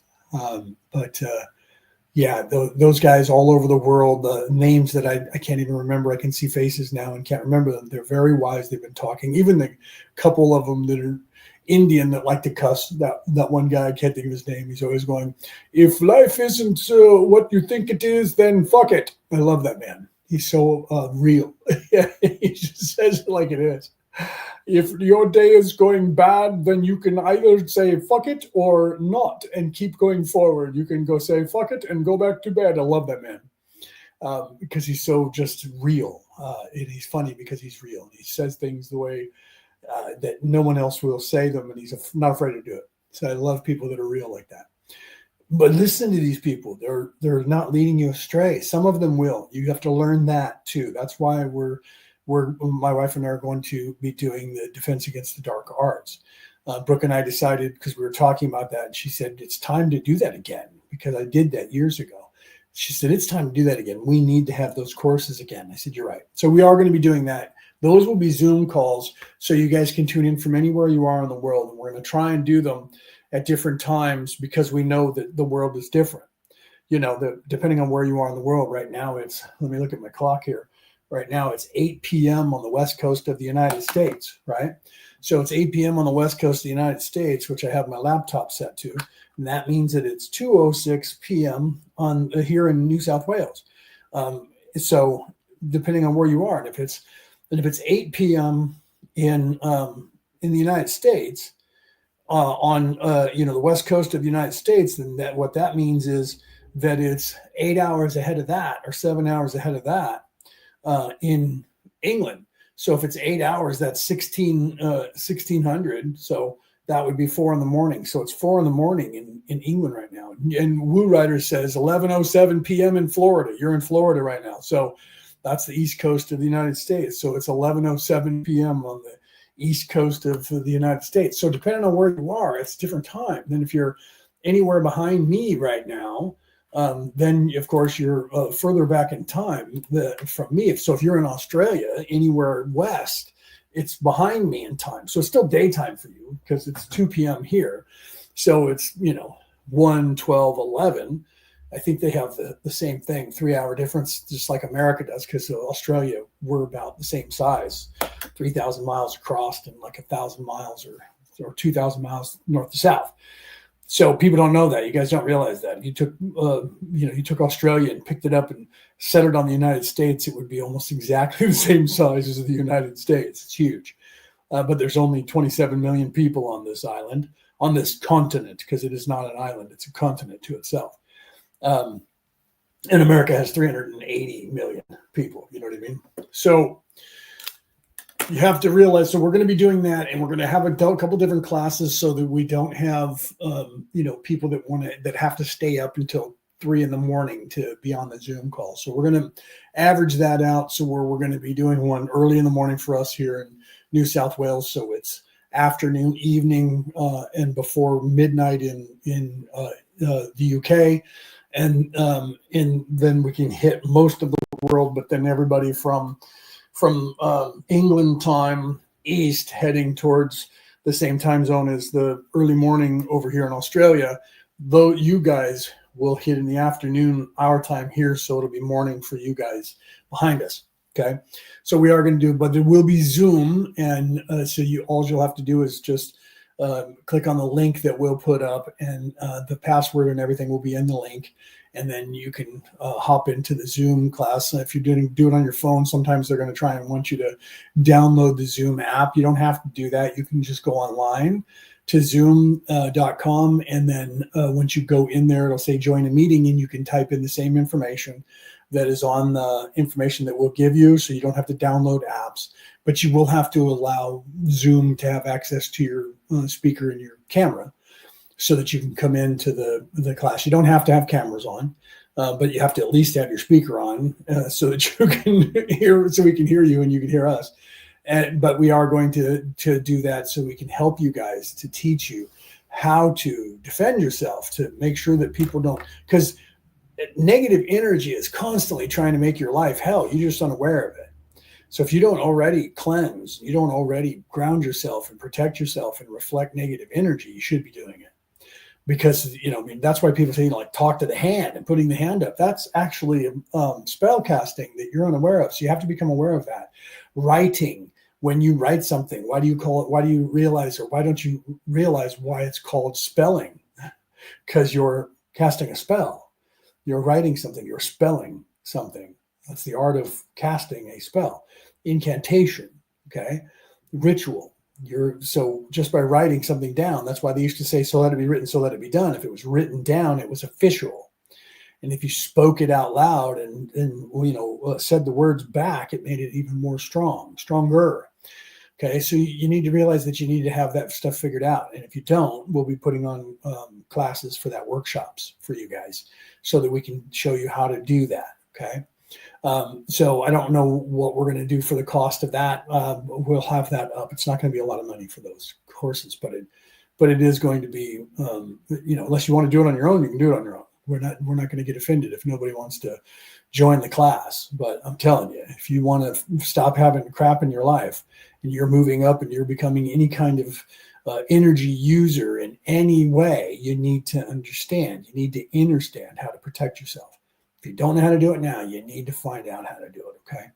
Those guys all over the world, names that I can't even remember. I can see faces now and can't remember them. They're very wise. They've been talking. Even the couple of them that are Indian that like to cuss, that one guy, I can't think of his name. He's always going, if life isn't what you think it is, then fuck it. I love that man. He's so real. He just says it like it is. If your day is going bad, then you can either say fuck it or not and keep going forward. You can go say fuck it and go back to bed. I love that man because he's so just real. And he's funny because he's real. He says things the way that no one else will say them, and he's not afraid to do it. So I love people that are real like that. But listen to these people. They're not leading you astray. Some of them will. You have to learn that too. That's why my wife and I are going to be doing the Defense Against the Dark Arts. Brooke and I decided, because we were talking about that, and she said, it's time to do that again, because I did that years ago. She said, it's time to do that again. We need to have those courses again. I said, you're right. So we are going to be doing that. Those will be Zoom calls, so you guys can tune in from anywhere you are in the world. And we're going to try and do them at different times, because we know that the world is different. depending on where you are in the world right now, let me look at my clock here. Right now it's 8 p.m. on the West Coast of the United States, right? So it's 8 p.m. on the West Coast of the United States, which I have my laptop set to. And that means that it's 2:06 p.m. here in New South Wales. So depending on where you are, and if it's 8 p.m. in the United States, on the West Coast of the United States, then what that means is that it's 8 hours ahead of that, or 7 hours ahead of that in England. So if it's 8 hours, that's 1600. So that would be 4 in the morning. So it's 4 in the morning in England right now. And Woo Rider says 11:07 p.m. in Florida. You're in Florida right now. So that's the East Coast of the United States. So it's 11:07 p.m. on the East Coast of the United States. So depending on where you are, it's a different time than if you're anywhere behind me right now. Then of course you're further back in time from me. So if you're in Australia, anywhere west, it's behind me in time. So it's still daytime for you because it's 2 p.m. here. So it's 1, 12, 11. I think they have the same thing, 3-hour difference, just like America does, because Australia, we're about the same size, 3,000 miles across and like 1,000 miles or 2,000 miles north to south. So people don't know that. You guys don't realize that. You took Australia and picked it up and set it on the United States, it would be almost exactly the same size as the United States. It's huge. But there's only 27 million people on this island, on this continent, because it is not an island. It's a continent to itself. And America has 380 million people. You know what I mean? So you have to realize, so we're going to be doing that, and we're going to have a couple different classes so that we don't have, people that have to stay up until 3 in the morning to be on the Zoom call. So we're going to average that out. So we're going to be doing one early in the morning for us here in New South Wales. So it's afternoon, evening, and before midnight in the UK. And then we can hit most of the world, but then everybody from England time east heading towards the same time zone as the early morning over here in Australia, though you guys will hit in the afternoon our time here, so it'll be morning for you guys behind us. Okay, so we are going to do, but there will be Zoom, and so all you'll have to do is just click on the link that we'll put up, and the password and everything will be in the link, and then you can hop into the Zoom class. And if you're do it on your phone, sometimes they're going to try and want you to download the Zoom app. You don't have to do that. You can just go online to zoom.com, and then once you go in there, it'll say join a meeting, and you can type in the same information that is on the information that we'll give you, so you don't have to download apps, but you will have to allow Zoom to have access to your speaker and your camera so that you can come into the class. You don't have to have cameras on, but you have to at least have your speaker on so that you can hear, so we can hear you and you can hear us. But we are going to do that so we can help you guys, to teach you how to defend yourself, to make sure that people don't, because negative energy is constantly trying to make your life hell. You're just unaware of it. So if you don't already cleanse, you don't already ground yourself and protect yourself and reflect negative energy, you should be doing it. Because, that's why people say, talk to the hand and putting the hand up. That's actually spell casting that you're unaware of. So you have to become aware of that. Writing, when you write something, why don't you realize why it's called spelling? Because you're casting a spell. You're writing something, you're spelling something. That's the art of casting a spell. Incantation, okay? Ritual. So just by writing something down, that's why they used to say, so let it be written, so let it be done. If it was written down, it was official. And if you spoke it out loud and said the words back, it made it even more stronger. Okay, so you need to realize that you need to have that stuff figured out. And if you don't, we'll be putting on classes for that, workshops for you guys, so that we can show you how to do that. Okay. So I don't know what we're going to do for the cost of that. We'll have that up. It's not going to be a lot of money for those courses, but it is going to be, unless you want to do it on your own, you can do it on your own. We're not going to get offended if nobody wants to join the class. But I'm telling you, if you want to stop having crap in your life and you're moving up and you're becoming any kind of energy user in any way, you need to understand. You need to understand how to protect yourself. If you don't know how to do it now, you need to find out how to do it, okay?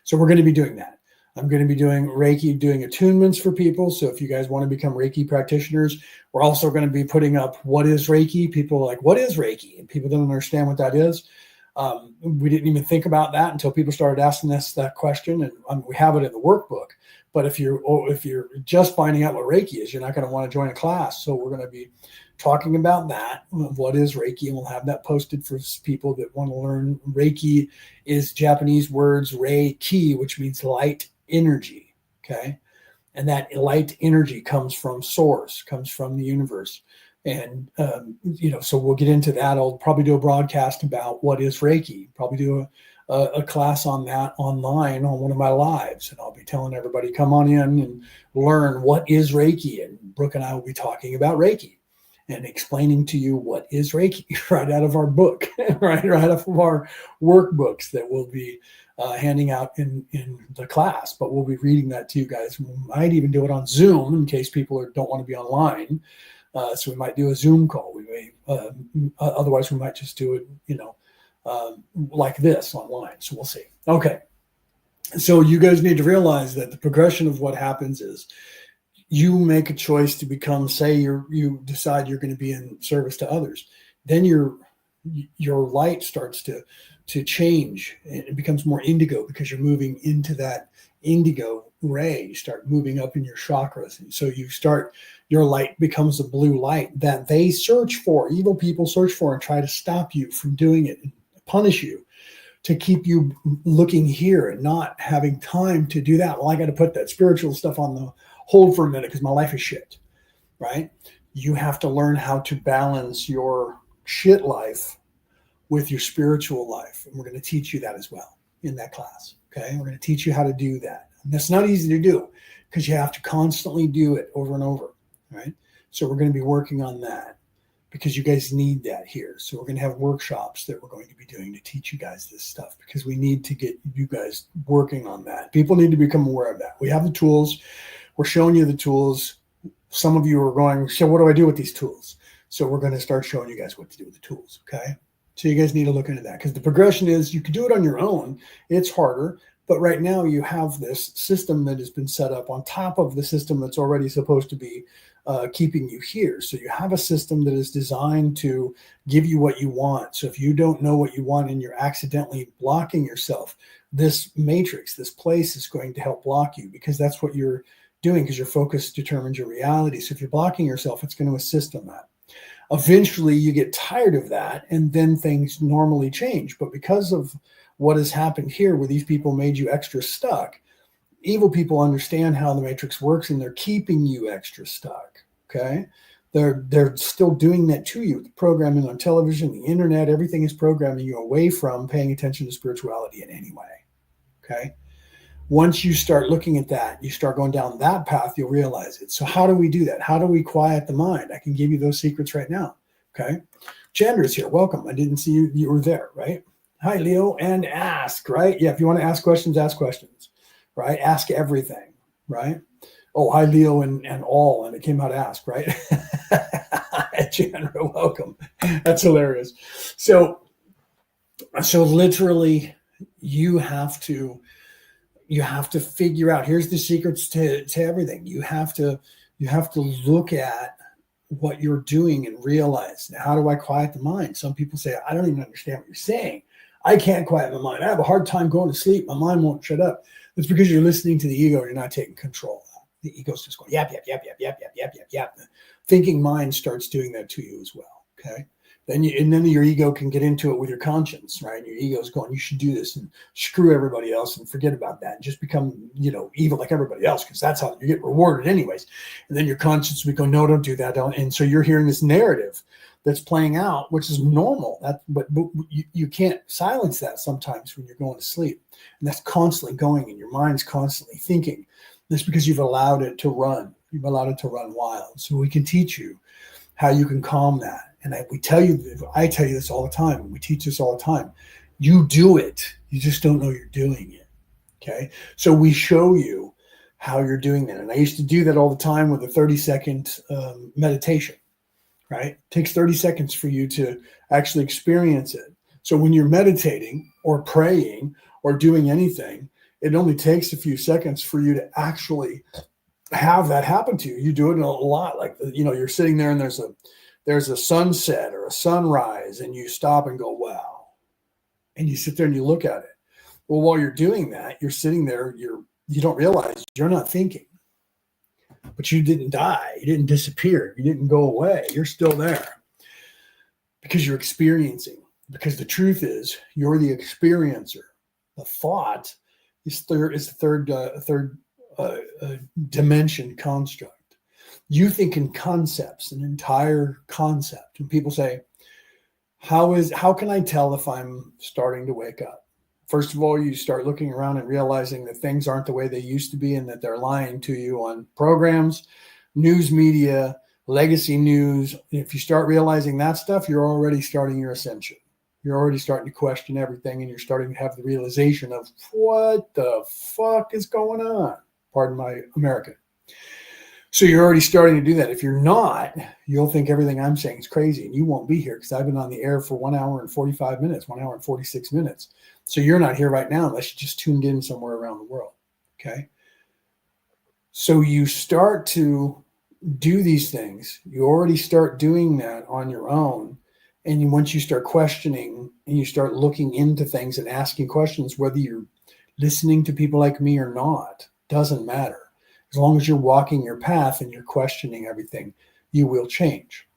So we're going to be doing that. I'm going to be doing Reiki, doing attunements for people. So if you guys want to become Reiki practitioners, we're also going to be putting up what is Reiki. People are like, what is Reiki? And people don't understand what that is. We didn't even think about that until people started asking us that question, and we have it in the workbook. But if you're just finding out what Reiki is, you're not going to want to join a class. So we're going to be talking about that. What is Reiki? And we'll have that posted for people that want to learn. Reiki is Japanese words Reiki, which means light energy. Okay. And that light energy comes from source, comes from the universe. And, so we'll get into that. I'll probably do a broadcast about what is Reiki, probably do a class on that online on one of my lives. And I'll be telling everybody, come on in and learn what is Reiki. And Brooke and I will be talking about Reiki and explaining to you what is Reiki right out of our book, right out of our workbooks that we'll be handing out in the class. But we'll be reading that to you guys. We might even do it on Zoom in case people don't want to be online. So we might do a Zoom call. We may, otherwise we might just do it, like this online. So we'll see. Okay. So you guys need to realize that the progression of what happens is you make a choice to become, say you decide you're going to be in service to others. Then your light starts to change, and it becomes more indigo because you're moving into that indigo ray. You start moving up in your chakras. And so your light becomes a blue light that they search for, evil people search for, and try to stop you from doing it and punish you to keep you looking here and not having time to do that. Well, I got to put that spiritual stuff on the hold for a minute because my life is shit, right? You have to learn how to balance your shit life with your spiritual life. And we're going to teach you that as well in that class. Okay. We're going to teach you how to do that. And that's not easy to do because you have to constantly do it over and over. Right. So we're going to be working on that because you guys need that here. So we're going to have workshops that we're going to be doing to teach you guys this stuff because we need to get you guys working on that. People need to become aware of that. We have the tools. We're showing you the tools. Some of you are going, so what do I do with these tools? So we're going to start showing you guys what to do with the tools. Okay. So you guys need to look into that because the progression is you can do it on your own. It's harder. But right now you have this system that has been set up on top of the system that's already supposed to be keeping you here. So you have a system that is designed to give you what you want. So if you don't know what you want and you're accidentally blocking yourself, this matrix, this place is going to help block you because that's what you're doing because your focus determines your reality. So if you're blocking yourself, it's going to assist in that. Eventually you get tired of that and then things normally change. But because of what has happened here where these people made you extra stuck, evil people understand how the matrix works and they're keeping you extra stuck. Okay. They're still doing that to you. The programming on television, the internet, everything is programming you away from paying attention to spirituality in any way. Okay. Once you start looking at that, you start going down that path, you'll realize it. So how do we do that? How do we quiet the mind? I can give you those secrets right now. Okay. Chandra's here. Welcome. I didn't see you. You were there, right? Hi, Leo. And ask, right? Yeah. If you want to ask questions, right? Ask everything, right? Oh, hi, Leo and all. And it came out ask, right? Chandra, welcome. That's hilarious. So literally you have to figure out, here's the secrets to everything. You have to look at what you're doing and realize, how do I quiet the mind? Some people say, I don't even understand what you're saying. I can't quiet my mind. I have a hard time going to sleep. My mind won't shut up. It's because you're listening to the ego. You're not taking control. The ego's just going, yap, yap, yap, yap, yap, yap, yap, yap, yap. The thinking mind starts doing that to you as well. Okay. Then your ego can get into it with your conscience, right? Your ego's going, you should do this and screw everybody else and forget about that and just become, evil like everybody else because that's how you get rewarded anyways. And then your conscience would go, no, don't do that. And so you're hearing this narrative that's playing out, which is normal. But you can't silence that sometimes when you're going to sleep. And that's constantly going and your mind's constantly thinking. That's because you've allowed it to run. You've allowed it to run wild. So we can teach you how you can calm that. And I tell you this all the time. We teach this all the time. You do it. You just don't know you're doing it. Okay. So we show you how you're doing that. And I used to do that all the time with a 30-second meditation, right? It takes 30 seconds for you to actually experience it. So when you're meditating or praying or doing anything, it only takes a few seconds for you to actually have that happen to you. You do it a lot. Like, you're sitting there and there's a sunset or a sunrise, and you stop and go, wow. And you sit there and you look at it. Well, while you're doing that, you're sitting there, you don't realize you're not thinking. But you didn't die. You didn't disappear. You didn't go away. You're still there because you're experiencing. Because the truth is, you're the experiencer. The thought is the third dimension construct. You think in concepts, an entire concept. And people say, how can I tell if I'm starting to wake up? First of all, you start looking around and realizing that things aren't the way they used to be and that they're lying to you on programs, news media, legacy news. If you start realizing that stuff, you're already starting your ascension. You're already starting to question everything, and you're starting to have the realization of what the fuck is going on. Pardon my American. So you're already starting to do that. If you're not, you'll think everything I'm saying is crazy, and you won't be here because I've been on the air for 1 hour and 45 minutes, 1 hour and 46 minutes. So you're not here right now unless you just tuned in somewhere around the world. Okay. So you start to do these things. You already start doing that on your own. And once you start questioning and you start looking into things and asking questions, whether you're listening to people like me or not, doesn't matter. As long as you're walking your path and you're questioning everything, you will change.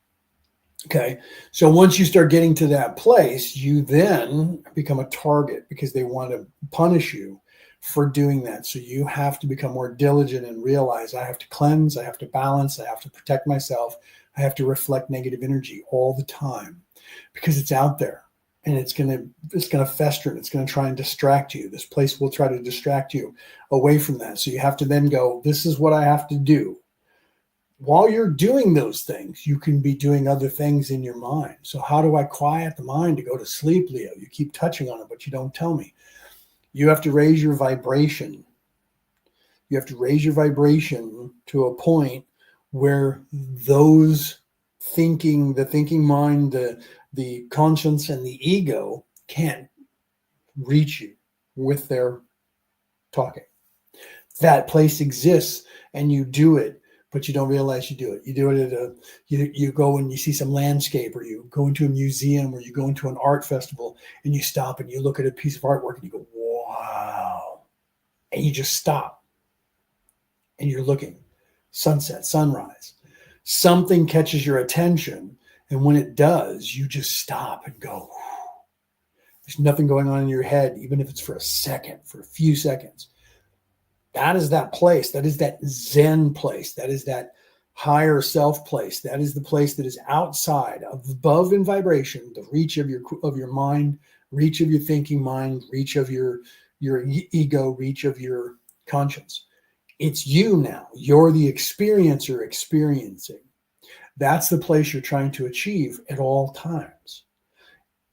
Okay. So once you start getting to that place, you then become a target because they want to punish you for doing that. So you have to become more diligent and realize I have to cleanse, I have to balance, I have to protect myself. I have to reflect negative energy all the time because it's out there and it's going to fester and it's going to try and distract you. This place will try to distract you away from that. So you have to then go, this is what I have to do. While you're doing those things, you can be doing other things in your mind. So how do I quiet the mind to go to sleep, Leo? You keep touching on it, but you don't tell me. You have to raise your vibration. You have to raise your vibration to a point where the thinking mind, the conscience, and the ego can't reach you with their talking. That place exists, and you do it. But you don't realize you do it. You do it at you go and you see some landscape, or you go into a museum, or you go into an art festival, and you stop and you look at a piece of artwork and you go, wow. And you just stop. And you're looking. Sunset, sunrise. Something catches your attention. And when it does, you just stop and go, there's nothing going on in your head, even if it's for a second, for a few seconds. That is that place. That is that Zen place. That is that higher self place. That is the place that is outside, above in vibration, the reach of your mind, reach of your thinking mind, reach of your ego, reach of your conscience. It's you now. You're the experiencer experiencing. That's the place you're trying to achieve at all times.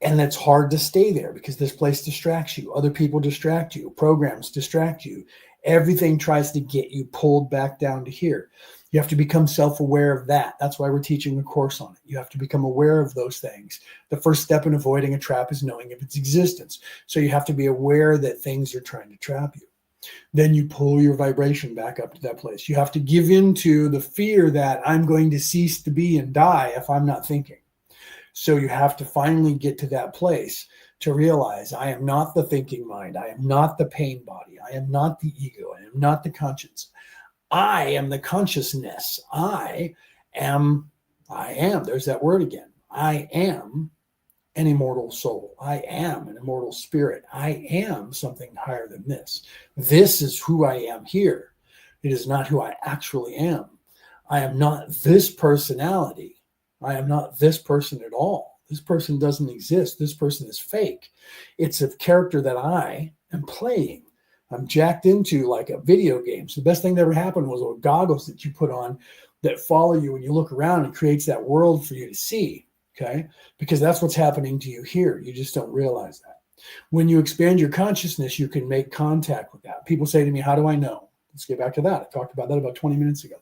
And it's hard to stay there because this place distracts you. Other people distract you. Programs distract you. Everything tries to get you pulled back down to here. You have to become self-aware of that. That's why we're teaching a course on it. You have to become aware of those things. The first step in avoiding a trap is knowing of its existence. So you have to be aware that things are trying to trap you. Then you pull your vibration back up to that place. You have to give into the fear that I'm going to cease to be and die if I'm not thinking. So you have to finally get to that place to realize I am not the thinking mind. I am not the pain body. I am not the ego. I am not the conscience. I am the consciousness. I am, there's that word again. I am an immortal soul. I am an immortal spirit. I am something higher than this. This is who I am here. It is not who I actually am. I am not this personality. I am not this person at all. This person doesn't exist. This person is fake. It's a character that I am playing. I'm jacked into like a video game. So the best thing that ever happened was those goggles that you put on that follow you when you look around and creates that world for you to see. Okay? Because that's what's happening to you here. You just don't realize that. When you expand your consciousness, you can make contact with that. People say to me, how do I know? Let's get back to that. I talked about that about 20 minutes ago.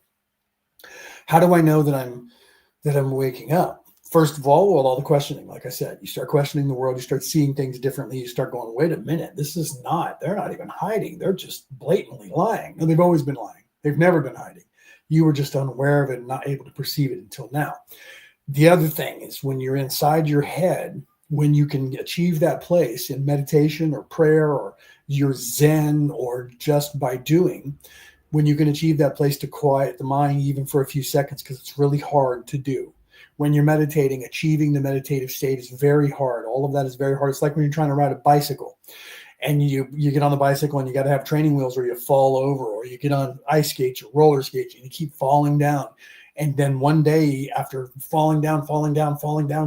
How do I know that I'm waking up? First of all the questioning, like I said, you start questioning the world, you start seeing things differently, you start going, wait a minute, they're not even hiding. They're just blatantly lying. No, they've always been lying. They've never been hiding. You were just unaware of it and not able to perceive it until now. The other thing is when you're inside your head, when you can achieve that place in meditation or prayer or your Zen or just by doing, when you can achieve that place to quiet the mind even for a few seconds, because it's really hard to do. When you're meditating, achieving the meditative state is very hard. All of that is very hard. It's like when you're trying to ride a bicycle and you get on the bicycle and you got to have training wheels or you fall over, or you get on ice skates or roller skates and you keep falling down. And then one day after falling down,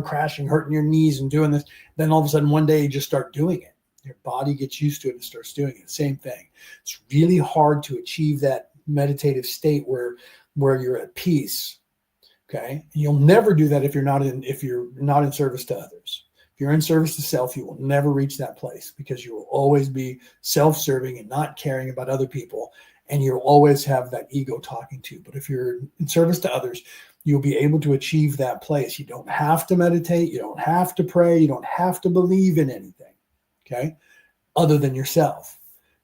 crashing, hurting your knees and doing this, then all of a sudden one day you just start doing it. Your body gets used to it and starts doing it. Same thing. It's really hard to achieve that meditative state where you're at peace. Okay. And you'll never do that if you're not in service to others. If you're in service to self, you will never reach that place because you will always be self-serving and not caring about other people. And you'll always have that ego talking to you. But if you're in service to others, you'll be able to achieve that place. You don't have to meditate. You don't have to pray. You don't have to believe in anything. Okay. Other than yourself.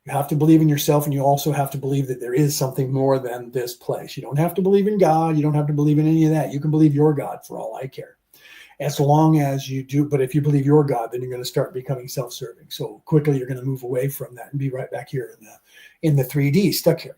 You have to believe in yourself, and you also have to believe that there is something more than this place. You don't have to believe in God. You don't have to believe in any of that. You can believe your God for all I care. As long as you do, but if you believe your God, then you're going to start becoming self-serving. So quickly you're going to move away from that and be right back here in the 3D, stuck here.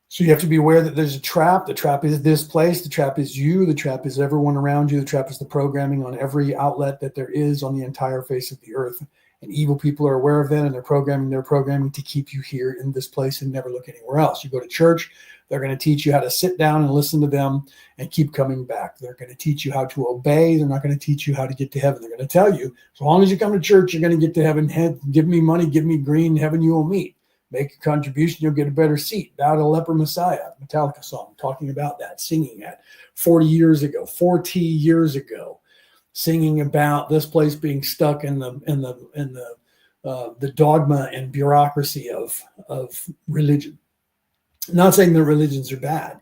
So you have to be aware that there's a trap. The trap is this place. The trap is you. The trap is everyone around you. The trap is the programming on every outlet that there is on the entire face of the earth. And evil people are aware of that, and they're programming to keep you here in this place and never look anywhere else. You go to church, they're going to teach you how to sit down and listen to them and keep coming back. They're going to teach you how to obey. They're not going to teach you how to get to heaven. They're going to tell you, as long as you come to church, you're going to get to heaven. Give me money, give me green, heaven you will meet. Make a contribution, you'll get a better seat. Bow to Leper Messiah, Metallica song, talking about that, singing that 40 years ago, singing about this place being stuck in the dogma and bureaucracy of religion. Not saying that religions are bad.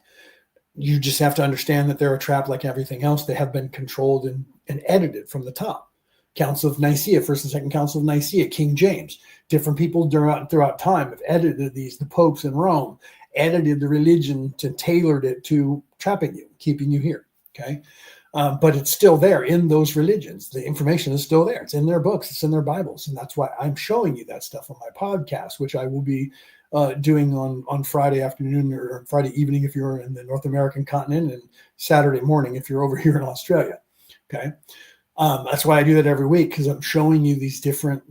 You just have to understand that they're a trap like everything else. They have been controlled and edited from the top. Council of Nicaea, First and Second Council of Nicaea, King James. Different people throughout time have edited these. The popes in Rome edited the religion to tailored it to trapping you, keeping you here. Okay. But it's still there in those religions. The information is still there. It's in their books. It's in their Bibles. And that's why I'm showing you that stuff on my podcast, which I will be doing on Friday afternoon or Friday evening if you're in the North American continent, and Saturday morning if you're over here in Australia. Okay. That's why I do that every week, because I'm showing you these different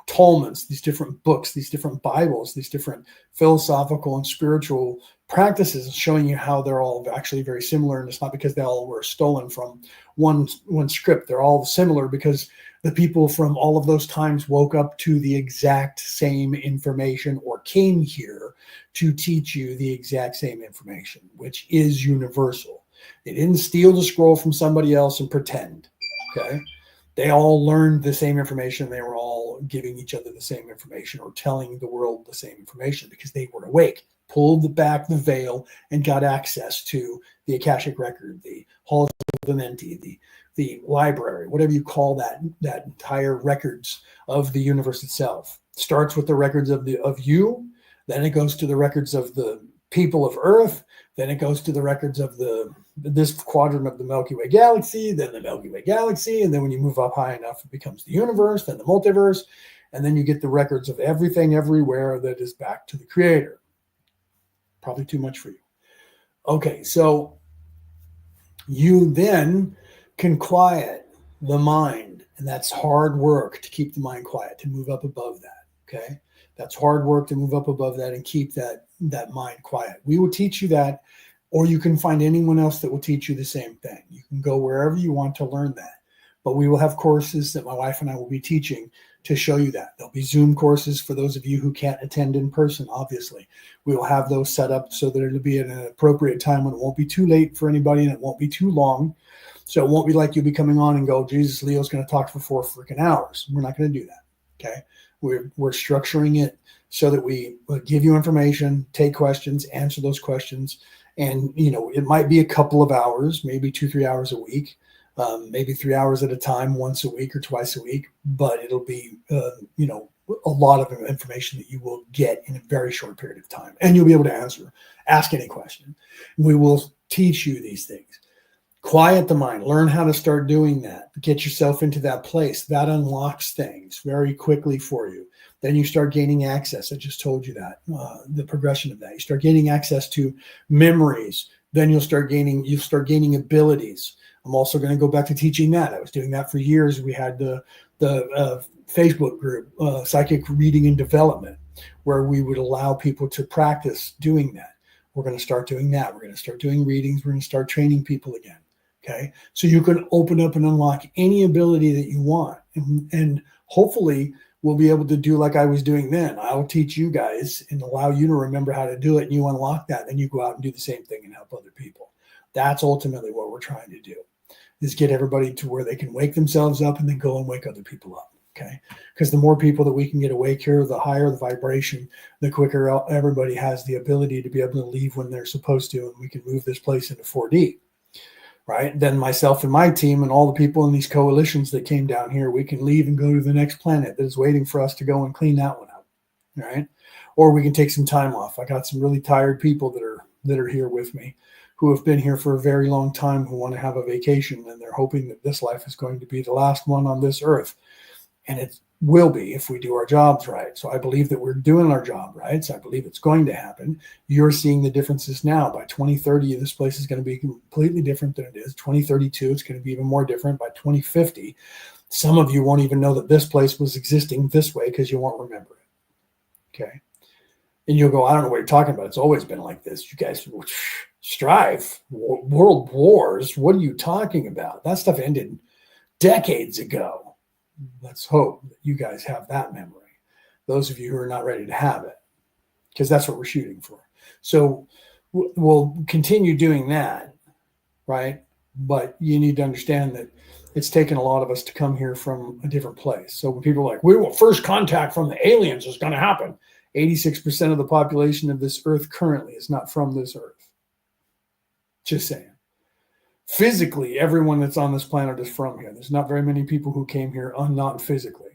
Talmuds, these different books, these different Bibles, these different philosophical and spiritual practices, showing you how they're all actually very similar. And it's not because they all were stolen from one script. They're all similar because the people from all of those times woke up to the exact same information or came here to teach you the exact same information, which is universal. They didn't steal the scroll from somebody else and pretend. Okay. They all learned the same information. They were all giving each other the same information or telling the world the same information because they were awake, pulled back the veil and got access to the Akashic record, the halls of Amenti, the library, whatever you call that entire records of the universe itself. Starts with the records of you, then it goes to the records of the people of Earth, then it goes to the records of this quadrant of the Milky Way galaxy, then the Milky Way galaxy, and then when you move up high enough, it becomes the universe, then the multiverse, and then you get the records of everything everywhere that is back to the Creator. Probably too much for you. Okay, so you then can quiet the mind, and that's hard work to keep the mind quiet, to move up above that, okay? That's hard work to move up above that and keep that mind quiet. We will teach you that, or you can find anyone else that will teach you the same thing. You can go wherever you want to learn that. But we will have courses that my wife and I will be teaching to show you that. There'll be Zoom courses for those of you who can't attend in person, obviously. We will have those set up so that it'll be at an appropriate time when it won't be too late for anybody and it won't be too long. So it won't be like you'll be coming on and go, Jesus, Leo's going to talk for 4 freaking hours. We're not going to do that. Okay. We're structuring it so that we give you information, take questions, answer those questions. And, it might be a couple of hours, maybe 2-3 hours a week, maybe 3 hours at a time, once a week or twice a week, but it'll be, a lot of information that you will get in a very short period of time. And you'll be able to ask any question. We will teach you these things. Quiet the mind, learn how to start doing that, get yourself into that place. That unlocks things very quickly for you. Then you start gaining access. I just told you that, the progression of that. You start gaining access to memories. Then you'll start gaining abilities. I'm also going to go back to teaching that. I was doing that for years. We had the Facebook group, Psychic Reading and Development, where we would allow people to practice doing that. We're going to start doing that. We're going to start doing readings. We're going to start training people again. Okay. So you can open up and unlock any ability that you want. And hopefully we'll be able to do like I was doing then. I'll teach you guys and allow you to remember how to do it. And you unlock that. Then you go out and do the same thing and help other people. That's ultimately what we're trying to do, is get everybody to where they can wake themselves up and then go and wake other people up. Okay. Because the more people that we can get awake here, the higher the vibration, the quicker everybody has the ability to be able to leave when they're supposed to. And we can move this place into 4D. Right. Then myself and my team and all the people in these coalitions that came down here, we can leave and go to the next planet that is waiting for us to go and clean that one up. Right. Or we can take some time off. I got some really tired people that are here with me who have been here for a very long time, who want to have a vacation, and they're hoping that this life is going to be the last one on this earth. And it will be if we do our jobs right. So I believe that we're doing our job right. So I believe it's going to happen. You're seeing the differences now. By 2030, this place is going to be completely different than it is. 2032, it's going to be even more different. By 2050, some of you won't even know that this place was existing this way because you won't remember it. Okay. And you'll go, I don't know what you're talking about. It's always been like this. You guys strive, world wars. What are you talking about? That stuff ended decades ago. Let's hope that you guys have that memory. Those of you who are not ready to have it, because that's what we're shooting for. So we'll continue doing that, right? But you need to understand that it's taken a lot of us to come here from a different place. So when people are like, we will first contact from the aliens is going to happen. 86% of the population of this earth currently is not from this earth. Just saying. Physically, everyone that's on this planet is from here. There's not very many people who came here not physically.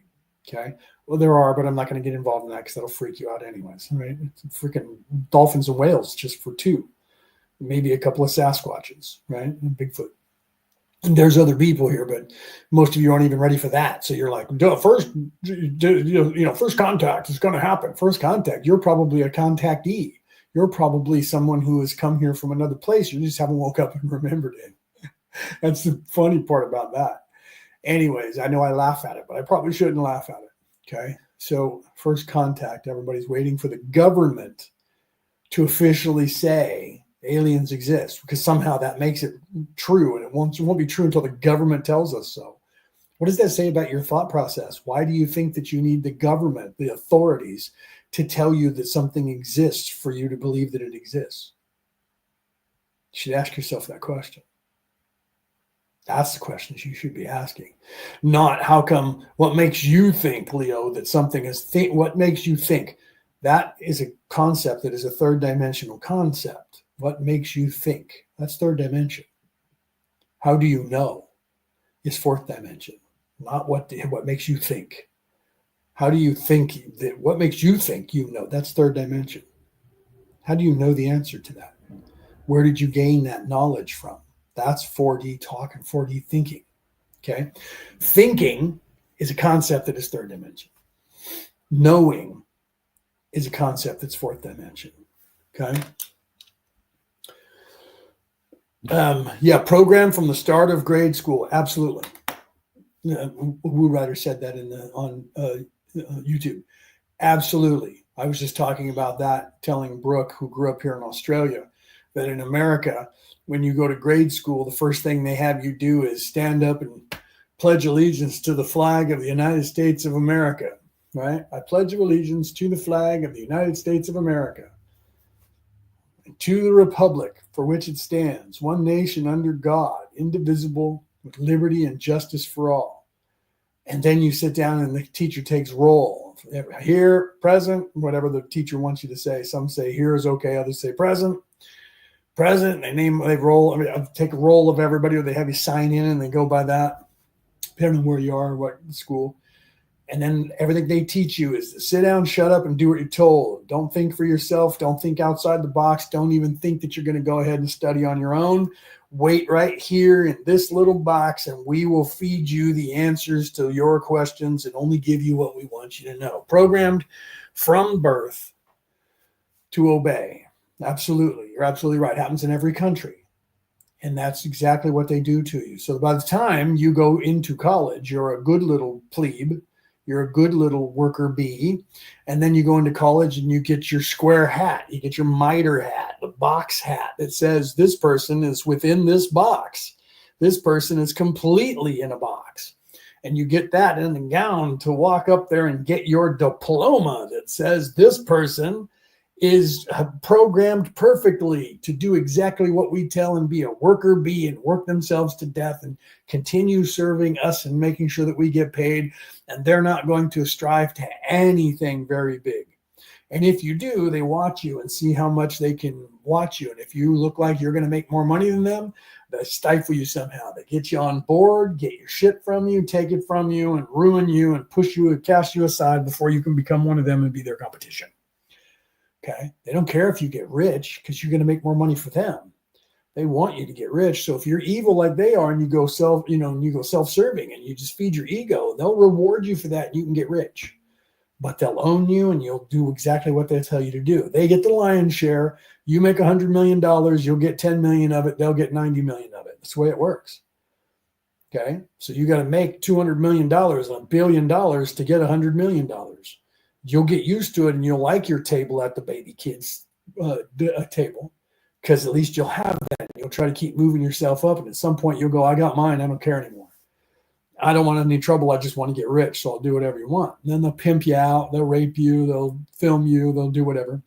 Okay. Well, there are, but I'm not going to get involved in that because that'll freak you out anyways. Right? It's freaking dolphins and whales just for 2. Maybe a couple of Sasquatches, right? And Bigfoot. And there's other people here, but most of you aren't even ready for that. So you're like, first contact is going to happen. First contact. You're probably a contactee. You're probably someone who has come here from another place. You just haven't woke up and remembered it. That's the funny part about that. Anyways, I know I laugh at it, but I probably shouldn't laugh at it. Okay. So first contact, everybody's waiting for the government to officially say aliens exist, because somehow that makes it true. And it won't be true until the government tells us so. What does that say about your thought process? Why do you think that you need the government, the authorities, to tell you that something exists for you to believe that it exists? You should ask yourself that question. That's the questions you should be asking. Not how come, what makes you think, Leo, that something is, what makes you think? That is a concept that is a third dimensional concept. What makes you think? That's third dimension. How do you know is fourth dimension, not what makes you think. How do you think that what makes you think you know? That's third dimension. How do you know the answer to that? Where did you gain that knowledge from? That's 4D talk and 4D thinking. Okay. Thinking is a concept that is third dimension. Knowing is a concept that's fourth dimension. Okay. Program from the start of grade school. Absolutely. Woo Rider said that on YouTube. Absolutely. I was just talking about that, telling Brooke, who grew up here in Australia, that in America, when you go to grade school, the first thing they have you do is stand up and pledge allegiance to the flag of the United States of America, right? I pledge allegiance to the flag of the United States of America and to the republic for which it stands, one nation under God, indivisible, with liberty and justice for all. And then you sit down and the teacher takes roll. Here, present, whatever the teacher wants you to say. Some say here is okay, others say present. Present, they roll, take a roll of everybody, or they have you sign in and they go by that, depending on where you are, what school. And then everything they teach you is to sit down, shut up, and do what you're told. Don't think for yourself. Don't think outside the box. Don't even think that you're going to go ahead and study on your own. Wait right here in this little box, and we will feed you the answers to your questions and only give you what we want you to know. Programmed from birth to obey. Absolutely. You're absolutely right. It happens in every country. And that's exactly what they do to you. So by the time you go into college, you're a good little plebe. You're a good little worker bee. And then you go into college and you get your square hat. You get your miter hat, the box hat that says this person is within this box. This person is completely in a box. And you get that in the gown to walk up there and get your diploma that says this person is programmed perfectly to do exactly what we tell and be a worker bee and work themselves to death and continue serving us and making sure that we get paid. And they're not going to strive to anything very big. And if you do, they watch you and see how much they can watch you. And if you look like you're going to make more money than them, they stifle you somehow. They get you on board, get your shit from you, take it from you, and ruin you and push you and cast you aside before you can become one of them and be their competition. Okay. They don't care if you get rich because you're going to make more money for them. They want you to get rich. So if you're evil like they are and you go self-serving and you just feed your ego, they'll reward you for that and you can get rich. But they'll own you and you'll do exactly what they tell you to do. They get the lion's share. You make $100 million, you'll get 10 million of it. They'll get 90 million of it. That's the way it works. Okay. So you got to make $200 million, $1 billion to get $100 million. You'll get used to it and you'll like your table at the baby kids table because at least you'll have that. You'll try to keep moving yourself up. And at some point you'll go, I got mine. I don't care anymore. I don't want any trouble. I just want to get rich. So I'll do whatever you want. And then they'll pimp you out. They'll rape you. They'll film you. They'll do whatever.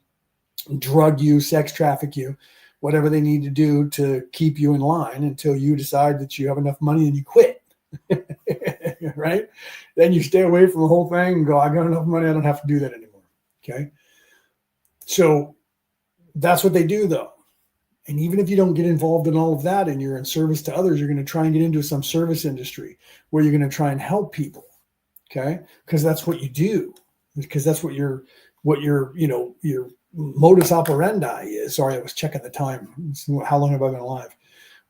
Drug you, sex traffic you, whatever they need to do to keep you in line until you decide that you have enough money and you quit. Right? Then you stay away from the whole thing and go, I got enough money. I don't have to do that anymore. Okay. So that's what they do though. And even if you don't get involved in all of that and you're in service to others, you're going to try and get into some service industry where you're going to try and help people. Okay. Because that's what you do. Because that's what your modus operandi is. Sorry, I was checking the time. How long have I been alive?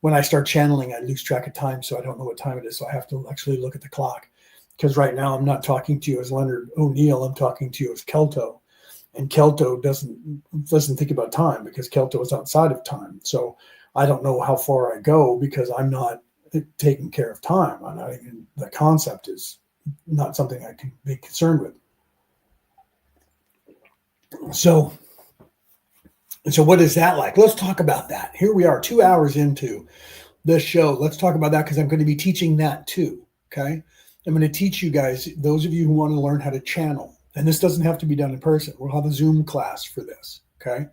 When I start channeling, I lose track of time, so I don't know what time it is. So I have to actually look at the clock. Because right now I'm not talking to you as Leonard O'Neill. I'm talking to you as Kelto. And Kelto doesn't think about time because Kelto is outside of time. So I don't know how far I go because I'm not taking care of time. I'm not even, the concept is not something I can be concerned with. So what is that like? Let's talk about that. Here we are 2 hours into this show. Let's talk about that because I'm going to be teaching that too. Okay. I'm going to teach you guys, those of you who want to learn how to channel, and this doesn't have to be done in person. We'll have a Zoom class for this. Okay.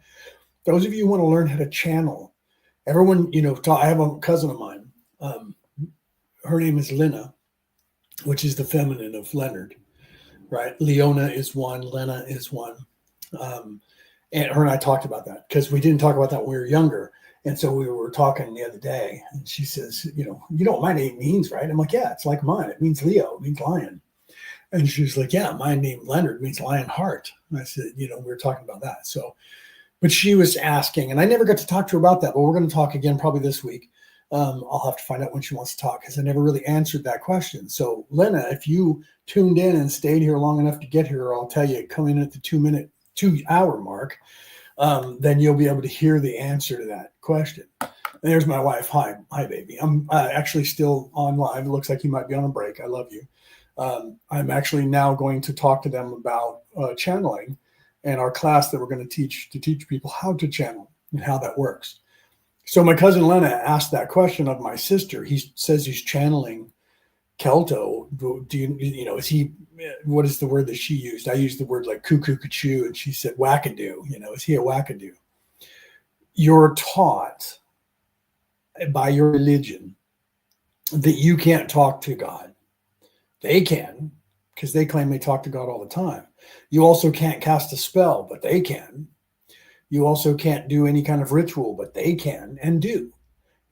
Those of you who want to learn how to channel, everyone, I have a cousin of mine. Her name is Lena, which is the feminine of Leonard, right? Leona is one, Lena is one. And her and I talked about that because we didn't talk about that when we were younger. And so we were talking the other day and she says, you know what my name means, right? I'm like, yeah, it's like mine. It means Leo, it means lion. And she was like, yeah, my name Leonard means lion heart. And I said, we were talking about that. So, but she was asking, and I never got to talk to her about that, but we're going to talk again probably this week. I'll have to find out when she wants to talk because I never really answered that question. So Lena, if you tuned in and stayed here long enough to get here, I'll tell you, come in at the 2 hour mark, then you'll be able to hear the answer to that question. And there's my wife. Hi, baby. I'm actually still on live. It looks like you might be on a break. I love you. I'm actually now going to talk to them about channeling and our class that we're going to teach people how to channel and how that works. So my cousin Lena asked that question of my sister. He says he's channeling Kelto. Is he, what is the word that she used? I used the word like cuckoo, and she said wackadoo. Is he a wackadoo? You're taught by your religion that you can't talk to God. They can, because they claim they talk to God all the time. You also can't cast a spell, but they can. You also can't do any kind of ritual, but they can and do.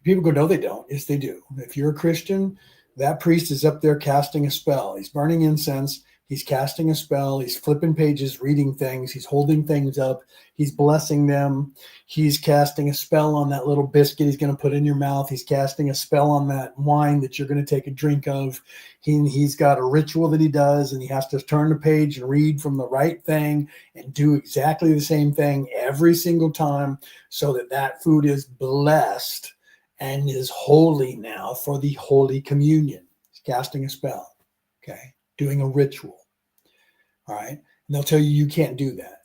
People go, no, they don't. Yes, they do. If you're a Christian, that priest is up there casting a spell. He's burning incense. He's casting a spell. He's flipping pages, reading things. He's holding things up. He's blessing them. He's casting a spell on that little biscuit he's going to put in your mouth. He's casting a spell on that wine that you're going to take a drink of. He's got a ritual that he does, and he has to turn the page and read from the right thing and do exactly the same thing every single time so that that food is blessed and is holy now for the Holy Communion. He's casting a spell, okay? Doing a ritual, all right? And they'll tell you you can't do that.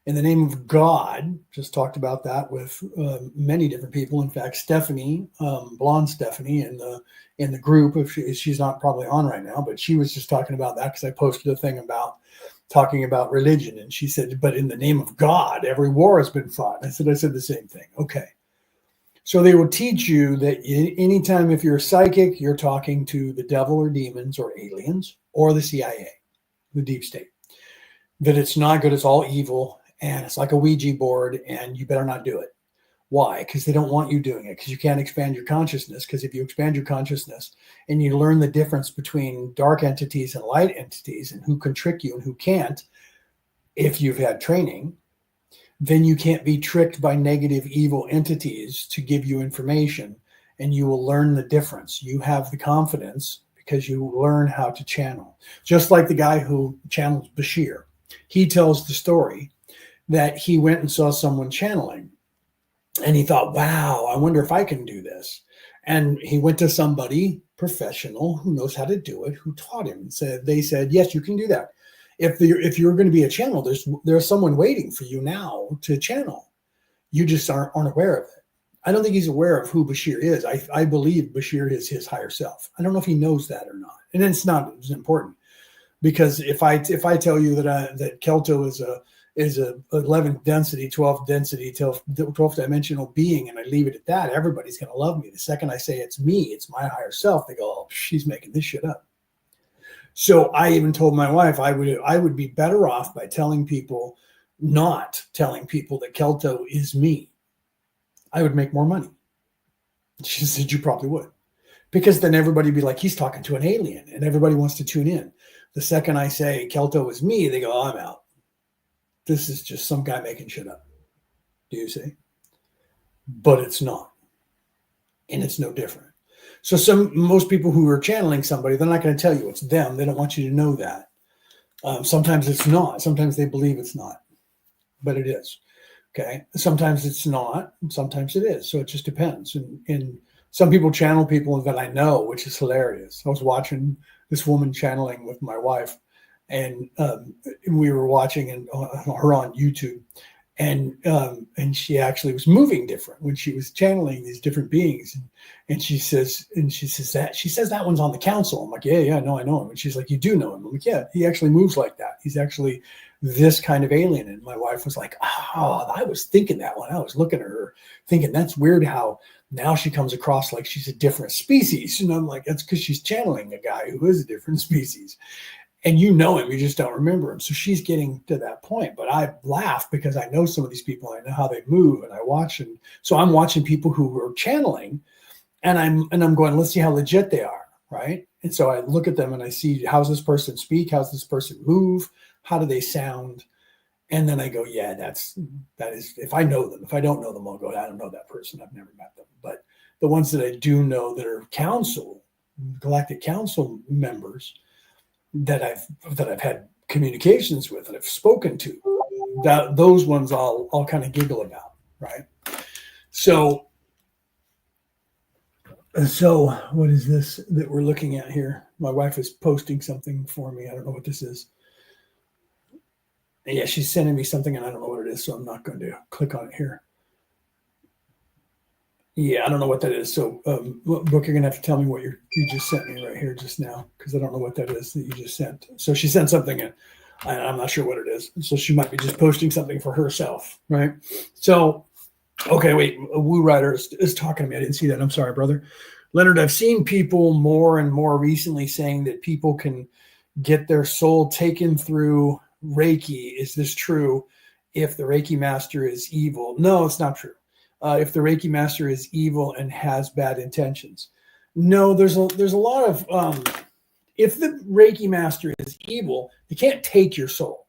In the name of God, just talked about that with many different people. In fact, Stephanie, blonde Stephanie, in the group, if she's not probably on right now, but she was just talking about that because I posted a thing about talking about religion. And she said, but in the name of God, every war has been fought. I said the same thing. Okay. So they will teach you that anytime if you're psychic, you're talking to the devil or demons or aliens or the CIA, the deep state, that it's not good. It's all evil. And it's like a Ouija board and you better not do it. Why? Because they don't want you doing it because you can't expand your consciousness. Because if you expand your consciousness and you learn the difference between dark entities and light entities and who can trick you and who can't, if you've had training, then you can't be tricked by negative, evil entities to give you information, and you will learn the difference. You have the confidence because you learn how to channel. Just like the guy who channels Bashir. He tells the story that he went and saw someone channeling, and he thought, wow, I wonder if I can do this. And he went to somebody professional who knows how to do it, who taught him. They said, yes, you can do that. If you're going to be a channel, there's someone waiting for you now to channel. You just aren't aware of it. I don't think he's aware of who Bashir is. I believe Bashir is his higher self. I don't know if he knows that or not. And it's not as important because if I tell you that Kelto is a 11th density, 12th density, 12th dimensional being, and I leave it at that, everybody's going to love me. The second I say it's me, it's my higher self, they go, oh, she's making this shit up. So I even told my wife I would be better off by not telling people that Kelto is me. I would make more money. She said, you probably would. Because then everybody would be like, he's talking to an alien, and everybody wants to tune in. The second I say Kelto is me, they go, oh, I'm out. This is just some guy making shit up. Do you see? But it's not. And it's no different. So most people who are channeling somebody, they're not going to tell you it's them. They don't want you to know that. Sometimes it's not. Sometimes they believe it's not. But it is. Okay. Sometimes it's not. And sometimes it is. So it just depends. And some people channel people that I know, which is hilarious. I was watching this woman channeling with my wife. And we were watching her on YouTube. And she actually was moving different when she was channeling these different beings. And she says that one's on the council. I'm like, yeah, no, I know him. And she's like, you do know him. I'm like, yeah, he actually moves like that. He's actually this kind of alien. And my wife was like, oh, I was thinking that one. I was looking at her thinking that's weird how now she comes across like she's a different species. And I'm like, that's because she's channeling a guy who is a different species. And you know him, you just don't remember him. So she's getting to that point. But I laugh because I know some of these people. I know how they move, and I watch. And so I'm watching people who are channeling, and I'm going, let's see how legit they are, right? And so I look at them and I see, how's this person speak? How's this person move? How do they sound? And then I go, yeah, that is. If I know them, if I don't know them, I'll go, I don't know that person. I've never met them. But the ones that I do know that are galactic council members, that I've had communications with and I've spoken to, those ones I'll kind of giggle about, right? So what is this that we're looking at here? My wife is posting something for me. I don't know what this is. Yeah, she's sending me something and I don't know what it is, so I'm not going to click on it here. Yeah, I don't know what that is. So, Brooke, you're going to have to tell me what you just sent me right here just now, because I don't know what that is that you just sent. So she sent something, and I'm not sure what it is. So she might be just posting something for herself, right? So, okay, wait. Woo Rider is talking to me. I didn't see that. I'm sorry, brother. Leonard, I've seen people more and more recently saying that people can get their soul taken through Reiki. Is this true if the Reiki master is evil? No, it's not true. If the Reiki master is evil and has bad intentions. No, there's a lot of if the Reiki master is evil, they can't take your soul,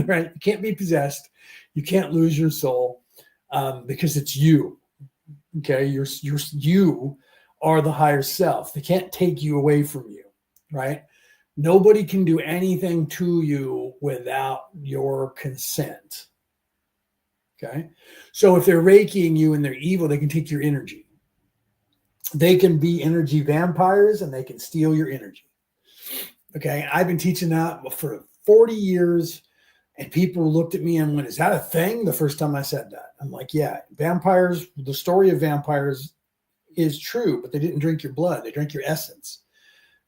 right? You can't be possessed. You can't lose your soul because it's you. Okay, you are the higher self. They can't take you away from you, right? Nobody can do anything to you without your consent. Okay, so if they're Reikiing you and they're evil, they can take your energy. They can be energy vampires and they can steal your energy. Okay, I've been teaching that for 40 years, and people looked at me and went, "Is that a thing?" The first time I said that, I'm like, "Yeah, vampires. The story of vampires is true, but they didn't drink your blood; they drank your essence."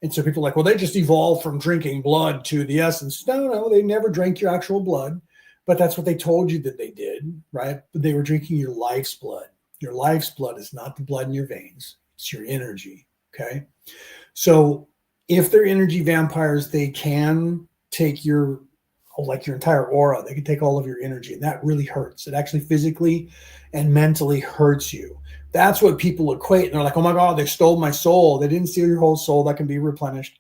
And so people are like, "Well, they just evolved from drinking blood to the essence." No, they never drank your actual blood, but that's what they told you that they did, right? But they were drinking your life's blood. Your life's blood is not the blood in your veins; it's your energy. Okay, so if they're energy vampires, they can take your entire aura. They can take all of your energy, and that really hurts. It actually physically and mentally hurts you. That's what people equate. And they're like, "Oh my God, they stole my soul." They didn't steal your whole soul. That can be replenished.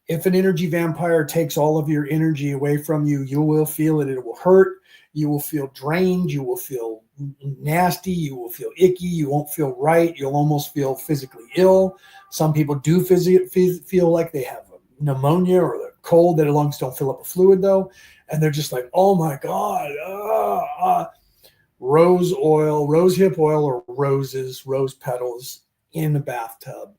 If an energy vampire takes all of your energy away from you, you will feel it. It will hurt. You will feel drained. You will feel nasty. You will feel icky. You won't feel right. You'll almost feel physically ill. Some people do feel like they have pneumonia or the cold. Their lungs don't fill up with fluid though. And they're just like, "Oh my God, rose oil, rose hip oil, or rose petals in the bathtub."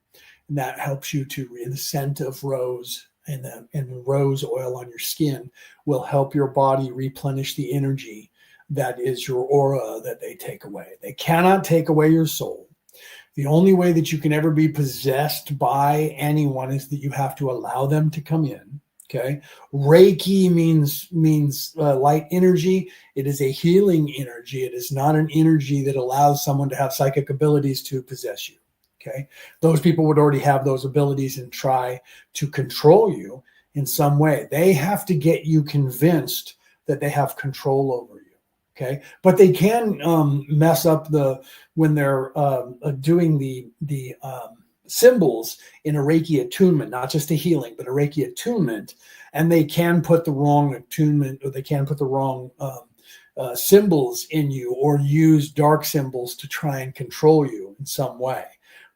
And that helps you in the scent of rose and rose oil on your skin will help your body replenish the energy that is your aura that they take away. They cannot take away your soul. The only way that you can ever be possessed by anyone is that you have to allow them to come in. Okay. Reiki means light energy. It is a healing energy. It is not an energy that allows someone to have psychic abilities to possess you. Okay. Those people would already have those abilities and try to control you in some way. They have to get you convinced that they have control over you. Okay. But they can mess up when they're doing the symbols in a Reiki attunement, not just a healing, but a Reiki attunement. And they can put the wrong attunement, or they can put the wrong symbols in you, or use dark symbols to try and control you in some way.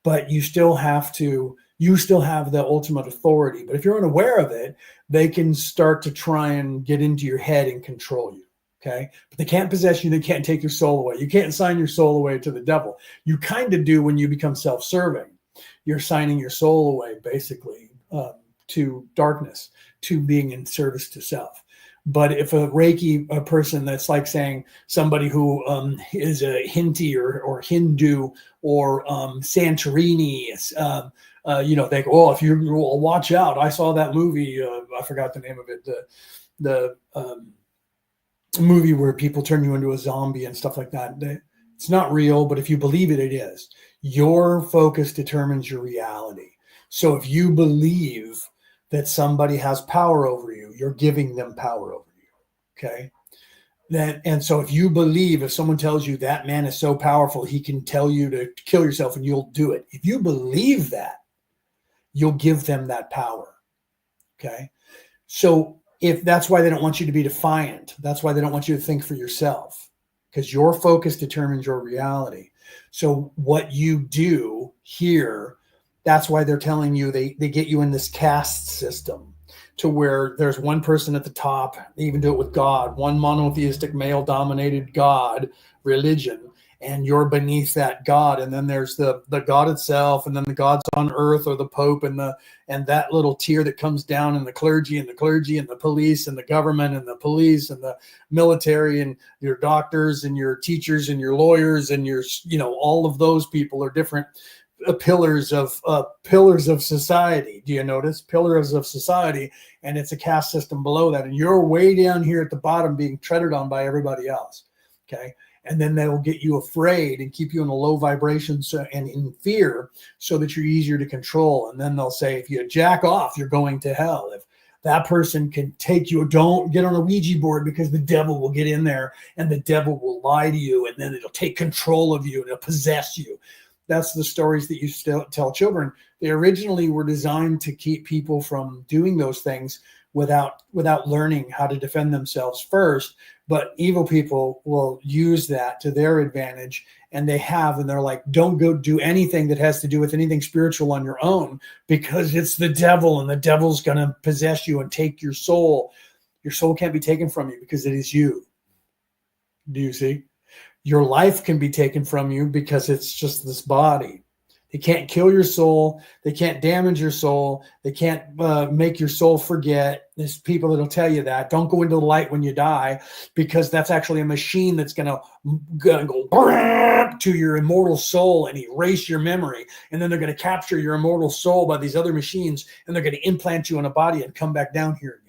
But you still have the ultimate authority. But if you're unaware of it, they can start to try and get into your head and control you. Okay. But they can't possess you. They can't take your soul away. You can't sign your soul away to the devil. You kind of do when you become self-serving. You're signing your soul away, basically, to darkness, to being in service to self. But if a Reiki person, that's like saying somebody who is a Hindu or Hindu or Santorini, they go, "Oh, if you watch out, I saw that movie. I forgot the name of it. The movie where people turn you into a zombie and stuff like that. It's not real, but if you believe it, it is. Your focus determines your reality. So if you believe that somebody has power over you, you're giving them power over you. Okay. And so if you believe, if someone tells you that man is so powerful, he can tell you to kill yourself and you'll do it. If you believe that, you'll give them that power. Okay. So if that's why they don't want you to be defiant, that's why they don't want you to think for yourself, because your focus determines your reality. So what you do here, that's why they're telling you they get you in this caste system to where there's one person at the top. They even do it with God, one monotheistic male dominated God religion, and you're beneath that God. And then there's the God itself, and then the gods on earth, or the Pope, and that little tier that comes down, and the clergy and the police and the government and the police and the military and your doctors and your teachers and your lawyers and your, all of those people are different pillars of society. Do you notice? Pillars of society, and it's a caste system below that, and you're way down here at the bottom being treaded on by everybody else. Okay. And then they will get you afraid and keep you in a low vibration and in fear so that you're easier to control. And then they'll say, if you jack off, you're going to hell. If that person can take you, don't get on a Ouija board because the devil will get in there and the devil will lie to you and then it'll take control of you and it'll possess you. That's the stories that you still tell children. They originally were designed to keep people from doing those things without learning how to defend themselves first. But evil people will use that to their advantage, and they have, and they're like, don't go do anything that has to do with anything spiritual on your own because it's the devil, and the devil's going to possess you and take your soul. Your soul can't be taken from you because it is you. Do you see? Your life can be taken from you because it's just this body. They can't kill your soul. They can't damage your soul. They can't make your soul forget. There's people that'll tell you that. Don't go into the light when you die because that's actually a machine that's going to go to your immortal soul and erase your memory. And then they're going to capture your immortal soul by these other machines, and they're going to implant you in a body and come back down here again.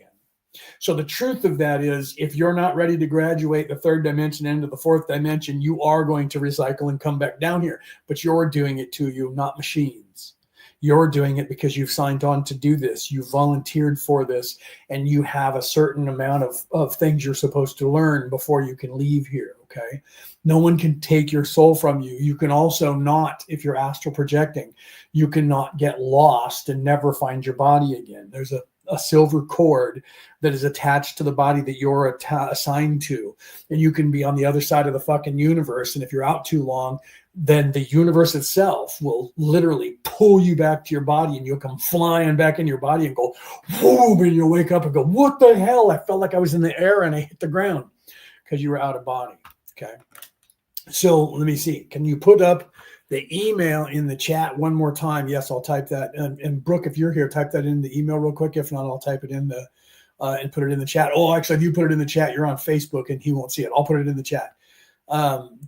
So the truth of that is, if you're not ready to graduate the third dimension into the fourth dimension, you are going to recycle and come back down here. But you're doing it to you, not machines. You're doing it because you've signed on to do this. You volunteered for this, and you have a certain amount of things you're supposed to learn before you can leave here, okay? No one can take your soul from you. You can also not, if you're astral projecting, you cannot get lost and never find your body again. There's a silver cord that is attached to the body that you're assigned to. And you can be on the other side of the fucking universe. And if you're out too long, then the universe itself will literally pull you back to your body, and you'll come flying back in your body and go, boom, and you'll wake up and go, what the hell? I felt like I was in the air and I hit the ground because you were out of body. Okay. So let me see. Can you put up the email in the chat one more time? Yes, I'll type that. And Brooke, if you're here, type that in the email real quick. If not, I'll type it in the and put it in the chat. Oh, actually, if you put it in the chat, you're on Facebook and he won't see it. I'll put it in the chat.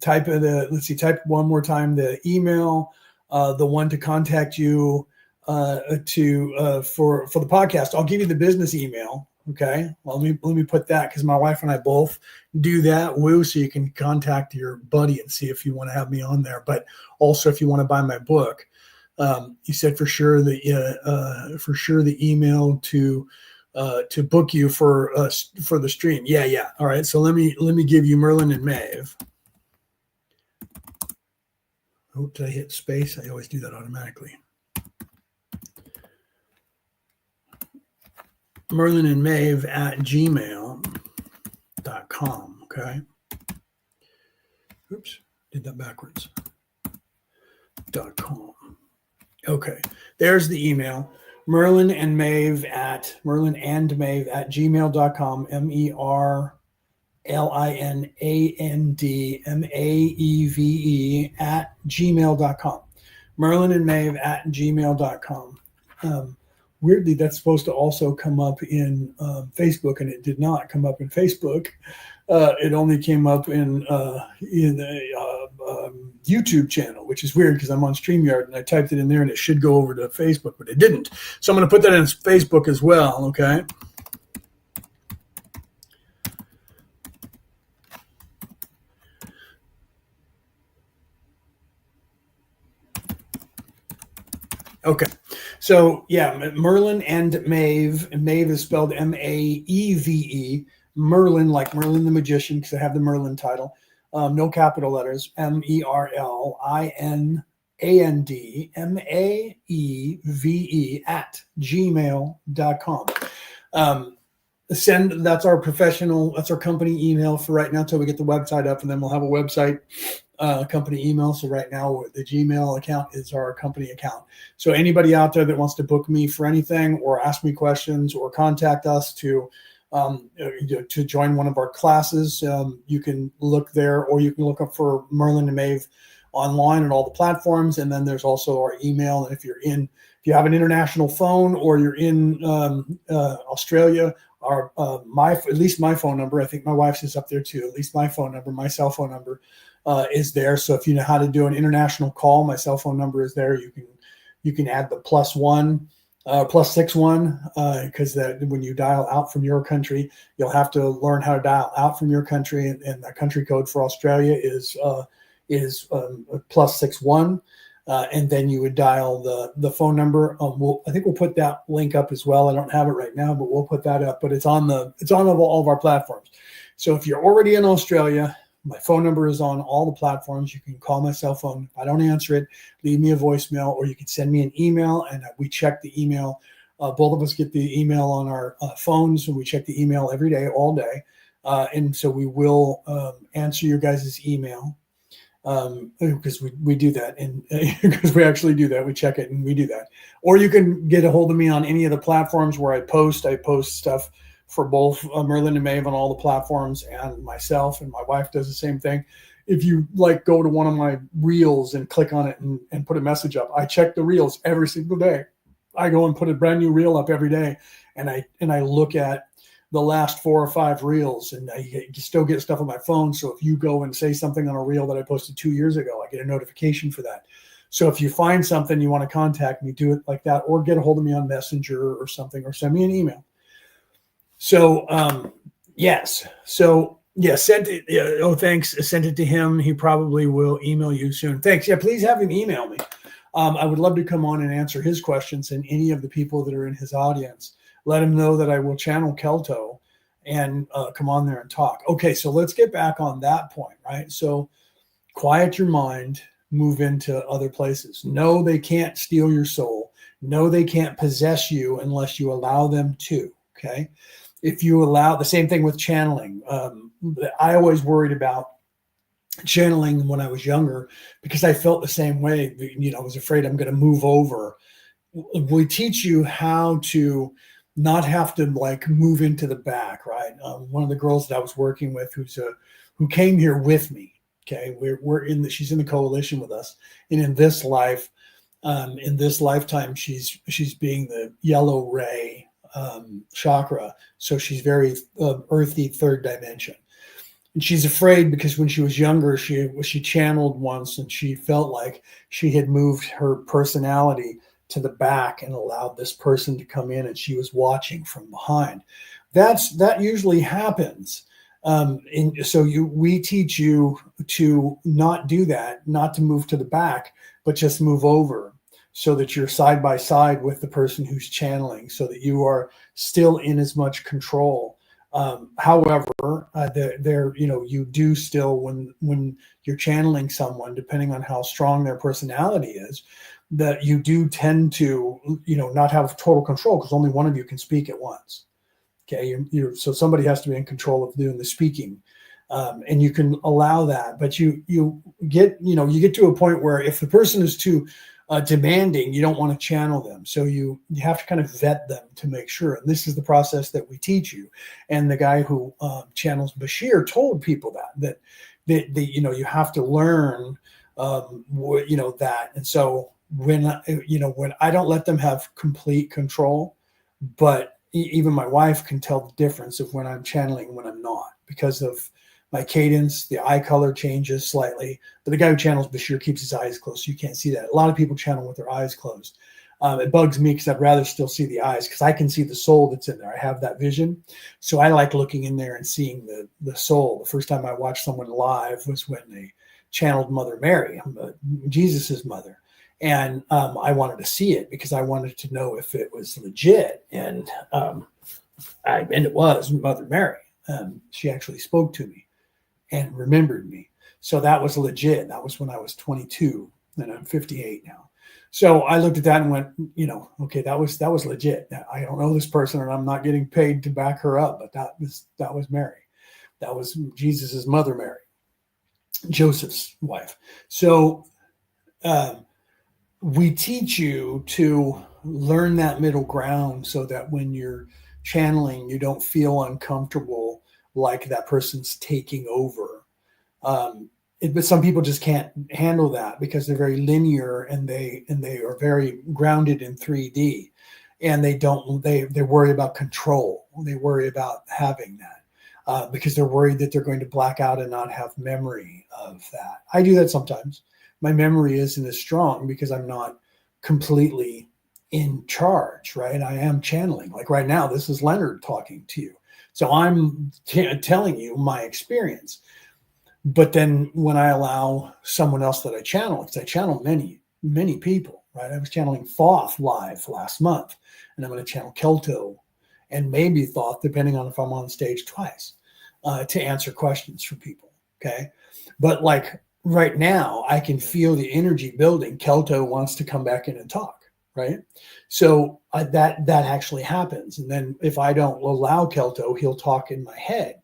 Type one more time the email, the one to contact you for the podcast. I'll give you the business email. Okay. Well, let me put that, because my wife and I both do that. So you can contact your buddy and see if you want to have me on there. But also, if you want to buy my book, you said for sure the email to book you for the stream. Yeah. All right. So let me give you Merlin and Maeve. Oh, did I hit space? I always do that automatically. Merlin and Maeve at gmail.com. Okay. Oops, did that backwards. .com. Okay. There's the email. Merlin and Maeve at gmail.com. MERLINANDMAEVE at gmail.com. Merlin and Maeve at gmail.com. Weirdly, that's supposed to also come up in Facebook, and it did not come up in Facebook. It only came up in the YouTube channel, which is weird because I'm on StreamYard and I typed it in there and it should go over to Facebook, but it didn't. So I'm going to put that in Facebook as well. Okay. Okay. So yeah, Merlin and Maeve. And Maeve is spelled Maeve. Merlin, like Merlin the Magician, because I have the Merlin title. No capital letters. MERLINANDMAEVE at gmail.com. That's our company email for right now until we get the website up, and then we'll have a website company email. So right now the Gmail account is our company account. So anybody out there that wants to book me for anything or ask me questions or contact us to join one of our classes, you can look there, or you can look up for Merlin and Maeve online on all the platforms. And then there's also our email. And if you have an international phone, or you're in Australia, at least my phone number, I think my wife's is up there too. At least my phone number, my cell phone number is there. So if you know how to do an international call, my cell phone number is there. You can add the +1 +61, because that when you dial out from your country, you'll have to learn how to dial out from your country, and the country code for Australia is +61, and then you would dial the phone number. I think we'll put that link up as well. I don't have it right now, but we'll put that up. But it's on all of our platforms. So if you're already in Australia, my phone number is on all the platforms. You can call my cell phone. If I don't answer it, leave me a voicemail, or you can send me an email, and we check the email. Both of us get the email on our phones, and we check the email every day, all day. And so we will answer your guys' email, because we do that, and because we actually do that. We check it and we do that. Or you can get a hold of me on any of the platforms where I post stuff for both Merlin and Maeve on all the platforms, and myself, and my wife does the same thing. If you go to one of my reels and click on it and put a message up, I check the reels every single day. I go and put a brand new reel up every day, and I look at the last 4 or 5 reels, and I still get stuff on my phone. So if you go and say something on a reel that I posted 2 years ago, I get a notification for that. So if you find something you want to contact me, do it like that, or get a hold of me on Messenger or something, or send me an email. So, yes. So, yeah, send it. Oh, thanks. Send it to him. He probably will email you soon. Thanks. Yeah, please have him email me. I would love to come on and answer his questions, and any of the people that are in his audience. Let him know that I will channel Kelto and come on there and talk. Okay, so let's get back on that point, right? So quiet your mind, move into other places. No, they can't steal your soul. No, they can't possess you unless you allow them to, okay? If you allow, the same thing with channeling. I always worried about channeling when I was younger because I felt the same way. I was afraid I'm going to move over. We teach you how to not have to move into the back, right? One of the girls that I was working with who came here with me, okay, she's in the coalition with us. And in this lifetime, she's being the yellow ray chakra. So she's very earthy, third dimension. And she's afraid because when she was younger, she channeled once, and she felt like she had moved her personality to the back and allowed this person to come in, and she was watching from behind. That usually happens. We teach you to not do that, not to move to the back, but just move over, so that you're side by side with the person who's channeling, so that you are still in as much control. However, you do still, when you're channeling someone, depending on how strong their personality is, that you do tend to, not have total control, because only one of you can speak at once. Okay, so somebody has to be in control of doing the speaking, and you can allow that, but you get to a point where if the person is too demanding, you don't want to channel them. So you have to kind of vet them to make sure. And this is the process that we teach you. And the guy who channels Bashir told people that you have to learn, that. And so when I don't let them have complete control, but even my wife can tell the difference of when I'm channeling and when I'm not, because of my cadence. The eye color changes slightly, but the guy who channels Bashir keeps his eyes closed, so you can't see that. A lot of people channel with their eyes closed. It bugs me because I'd rather still see the eyes, because I can see the soul that's in there. I have that vision. So I like looking in there and seeing the soul. The first time I watched someone live was when they channeled Mother Mary, Jesus's mother. And I wanted to see it because I wanted to know if it was legit. And it was Mother Mary. She actually spoke to me and remembered me. So that was legit. That was when I was 22, and I'm 58 now. So I looked at that and went, okay, that was legit. I don't know this person, and I'm not getting paid to back her up, but that was Mary. That was Jesus's mother, Mary, Joseph's wife. So we teach you to learn that middle ground, so that when you're channeling, you don't feel uncomfortable like that person's taking over. But some people just can't handle that because they're very linear, and they are very grounded in 3D, and they worry about control. They worry about having that because they're worried that they're going to black out and not have memory of that. I do that sometimes. My memory isn't as strong because I'm not completely in charge, right? I am channeling. Like right now, this is Leonard talking to you. So I'm telling you my experience. But then when I allow someone else that I channel, because I channel many people, right? I was channeling Thoth live last month, and I'm going to channel Kelto and maybe Thoth, depending on if I'm on stage twice, to answer questions for people. Okay. But like right now, I can feel the energy building. Kelto wants to come back in and talk. Right. So that actually happens. And then if I don't allow Kelto, he'll talk in my head.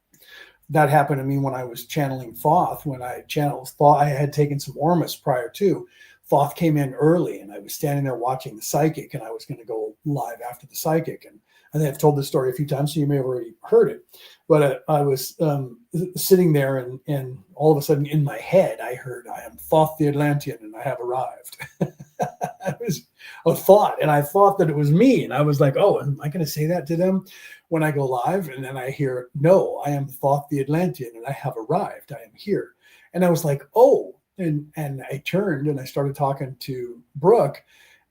That happened to me when I was channeling Thoth. When I channeled Thoth, I had taken some Ormus prior to. Thoth came in early, and I was standing there watching the psychic, and I was going to go live after the psychic. And I think I've told this story a few times, so you may have already heard it. But I was sitting there, and all of a sudden in my head, I heard, "I am Thoth the Atlantean, and I have arrived." I was a thought, and I thought that it was me. And I was like, "Oh, am I going to say that to them when I go live?" And then I hear, "No, I am Thoth the Atlantean, and I have arrived. I am here." And I was like, "Oh." And I turned and I started talking to Brooke,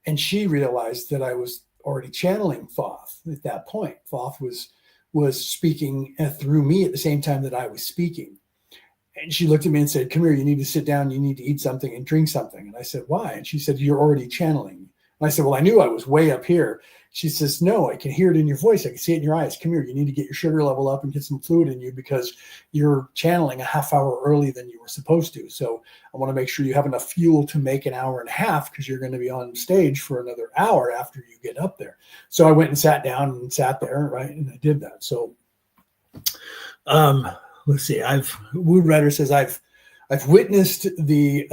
and she realized that I was already channeling Thoth at that point. Thoth was speaking through me at the same time that I was speaking. And she looked at me and said, "Come here, you need to sit down. You need to eat something and drink something." And I said, "Why?" And she said, "You're already channeling." And I said, "Well, I knew I was way up here." She says, "No, I can hear it in your voice. I can see it in your eyes. Come here, you need to get your sugar level up and get some fluid in you because you're channeling a half hour early than you were supposed to. So I want to make sure you have enough fuel to make an hour and a half because you're going to be on stage for another hour after you get up there." So I went and sat down and sat there, right? And I did that. So let's see. Wood Rider says, I've witnessed the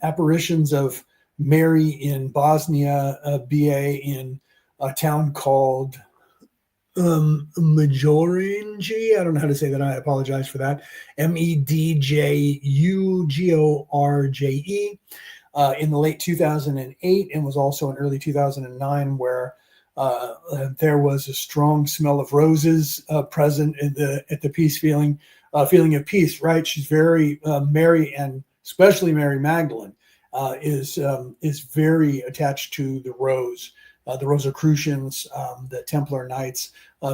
apparitions of Mary in Bosnia, BA, in a town called Medjugorje. I don't know how to say that. I apologize for that. Medjugorje in the late 2008, and was also in early 2009, where there was a strong smell of roses present at the peace feeling of peace. Right? She's very Mary, and especially Mary Magdalene is very attached to the rose. The Rosicrucians, the Templar Knights,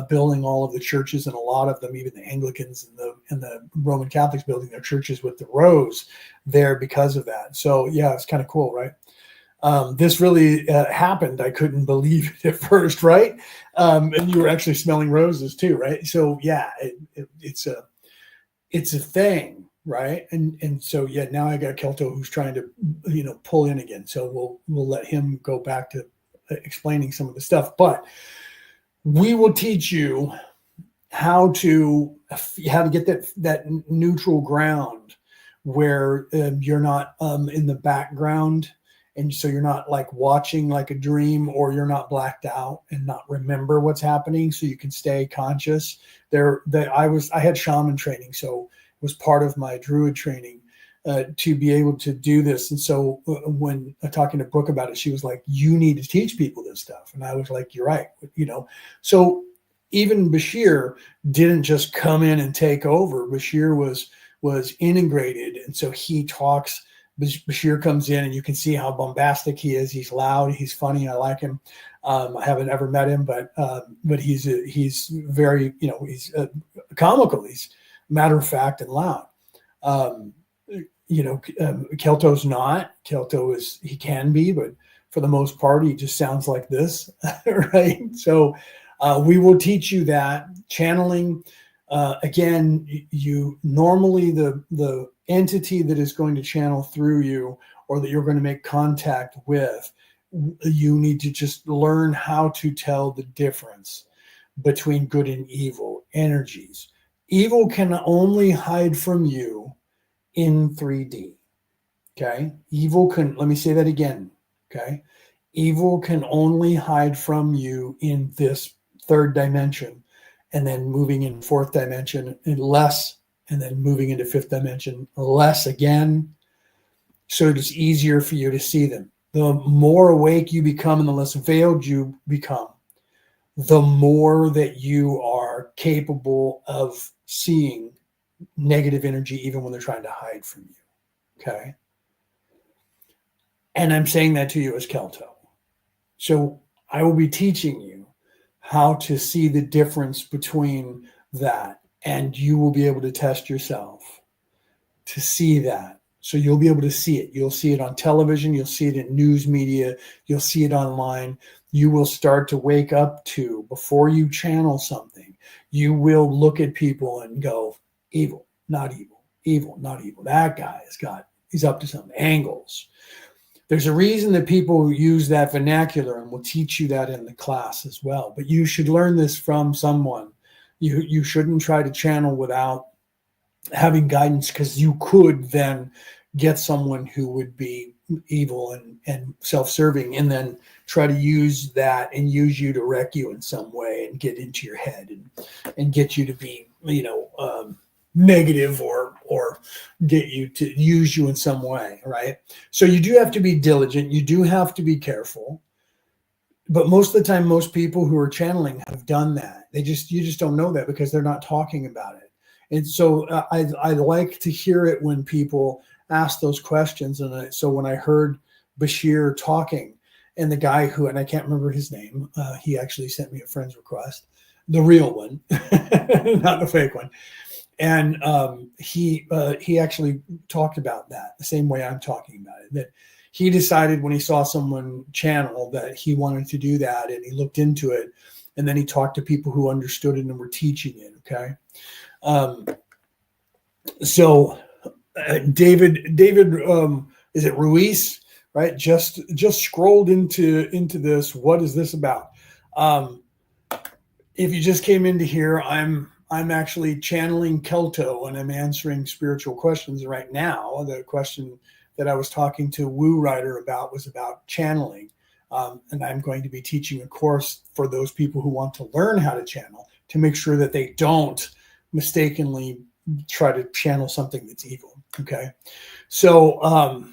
building all of the churches, and a lot of them, even the Anglicans and the Roman Catholics, building their churches with the rose there because of that. So yeah, it's kind of cool, right? This really happened. I couldn't believe it at first, right? And you were actually smelling roses too, right? So yeah, it's a thing, right? And so yeah, now I got Kelto who's trying to pull in again. So we'll let him go back to explaining some of the stuff, but we will teach you how to get that neutral ground where you're not in the background, and so you're not like watching like a dream, or you're not blacked out and not remember what's happening, so you can stay conscious. I had shaman training, so it was part of my druid training to be able to do this. And so when talking to Brooke about it, she was like, "You need to teach people this stuff." And I was like, "You're right." So even Bashir didn't just come in and take over. Bashir was integrated. And so he talks, Bashir comes in, and you can see how bombastic he is. He's loud. He's funny. I like him. I haven't ever met him, but he's very, he's comical. He's matter of fact and loud. Kelto's not. Kelto he can be, but for the most part, he just sounds like this, right? So we will teach you that channeling. Again, you normally the entity that is going to channel through you, or that you're going to make contact with, you need to just learn how to tell the difference between good and evil energies. Evil can only hide from you in 3D. Okay. Let me say that again. Okay. Evil can only hide from you in this third dimension, and then moving in fourth dimension and less, and then moving into fifth dimension, less again. So it's easier for you to see them. The more awake you become and the less veiled you become, the more that you are capable of seeing negative energy, even when they're trying to hide from you. Okay. And I'm saying that to you as Kelto. So I will be teaching you how to see the difference between that, and you will be able to test yourself to see that. So you'll be able to see it. You'll see it on television. You'll see it in news media. You'll see it online. You will start to wake up to, before you channel something, you will look at people and go, evil, not evil, evil, not evil. That guy he's up to some angles. There's a reason that people use that vernacular, and we'll teach you that in the class as well. But you should learn this from someone. You shouldn't try to channel without having guidance, because you could then get someone who would be evil and self-serving, and then try to use that and use you to wreck you in some way and get into your head and get you to be, negative or get you to use you in some way, right? So you do have to be diligent. You do have to be careful. But most of the time, most people who are channeling have done that. You just don't know that because they're not talking about it. And so I like to hear it when people ask those questions. And so when I heard Bashir talking, and the guy who, and I can't remember his name, he actually sent me a friend's request, the real one, not the fake one. And he actually talked about that the same way I'm talking about it, that he decided when he saw someone channel that he wanted to do that, and he looked into it, and then he talked to people who understood it and were teaching it. Okay. So David, is it Ruiz, right? Just scrolled into this. What is this about? If you just came into here, I'm actually channeling Kelto, and I'm answering spiritual questions right now. The question that I was talking to Woo Rider about was about channeling. And I'm going to be teaching a course for those people who want to learn how to channel, to make sure that they don't mistakenly try to channel something that's evil. Okay. So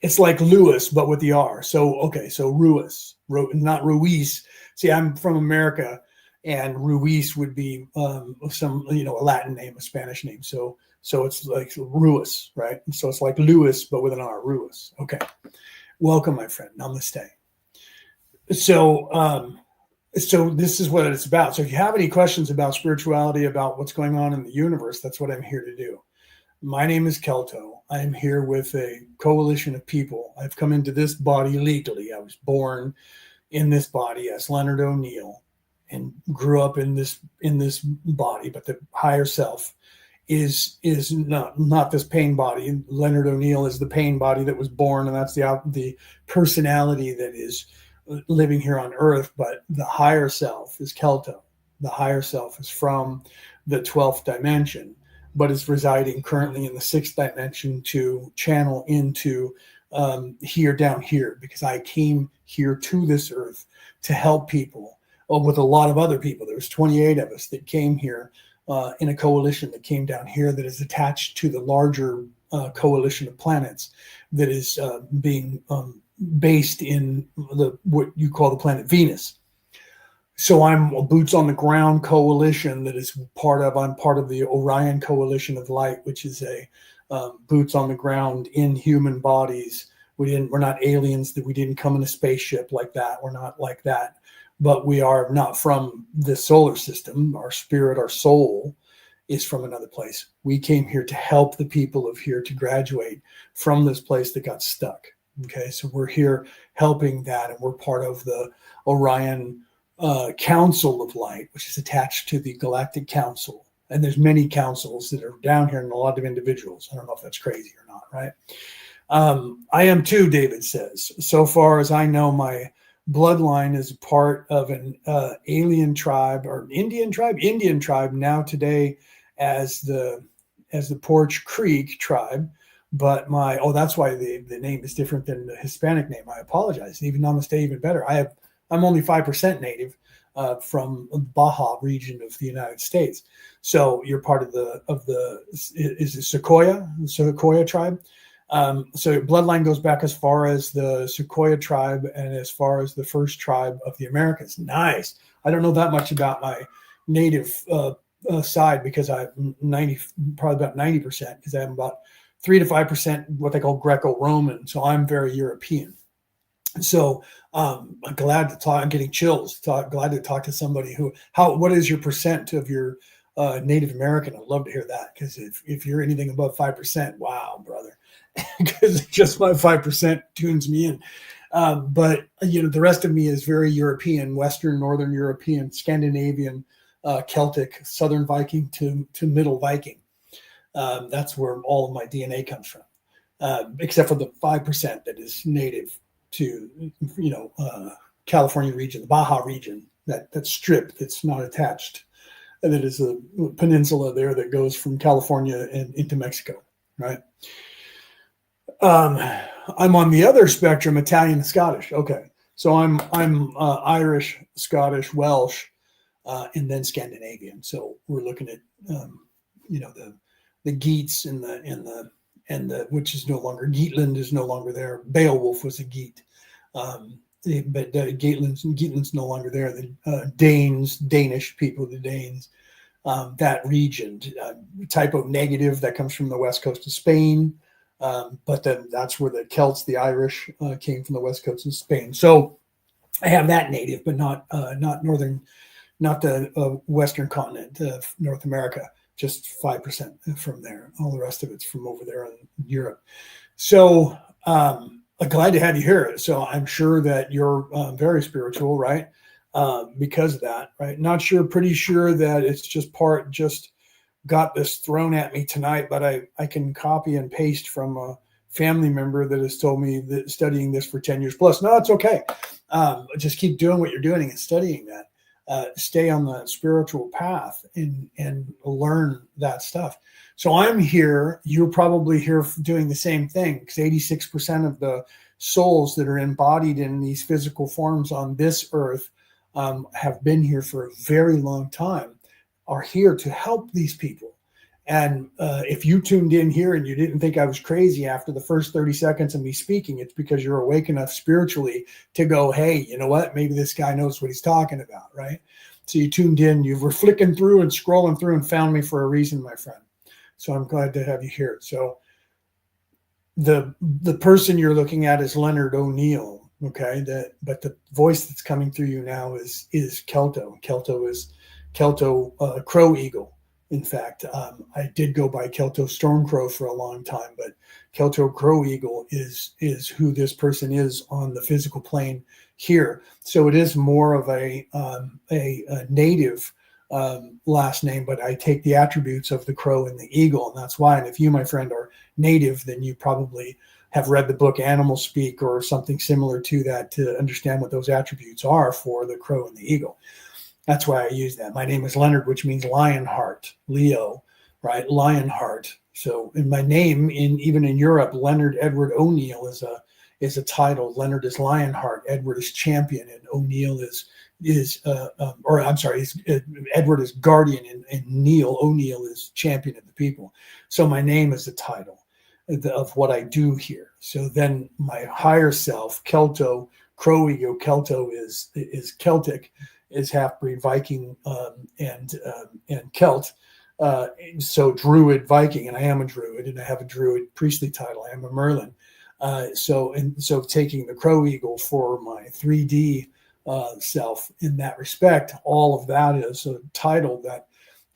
it's like Lewis, but with the R. So, okay. So Ruiz, not Ruiz. See, I'm from America, and Ruiz would be some, a Latin name, a Spanish name. So it's like Ruiz, right? And so it's like Lewis, but with an R, Ruiz. Okay. Welcome, my friend. Namaste. So this is what it's about. So if you have any questions about spirituality, about what's going on in the universe, that's what I'm here to do. My name is Kelto. I am here with a coalition of people. I've come into this body legally. I was born in this body as Leonard O'Neill and grew up in this body, but the higher self is not this pain body. Leonard O'Neill is the pain body that was born, and that's the personality that is living here on earth. But the higher self is Kelto. The higher self is from the 12th dimension, but is residing currently in the 6th dimension to channel into here down here, because I came here to this earth to help people with a lot of other people. There's 28 of us that came here in a coalition that came down here that is attached to the larger coalition of planets that is being based in what you call the planet Venus. So I'm a boots on the ground coalition that is I'm part of the Orion Coalition of Light, which is a boots on the ground in human bodies. We're not aliens, that we didn't come in a spaceship like that. We're not like that, but we are not from the solar system. Our spirit, our soul is from another place. We came here to help the people of here to graduate from this place that got stuck. Okay. So we're here helping that. And we're part of the Orion Council of Light, which is attached to the Galactic Council. And there's many councils that are down here and a lot of individuals. I don't know if that's crazy or not, right? I am too, David says. So far as I know, my bloodline is part of an alien tribe or Indian tribe now today as the Porch Creek tribe. But that's why the name is different than the Hispanic name. I apologize. Even Namaste, even better. I'm only 5% native from the Baja region of the United States. So you're part of the is it the Sequoia tribe? So your bloodline goes back as far as the Sequoia tribe and as far as the first tribe of the Americas. Nice. I don't know that much about my native side, because I'm probably about 90%, because I'm about 3 to 5% what they call Greco-Roman. So I'm very European. So I'm glad to talk. I'm getting chills. Glad to talk to somebody who. What is your percent of your Native American? I'd love to hear that, because if you're anything above 5%, wow, brother, because just my 5% tunes me in. But the rest of me is very European, Western, Northern European, Scandinavian, Celtic, Southern Viking to Middle Viking. That's where all of my DNA comes from, except for the 5% that is native to California region, the Baja region, that strip that's not attached, and it is a peninsula there that goes from California and into Mexico, right? I'm on the other spectrum, Italian and Scottish. Okay, so I'm Irish, Scottish, Welsh, and then Scandinavian. So we're looking at the Geats and the which is no longer, Geatland is no longer there. Beowulf was a Geat, but Geatland's no longer there. The Danish people, the Danes, that region, typo negative that comes from the west coast of Spain. But then that's where the Celts, the Irish, came from the west coast of Spain. So I have that native, but not northern, not the western continent of North America. Just 5% from there. All the rest of it's from over there in Europe. So I'm glad to have you here. So I'm sure that you're very spiritual, right? Because of that, right? Not sure, pretty sure that it's just got this thrown at me tonight, but I can copy and paste from a family member that has told me that studying this for 10 years plus. No, it's okay. Just keep doing what you're doing and studying that. Stay on the spiritual path and learn that stuff. So I'm here. You're probably here doing the same thing, because 86% of the souls that are embodied in these physical forms on this earth have been here for a very long time, are here to help these people. And if you tuned in here and you didn't think I was crazy after the first 30 seconds of me speaking, it's because you're awake enough spiritually to go, hey, you know what? Maybe this guy knows what he's talking about, right? So you tuned in, you were flicking through and scrolling through and found me for a reason, my friend. So I'm glad to have you here. So the person you're looking at is Leonard O'Neill, okay? But the voice that's coming through you now is Kelto. Kelto is Crow Eagle. In fact, I did go by Kelto Stormcrow for a long time, but Kelto Crow Eagle is who this person is on the physical plane here. So it is more of a native last name, but I take the attributes of the crow and the eagle, and that's why. And if you, my friend, are native, then you probably have read the book Animal Speak or something similar to that to understand what those attributes are for the crow and the eagle. That's why I use that. My name is Leonard, which means lion heart, Leo, right? Lion heart. So in my name, even in Europe, Leonard Edward O'Neill is a title. Leonard is Lionheart, Edward is champion, and O'Neill Edward is guardian, and Neil O'Neill is champion of the people. So my name is the title of what I do here. So then my higher self, Kelto, Crow Ego, Kelto is Celtic, is half-breed Viking and Celt. So Druid Viking, and I am a Druid, and I have a Druid priestly title. I am a Merlin. So taking the Crow Eagle for my 3D self in that respect, all of that is a title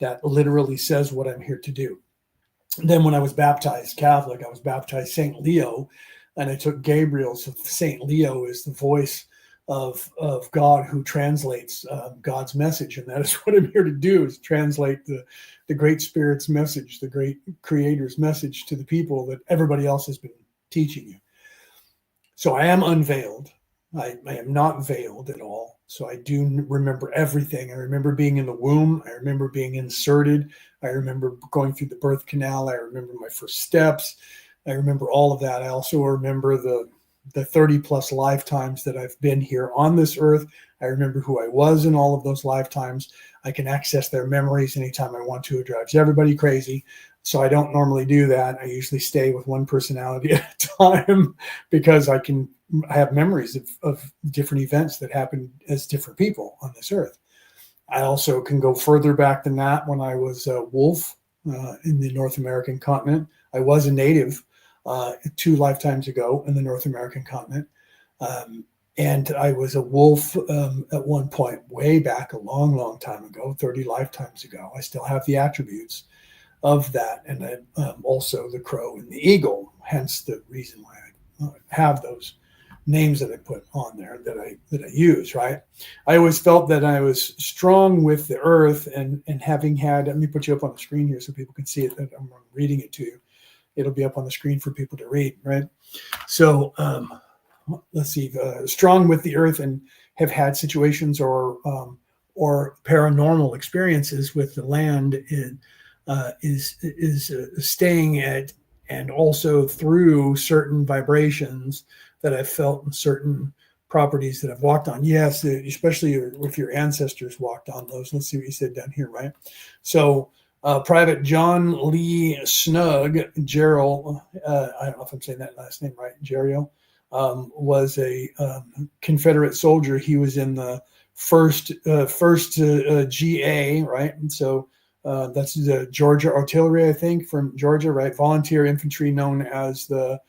that literally says what I'm here to do. Then when I was baptized Catholic, I was baptized Saint Leo, and I took Gabriel. So Saint Leo is the voice of God who translates God's message, and that is what I'm here to do, is translate the Great Spirit's message, the Great Creator's message to the people that everybody else has been teaching you. So I am unveiled. I am not veiled at all. So I do remember everything. I remember being in the womb. I remember being inserted. I remember going through the birth canal. I remember my first steps. I remember all of that. I also remember the 30 plus lifetimes that I've been here on this earth. I remember who I was in all of those lifetimes. I can access their memories anytime I want to. It drives everybody crazy. So I don't normally do that. I usually stay with one personality at a time, because I have memories of different events that happened as different people on this earth. I also can go further back than that. When I was a wolf in the North American continent, I was a native 2 lifetimes ago in the North American continent. And I was a wolf at one point, way back a long, long time ago, 30 lifetimes ago. I still have the attributes of that. And also the crow and the eagle, hence the reason why I have those names that I put on there that I use, right? I always felt that I was strong with the earth, and having had, let me put you up on the screen here so people can see it, that I'm reading it to you. It'll be up on the screen for people to read, right? So let's see, strong with the earth, and have had situations or paranormal experiences with the land is staying at, and also through certain vibrations that I've felt in certain properties that I've walked on. Yes, especially if your ancestors walked on those. Let's see what you said down here, right? So Private John Lee Snug, Gerald, I don't know if I'm saying that last name right, Gerald, was a Confederate soldier. He was in the first GA, right? And so that's the Georgia Artillery, I think, from Georgia, right? Volunteer infantry, known as the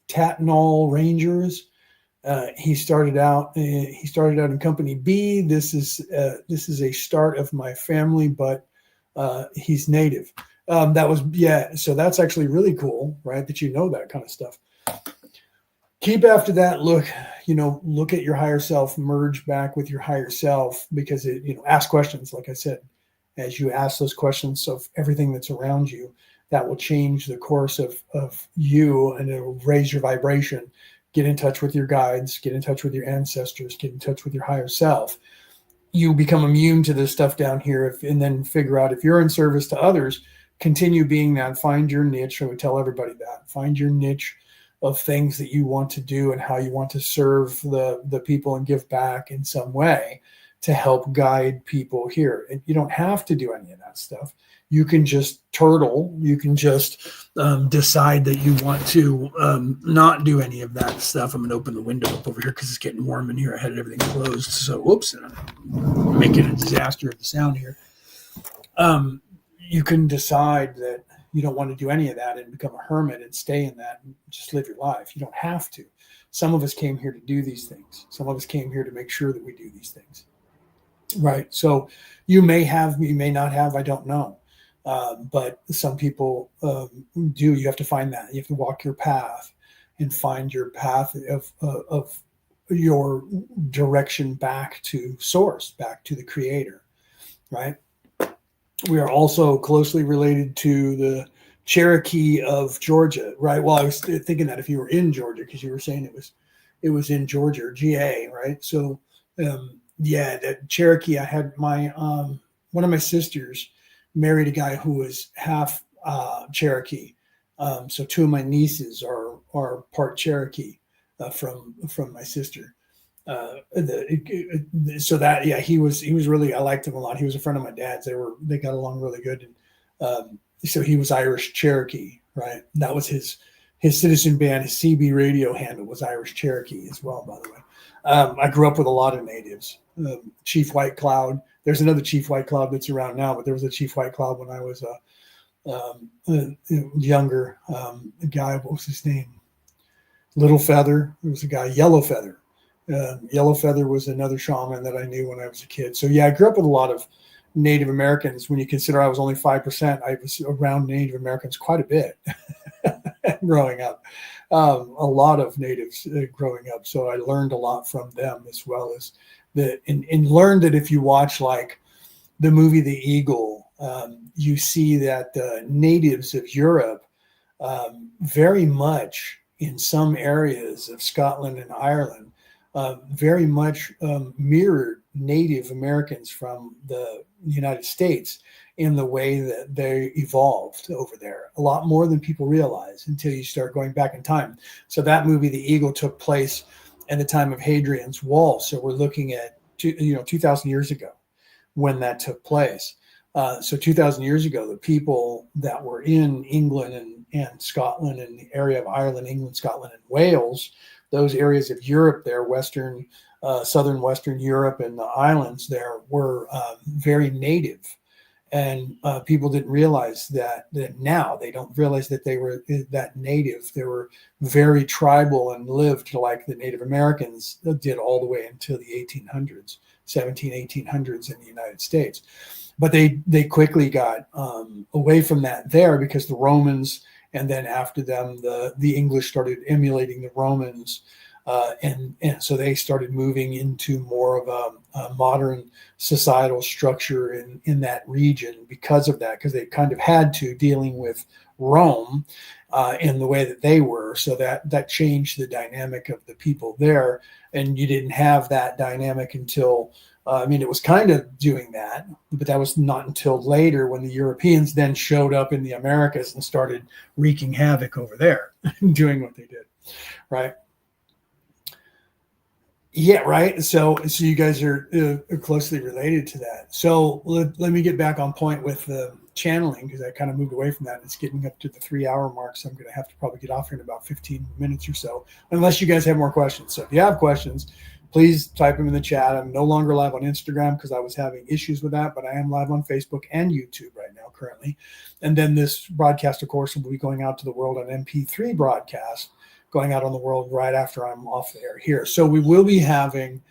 Tatnall Rangers. He started out in Company B. This is a start of my family, but he's Native. That was, yeah. So that's actually really cool, right? That you know that kind of stuff. Keep after that. Look at your higher self. Merge back with your higher self, because ask questions. Like I said, as you ask those questions of everything that's around you, that will change the course of you, and it will raise your vibration. Get in touch with your guides, get in touch with your ancestors, get in touch with your higher self. You become immune to this stuff down here, and then figure out if you're in service to others, continue being that. Find your niche. I would tell everybody that. Find your niche of things that you want to do and how you want to serve the people and give back in some way to help guide people here. And you don't have to do any of that stuff. You can just turtle. You can just decide that you want to not do any of that stuff. I'm going to open the window up over here because it's getting warm in here. I had everything closed. So, whoops, I'm making a disaster of the sound here. You can decide that you don't want to do any of that and become a hermit and stay in that and just live your life. You don't have to. Some of us came here to do these things. Some of us came here to make sure that we do these things. Right. So you may have, you may not have, I don't know. But some people do. You have to find that. You have to walk your path and find your path of your direction back to source, back to the creator, right? We are also closely related to the Cherokee of Georgia, right? Well, I was thinking that if you were in Georgia, because you were saying it was in Georgia, or GA, right? So yeah, that Cherokee. I had my one of my sisters married a guy who was half Cherokee. So two of my nieces are part Cherokee from my sister. So that, yeah, he was really, I liked him a lot. He was a friend of my dad's. They got along really good. And so he was Irish Cherokee, right? That was his citizen band. His CB radio handle was Irish Cherokee as well, by the way. I grew up with a lot of natives. Chief White Cloud. There's another Chief White Cloud that's around now, but there was a Chief White Cloud when I was a younger guy. What was his name? Little Feather. There was a guy, Yellow Feather. Yellow Feather was another shaman that I knew when I was a kid. So yeah, I grew up with a lot of Native Americans. When you consider I was only 5%, I was around Native Americans quite a bit growing up. A lot of natives growing up. So I learned a lot from them, as well as and learned that if you watch like the movie The Eagle, you see that the natives of Europe very much in some areas of Scotland and Ireland very much mirrored Native Americans from the United States in the way that they evolved over there, a lot more than people realize until you start going back in time. So that movie, The Eagle, took place at the time of Hadrian's Wall. So we're looking at 2,000 years ago when that took place. So 2,000 years ago, the people that were in England and Scotland and the area of Ireland, England, Scotland, and Wales, those areas of Europe there, southern Western Europe and the islands there, were very native. And people didn't realize that now they don't realize that they were that native. They were very tribal and lived like the Native Americans did all the way until the 1800s, 1800s in the United States. But they quickly got away from that there because the Romans, and then after them, the English started emulating the Romans. And so they started moving into more of a modern societal structure in that region because of that, because they kind of had to, dealing with Rome in the way that they were. So that changed the dynamic of the people there. And you didn't have that dynamic until, it was kind of doing that, but that was not until later when the Europeans then showed up in the Americas and started wreaking havoc over there, doing what they did, right? Yeah, right. So you guys are closely related to that. So let me get back on point with the channeling, because I kind of moved away from that. It's getting up to the 3-hour mark, so I'm going to have to probably get off here in about 15 minutes or so, unless you guys have more questions. So if you have questions, please type them in the chat. I'm no longer live on Instagram because I was having issues with that, but I am live on Facebook and YouTube right now currently. And then this broadcast, of course, will be going out to the world on MP3 broadcast, going out on the world right after I'm off the air here. So we will be having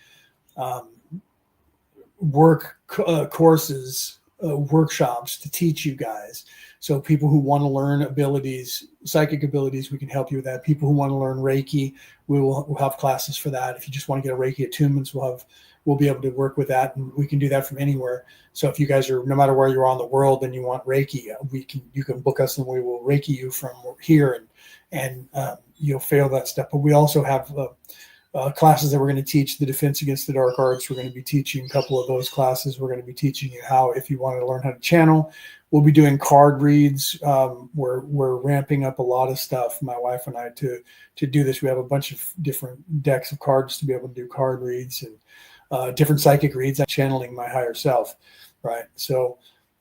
courses, workshops to teach you guys. So people who want to learn abilities, psychic abilities, we can help you with that. People who want to learn Reiki, we'll have classes for that. If you just want to get a Reiki attunements, we'll be able to work with that, and we can do that from anywhere. So if you guys are, no matter where you're on the world and you want Reiki, you can book us and we will Reiki you from here, and you'll fail that stuff. But we also have classes that we're going to teach the defense against the dark arts. We're going to be teaching a couple of those classes. We're going to be teaching you how, if you want to learn how to channel, we'll be doing card reads. We're ramping up a lot of stuff, my wife and I, to do this. We have a bunch of different decks of cards to be able to do card reads and different psychic reads. I'm channeling my higher self, right? So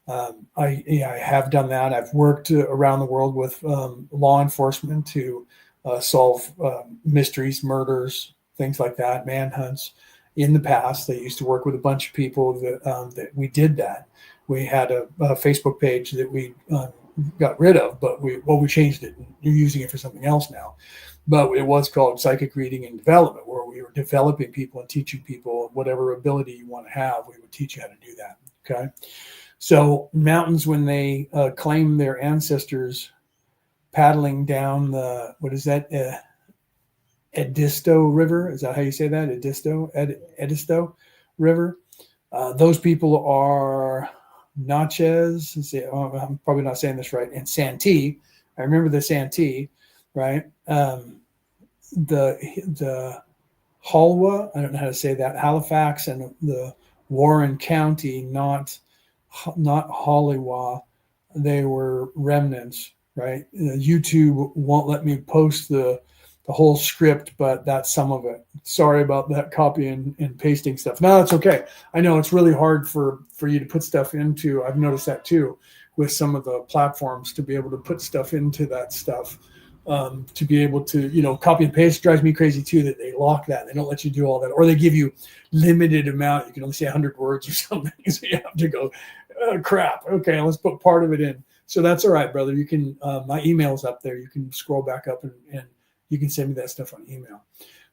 I have done that. I've worked around the world with law enforcement to solve mysteries, murders, things like that, manhunts. In the past, they used to work with a bunch of people that we did that. We had a Facebook page that we got rid of, but we changed it. You're using it for something else now. But it was called Psychic Reading and Development, where we were developing people and teaching people whatever ability you want to have. We would teach you how to do that. Okay. So mountains, when they claim their ancestors paddling down the, what is that? Edisto River. Is that how you say that? Edisto River. Those people are Natchez. I'm probably not saying this right. And Santee. I remember the Santee, right? The Halwa. I don't know how to say that. Halifax and the Warren County, not Hollywa. They were remnants, right? YouTube won't let me post the whole script, but that's some of it. Sorry about that copy and pasting stuff. No, it's okay. I know it's really hard for you to put stuff into. I've noticed that too with some of the platforms, to be able to put stuff into that stuff, to be able to, copy and paste drives me crazy too, that they lock that. They don't let you do all that, or they give you limited amount. You can only say 100 words or something. So you have to go, oh, crap. Okay, let's put part of it in. So that's all right, brother. You can, my email's up there. You can scroll back up and you can send me that stuff on email.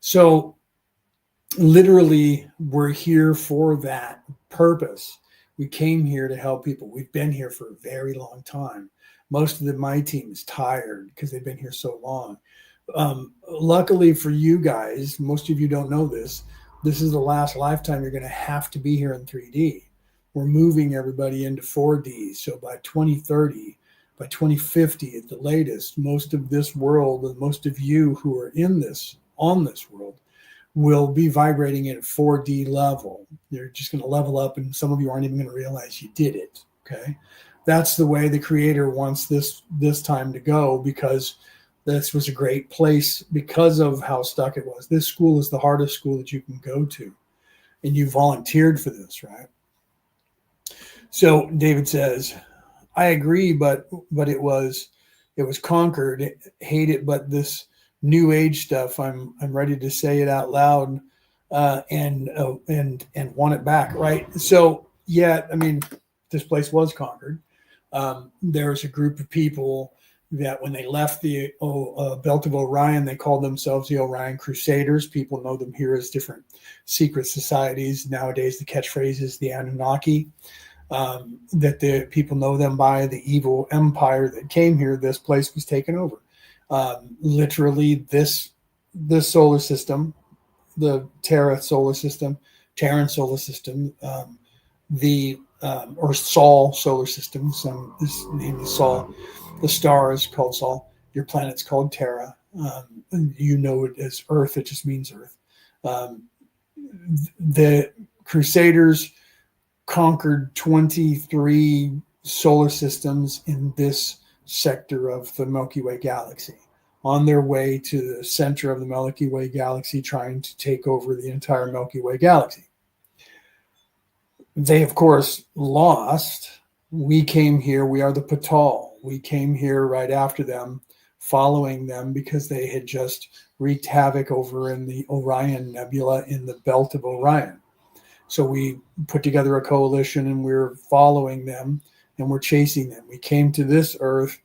So literally, we're here for that purpose. We came here to help people. We've been here for a very long time. Most of my team is tired because they've been here so long. Luckily for you guys, most of you don't know this. This is the last lifetime you're going to have to be here in 3D. We're moving everybody into 4D. So by 2030, by 2050 at the latest, most of this world and most of you who are on this world will be vibrating at a 4D level. You're just going to level up, and some of you aren't even going to realize you did it. Okay. That's the way the creator wants this time to go, because this was a great place because of how stuck it was. This school is the hardest school that you can go to, and you volunteered for this, right? So David says, I agree, but it was conquered. Hate it, but this new age stuff, I'm ready to say it out loud, and want it back, right? So yeah, I mean, this place was conquered. There was a group of people that when they left the belt of Orion, they called themselves the Orion Crusaders. People know them here as different secret societies. Nowadays, the catchphrase is the Anunnaki, that the people know them by, the evil empire that came here. This place was taken over. Literally, this solar system, the Terran solar system, or Sol solar system. This name is Sol. The star is called Sol. Your planet's called Terra. You know it as Earth. It just means Earth. The Crusaders conquered 23 solar systems in this sector of the Milky Way galaxy, on their way to the center of the Milky Way galaxy, trying to take over the entire Milky Way galaxy. They, of course, lost. We came here. We are the Patal. We came here right after them, following them because they had just wreaked havoc over in the Orion Nebula in the belt of Orion. So we put together a coalition and we're following them and we're chasing them. We came to this Earth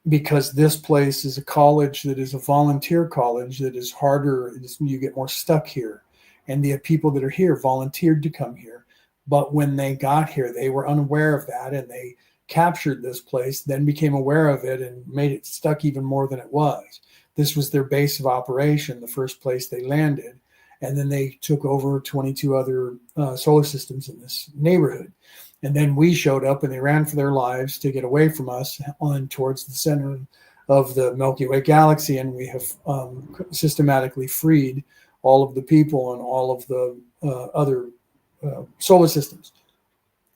because this place is a college that is a volunteer college that is harder. You get more stuck here. And the people that are here volunteered to come here. But when they got here, they were unaware of that, and they captured this place, then became aware of it and made it stuck even more than it was. This was their base of operation, the first place they landed. And then they took over 22 other solar systems in this neighborhood. And then we showed up and they ran for their lives to get away from us on towards the center of the Milky Way galaxy. And we have systematically freed all of the people and all of the other solar systems.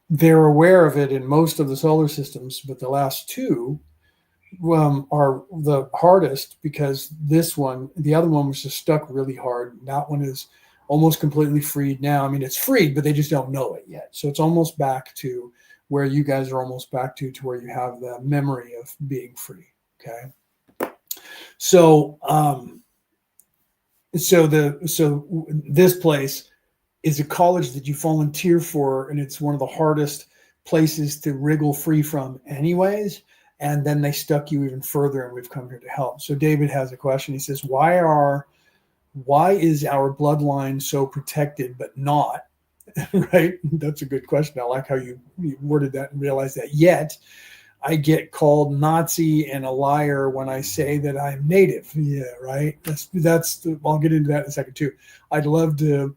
They're aware of it in most of the solar systems, but the last two are the hardest because the other one was just stuck really hard. That one is almost completely freed now. I mean, it's freed, but they just don't know it yet. So it's almost back to where you guys are almost back to where you have the memory of being free. Okay. So, this place is a college that you volunteer for, and it's one of the hardest places to wriggle free from anyways. And then they stuck you even further, and we've come here to help. So David has a question. He says, why is our bloodline so protected but not? Right? That's a good question. I like how you worded that and realized that. Yet I get called Nazi and a liar when I say that I'm native. Yeah, right. I'll get into that in a second too. I'd love to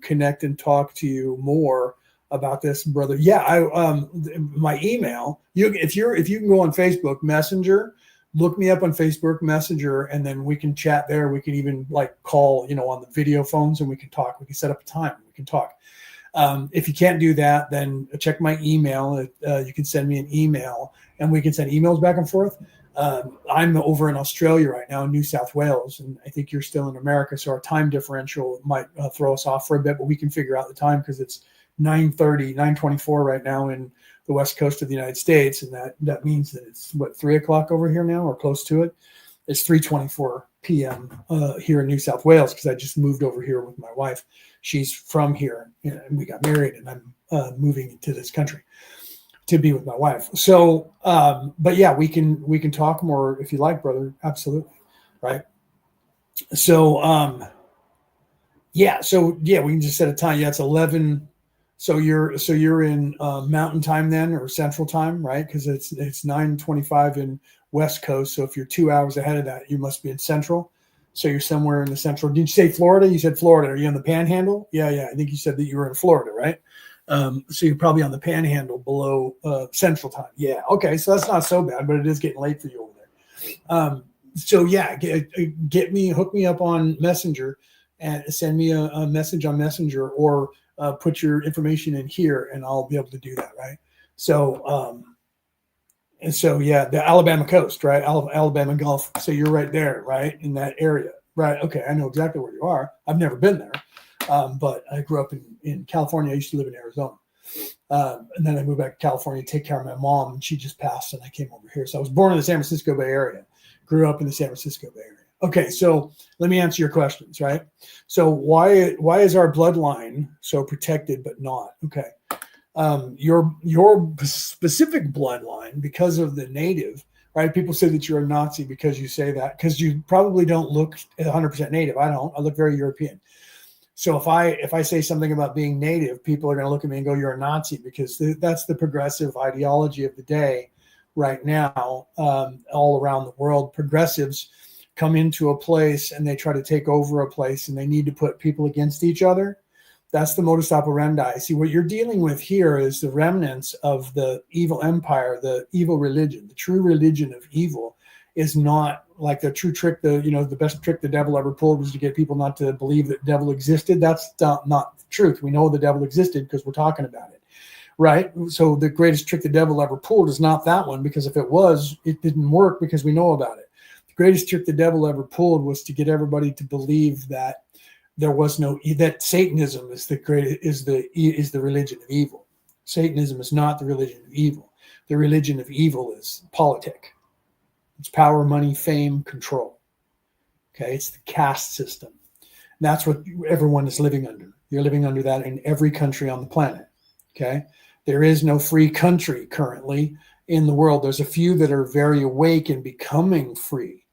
connect and talk to you more about this, brother. Yeah, my email. If you can go on Facebook Messenger, look me up on Facebook Messenger, and then we can chat there. We can even call, on the video phones, and we can talk. We can set up a time. We can talk. If you can't do that, then check my email. You can send me an email, and we can send emails back and forth. I'm over in Australia right now, in New South Wales, and I think you're still in America, so our time differential might throw us off for a bit, but we can figure out the time because it's 9:24 right now in the west coast of the United States, and that means that it's 3 o'clock over here now, or close to it. It's 3:24 p.m. Here in New South Wales because I just moved over here with my wife. She's from here, and we got married, and I'm moving into this country to be with my wife. So, but yeah, we can talk more if you like, brother. Absolutely, right? So, we can just set a time. Yeah, it's 11. So you're in Mountain Time then, or Central Time, right? Because it's 9:25 in West Coast. So if you're 2 hours ahead of that, you must be in Central. So you're somewhere in the Central. Did you say Florida? You said Florida. Are you on the Panhandle? Yeah. I think you said that you were in Florida, right? So you're probably on the Panhandle below Central Time. Yeah. Okay. So that's not so bad, but it is getting late for you over there. Hook me up on Messenger and send me a message on Messenger, or put your information in here, and I'll be able to do that, right? So, the Alabama coast, right? Alabama Gulf. So you're right there, right? In that area, right? Okay. I know exactly where you are. I've never been there. But I grew up in California. I used to live in Arizona. And then I moved back to California to take care of my mom, and she just passed, and I came over here. So I was born in the San Francisco Bay Area, grew up in the San Francisco Bay Area. Okay, so let me answer your questions, right? So why is our bloodline so protected but not? Okay. your specific bloodline, because of the native, right? People say that you're a Nazi because you say that, because you probably don't look 100% native. I don't. I look very European. So if I say something about being native, people are going to look at me and go, "You're a Nazi," because that's the progressive ideology of the day right now. All around the world, progressives come into a place and they try to take over a place, and they need to put people against each other. That's the modus operandi. See, what you're dealing with here is the remnants of the evil empire, the evil religion. The true religion of evil is not like the true trick. The best trick the devil ever pulled was to get people not to believe that the devil existed. That's not the truth. We know the devil existed because we're talking about it, right? So the greatest trick the devil ever pulled is not that one, because if it was, it didn't work because we know about it. The greatest trick the devil ever pulled was to get everybody to believe that there was that Satanism is the religion of evil. Satanism is not the religion of evil. The religion of evil is politic. It's power, money, fame, control. Okay, it's the caste system. And that's what everyone is living under. You're living under that in every country on the planet. Okay, there is no free country currently in the world. There's a few that are very awake and becoming free.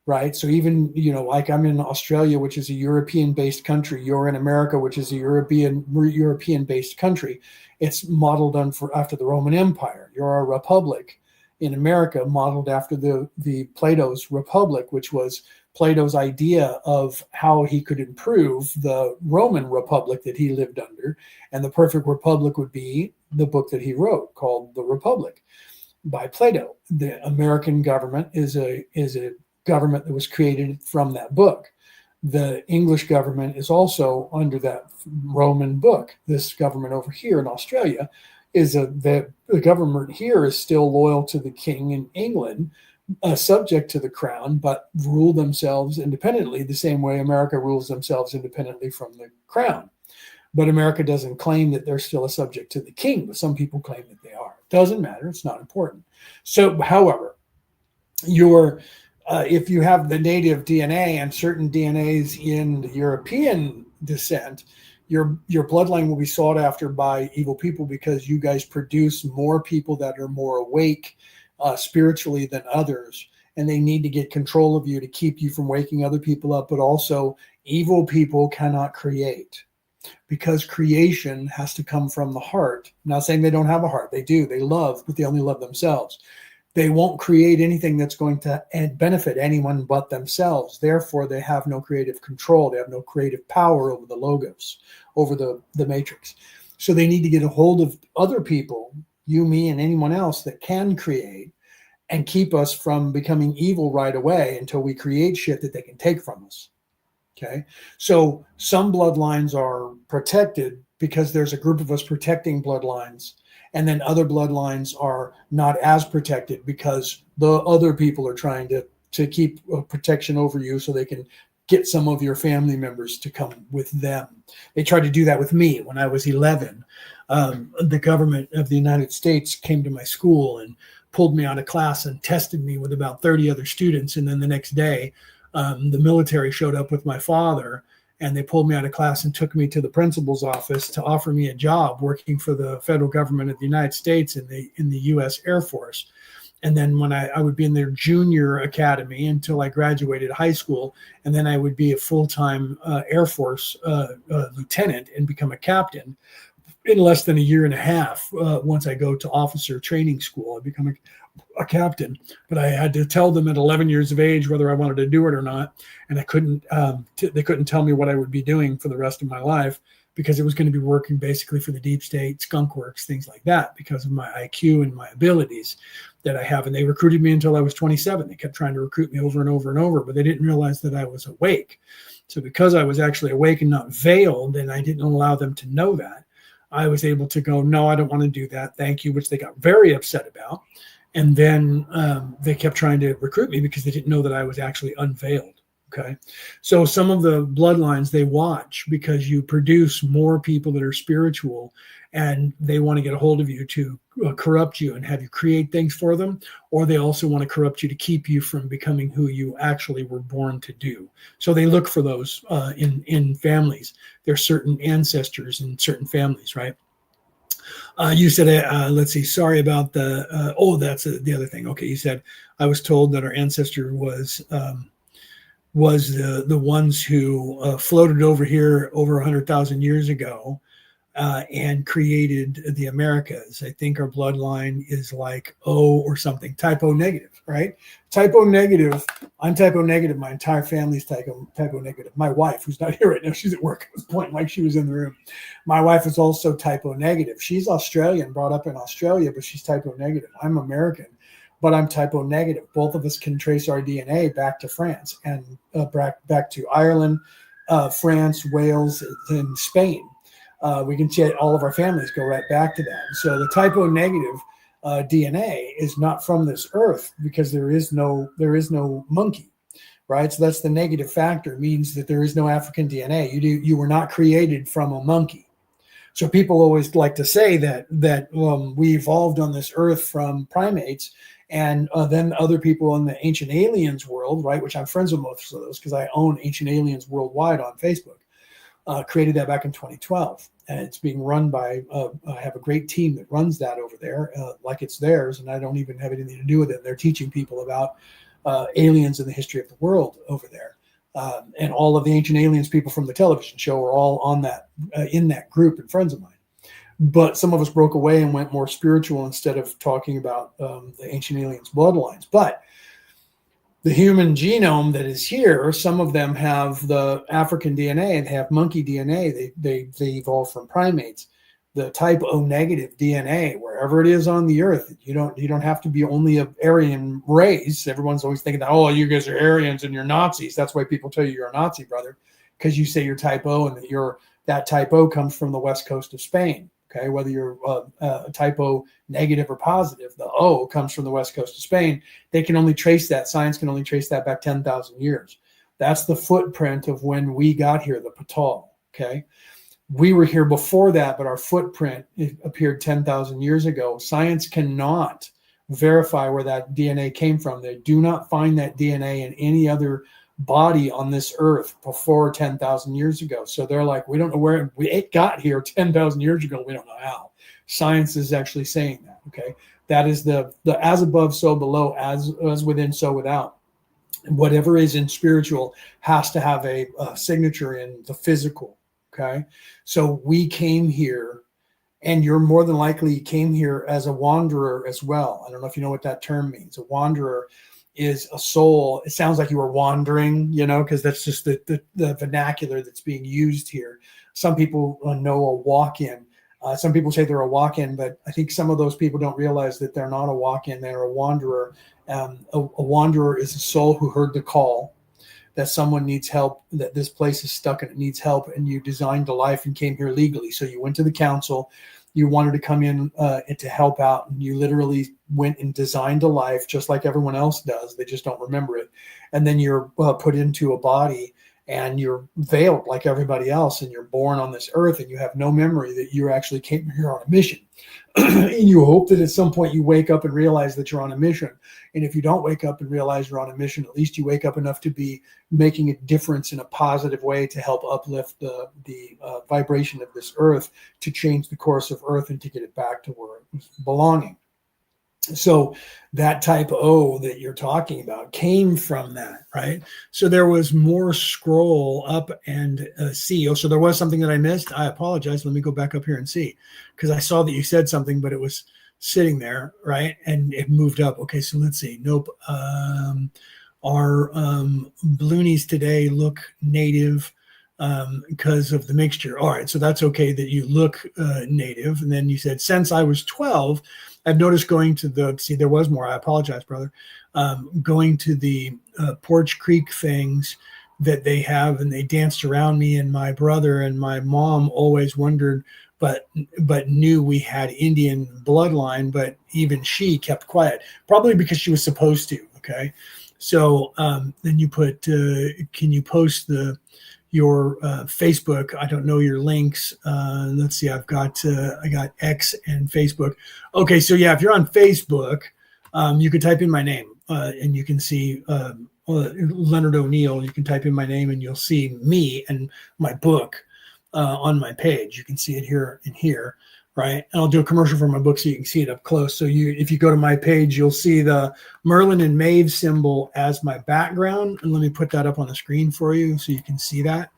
Right. So even, like I'm in Australia, which is a European-based country. You're in America, which is a European-based country. It's modeled after the Roman Empire. You're a republic in America, modeled after the Plato's Republic, which was Plato's idea of how he could improve the Roman Republic that he lived under. And the perfect republic would be the book that he wrote called The Republic by Plato. The American government is a government that was created from that book. The English government is also under that Roman book. This government over here in Australia the government here is still loyal to the king in England, subject to the crown, but rule themselves independently the same way America rules themselves independently from the crown. But America doesn't claim that they're still a subject to the king, but some people claim that they are. Doesn't matter. It's not important. So, however, if you have the native DNA and certain DNAs in the European descent, your bloodline will be sought after by evil people, because you guys produce more people that are more awake spiritually than others, and they need to get control of you to keep you from waking other people up. But also, evil people cannot create, because creation has to come from the heart. I'm not saying they don't have a heart. They do. They love, but they only love themselves. They won't create anything that's going to benefit anyone but themselves. Therefore, they have no creative control. They have no creative power over the logos, over the matrix. So they need to get a hold of other people, you, me, and anyone else that can create, and keep us from becoming evil right away until we create shit that they can take from us. Okay. So some bloodlines are protected because there's a group of us protecting bloodlines. And then other bloodlines are not as protected because the other people are trying to keep protection over you so they can get some of your family members to come with them. They tried to do that with me when I was 11. The government of the United States came to my school and pulled me out of class and tested me with about 30 other students. And then the next day, the military showed up with my father, and they pulled me out of class and took me to the principal's office to offer me a job working for the federal government of the United States in the U.S. Air Force. And then when I would be in their junior academy until I graduated high school, and then I would be a full-time Air Force lieutenant and become a captain in less than a year and a half. Once I go to officer training school, I become a captain. But I had to tell them at 11 years of age whether I wanted to do it or not. And I couldn't, they couldn't tell me what I would be doing for the rest of my life, because it was going to be working basically for the deep state, skunk works, things like that, because of my IQ and my abilities that I have. And they recruited me until I was 27. They kept trying to recruit me over and over and over, but they didn't realize that I was awake. So because I was actually awake and not veiled, and I didn't allow them to know that, I was able to go, no, I don't want to do that. Thank you, which they got very upset about. And then they kept trying to recruit me because they didn't know that I was actually unveiled. Okay. So some of the bloodlines they watch because you produce more people that are spiritual, and they want to get a hold of you to corrupt you and have you create things for them. Or they also want to corrupt you to keep you from becoming who you actually were born to do. So they look for those in families. There's certain ancestors in certain families, right? You said, let's see, sorry about the, that's the other thing. Okay, you said, I was told that our ancestor was the ones who floated over here over 100,000 years ago and created the Americas. I think our bloodline is like O or something, typo negative, right? Typo negative. I'm typo negative. My entire family's typo negative. My wife, who's not here right now, she's at work. I was pointing like she was in the room. My wife is also typo negative. She's Australian, brought up in Australia, but she's typo negative. I'm American, but I'm typo negative. Both of us can trace our DNA back to France and back to Ireland, France, Wales, and Spain. We can see all of our families go right back to that. So the typo negative DNA is not from this earth because there is no monkey, right? So that's the negative factor. It means that there is no African DNA. You were not created from a monkey. So people always like to say that we evolved on this earth from primates, and then other people in the Ancient Aliens world, right? Which I'm friends with most of those because I own Ancient Aliens Worldwide on Facebook. Created that back in 2012, and it's being run by I have a great team that runs that over there like it's theirs, and I don't even have anything to do with it. They're teaching people about aliens and the history of the world over there, and all of the Ancient Aliens people from the television show are all on that in that group and friends of mine. But some of us broke away and went more spiritual instead of talking about the Ancient Aliens bloodlines. But the human genome that is here, some of them have the African DNA and have monkey DNA. They evolved from primates. The type O negative DNA, wherever it is on the earth, you don't have to be only of Aryan race. Everyone's always thinking that, oh, you guys are Aryans and you're Nazis. That's why people tell you you're a Nazi, brother, because you say you're type O and that type O comes from the west coast of Spain. Okay, whether you're typo negative or positive, the O comes from the west coast of Spain. They can only trace that. Science can only trace that back 10,000 years. That's the footprint of when we got here, the Patal. Okay, we were here before that, but our footprint appeared 10,000 years ago. Science cannot verify where that DNA came from. They do not find that DNA in any other body on this earth before 10,000 years ago. So they're like, we don't know where it got here 10,000 years ago. We don't know how. Science is actually saying that. Okay. That is the as above, so below, as within, so without. Whatever is in spiritual has to have a signature in the physical. Okay. So we came here, and you're more than likely came here as a wanderer as well. I don't know if you know what that term means. A wanderer is a soul. It sounds like you were wandering, because that's just the vernacular that's being used here. Some people know a walk-in. Some people say they're a walk-in, but I think some of those people don't realize that they're not a walk-in. They're a wanderer. A wanderer is a soul who heard the call that someone needs help, that this place is stuck and it needs help, and you designed a life and came here legally. So you went to the council. You wanted to come in to help out, and you literally went and designed a life just like everyone else does. They just don't remember it. And then you're put into a body, and you're veiled like everybody else, and you're born on this earth, and you have no memory that you actually came here on a mission. And you hope that at some point you wake up and realize that you're on a mission. And if you don't wake up and realize you're on a mission, at least you wake up enough to be making a difference in a positive way to help uplift the vibration of this earth, to change the course of earth and to get it back to where it was belonging. So that type O that you're talking about came from that, right? So there was more scroll up and see. Oh, so there was something that I missed. I apologize. Let me go back up here and see, because I saw that you said something, but it was sitting there, right? And it moved up. Okay, so let's see. Nope. Our Bloonies today look native because of the mixture. All right, so that's okay that you look native. And then you said, since I was 12, I've noticed going to there was more. I apologize, brother. Going to the Porch Creek things that they have, and they danced around me and my brother, and my mom always wondered, but knew we had Indian bloodline, but even she kept quiet, probably because she was supposed to. Okay. So then you put, can you post your Facebook? I don't know your links. Let's see. I got X and Facebook. Okay, so yeah, if you're on Facebook, you can type in my name and you can see Leonard O'Neill. You can type in my name and you'll see me and my book on my page. You can see it here and here. right? And I'll do a commercial for my book so you can see it up close. So if you go to my page, you'll see the Merlin and Maeve symbol as my background. And let me put that up on the screen for you so you can see that.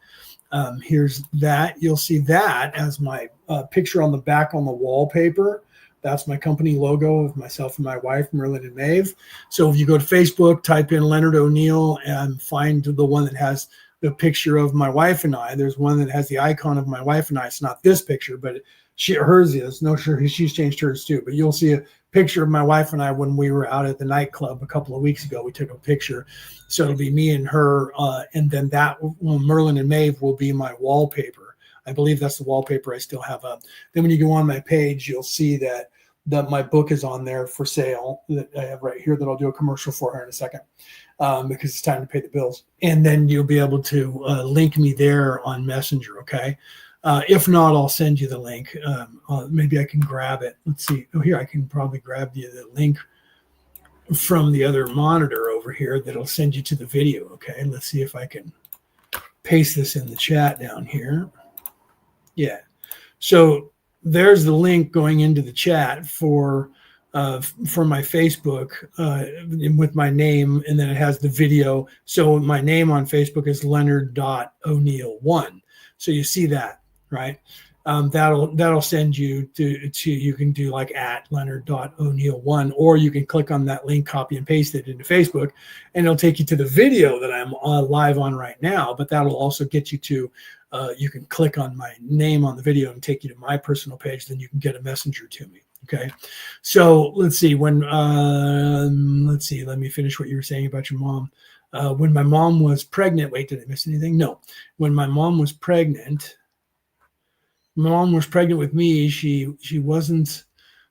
Here's that. You'll see that as my picture on the back on the wallpaper. That's my company logo of myself and my wife, Merlin and Maeve. So if you go to Facebook, type in Leonard O'Neill and find the one that has the picture of my wife and I. There's one that has the icon of my wife and I. It's not this picture, but hers is. No, sure, she's changed hers too. But you'll see a picture of my wife and I when we were out at the nightclub a couple of weeks ago. We took a picture. So it'll be me and her. And then Merlin and Maeve will be my wallpaper. I believe that's the wallpaper I still have up. Then when you go on my page, you'll see that my book is on there for sale that I have right here that I'll do a commercial for her in a second because it's time to pay the bills. And then you'll be able to link me there on Messenger, okay? If not, I'll send you the link. Maybe I can grab it. Let's see. Oh, here, I can probably grab you the link from the other monitor over here that'll send you to the video, okay? Let's see if I can paste this in the chat down here. Yeah. So there's the link going into the chat for my Facebook with my name, and then it has the video. So my name on Facebook is Leonard.O'Neill1. So you see that, right? That'll send you to you can do like at Leonard.O'Neill1, or you can click on that link, copy and paste it into Facebook, and it'll take you to the video that I'm live on right now. But that'll also get you to you can click on my name on the video and take you to my personal page. Then you can get a messenger to me. Okay. So let's see let me finish what you were saying about your mom. When my mom was pregnant, wait, did I miss anything? No. When my mom was pregnant with me. She wasn't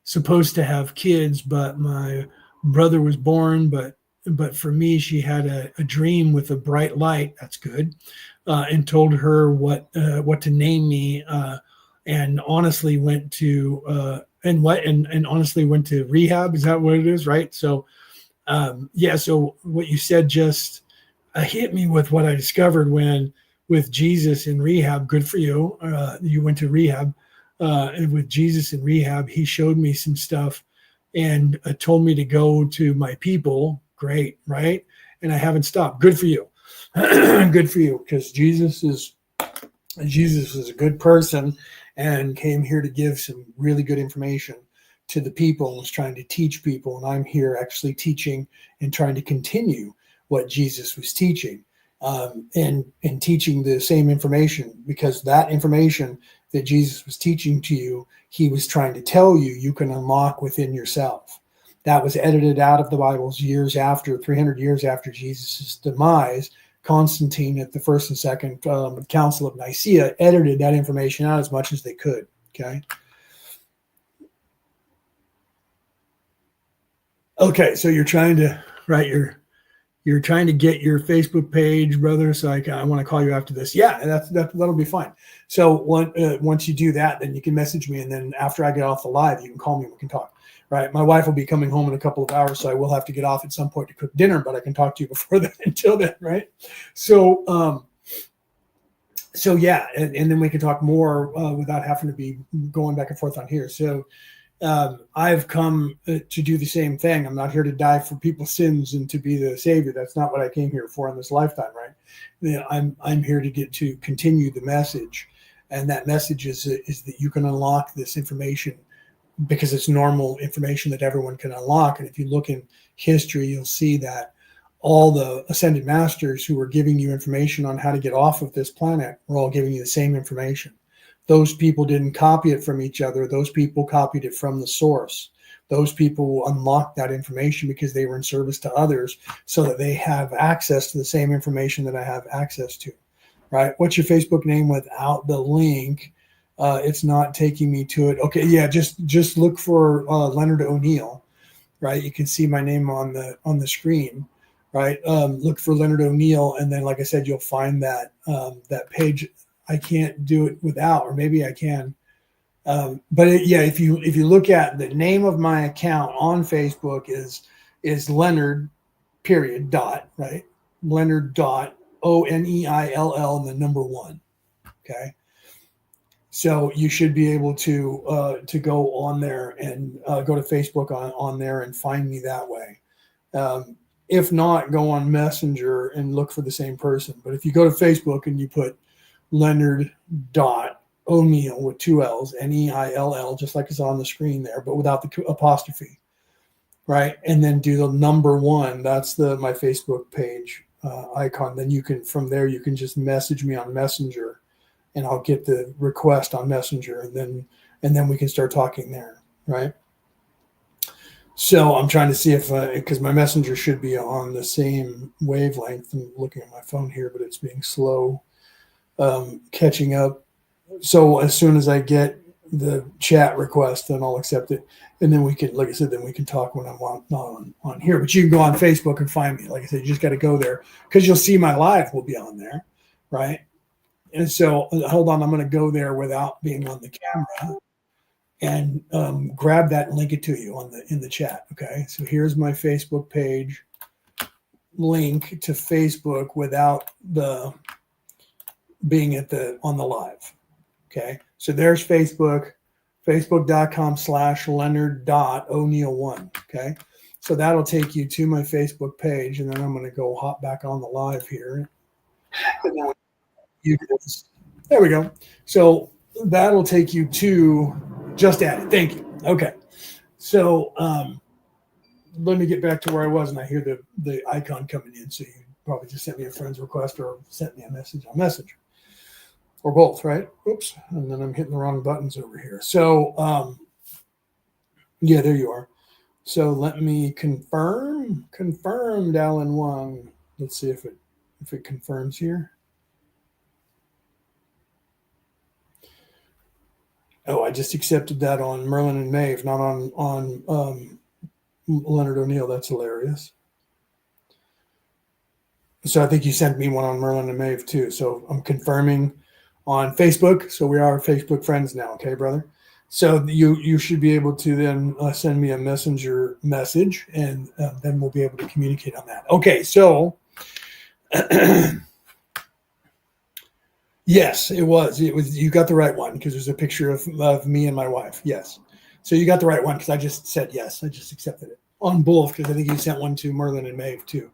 supposed to have kids, but my brother was born. But for me, she had a dream with a bright light. That's good. And told her what to name me, and honestly went to honestly went to rehab. Is that what it is, right? So so what you said just hit me with what I discovered with Jesus in rehab. Good for you. You went to rehab, and with Jesus in rehab, he showed me some stuff and told me to go to my people. Great, right? And I haven't stopped. Good for you. Good for you, because Jesus is a good person and came here to give some really good information to the people and was trying to teach people. And I'm here actually teaching and trying to continue what Jesus was teaching, and teaching the same information, because that information that Jesus was teaching to you, he was trying to tell you, you can unlock within yourself. That was edited out of the Bibles 300 years after Jesus' demise. Constantine at the first and second Council of Nicaea edited that information out as much as they could. Okay. Okay, so you're trying to you're trying to get your Facebook page, brother. So I want to call you after this. Yeah, that'll be fine. So once you do that, then you can message me, and then after I get off the live, you can call me and we can talk. Right. My wife will be coming home in a couple of hours, so I will have to get off at some point to cook dinner, but I can talk to you before that until then. Right. So, yeah. And then we can talk more without having to be going back and forth on here. So I've come to do the same thing. I'm not here to die for people's sins and to be the savior. That's not what I came here for in this lifetime. Right. I'm here to continue the message. And that message is that you can unlock this information, because it's normal information that everyone can unlock. And if you look in history, you'll see that all the ascended masters who were giving you information on how to get off of this planet were all giving you the same information. Those people didn't copy it from each other. Those people copied it from the source. Those people unlocked that information because they were in service to others, so that they have access to the same information that I have access to. Right? What's your Facebook name without the link? It's not taking me to it. Okay, yeah, just look for Leonard O'Neill, right? You can see my name on the screen, right? Look for Leonard O'Neill, and then, like I said, you'll find that page. I can't do it without, or maybe I can. But if you look at the name of my account on Facebook is Leonard right? Leonard O'Neill and the number 1. Okay. So you should be able to go on there and go to Facebook on there and find me that way. If not, go on Messenger and look for the same person. But if you go to Facebook and you put Leonard.O'Neill with 2 L's, Neill, just like it's on the screen there, but without the apostrophe, right? And then do the number 1. That's my Facebook page icon. Then you can, from there, you can just message me on Messenger, and I'll get the request on Messenger, and then we can start talking there, right? So I'm trying to see if, because my Messenger should be on the same wavelength. I'm looking at my phone here, but it's being slow catching up. So as soon as I get the chat request, then I'll accept it. And then we can, like I said, then we can talk when I'm not on here. But you can go on Facebook and find me. Like I said, you just got to go there because you'll see my live will be on there, right? And so hold on, I'm going to go there without being on the camera and grab that and link it to you in the chat. Okay, so here's my Facebook page link to Facebook without the being on the live. Okay, so there's Facebook, facebook.com/Leonard.O'Neill1. Okay, so that'll take you to my Facebook page, and then I'm going to go hop back on the live here. And then there we go. So that'll take you to just added. Thank you. Okay. So let me get back to where I was, and I hear the icon coming in. So you probably just sent me a friend's request or sent me a message on Messenger. Or both, right? Oops. And then I'm hitting the wrong buttons over here. So yeah, there you are. So let me confirm Dallin 1. Let's see if it confirms here. Oh, I just accepted that on Merlin and Maeve, not on Leonard O'Neill. That's hilarious. So I think you sent me one on Merlin and Maeve too. So I'm confirming on Facebook. So we are Facebook friends now. Okay, brother. So you should be able to then send me a Messenger message, and then we'll be able to communicate on that. Okay, so yes, it was. You got the right one because there's a picture of me and my wife. Yes, so you got the right one because I just said yes. I just accepted it on both because I think you sent one to Merlin and Maeve too.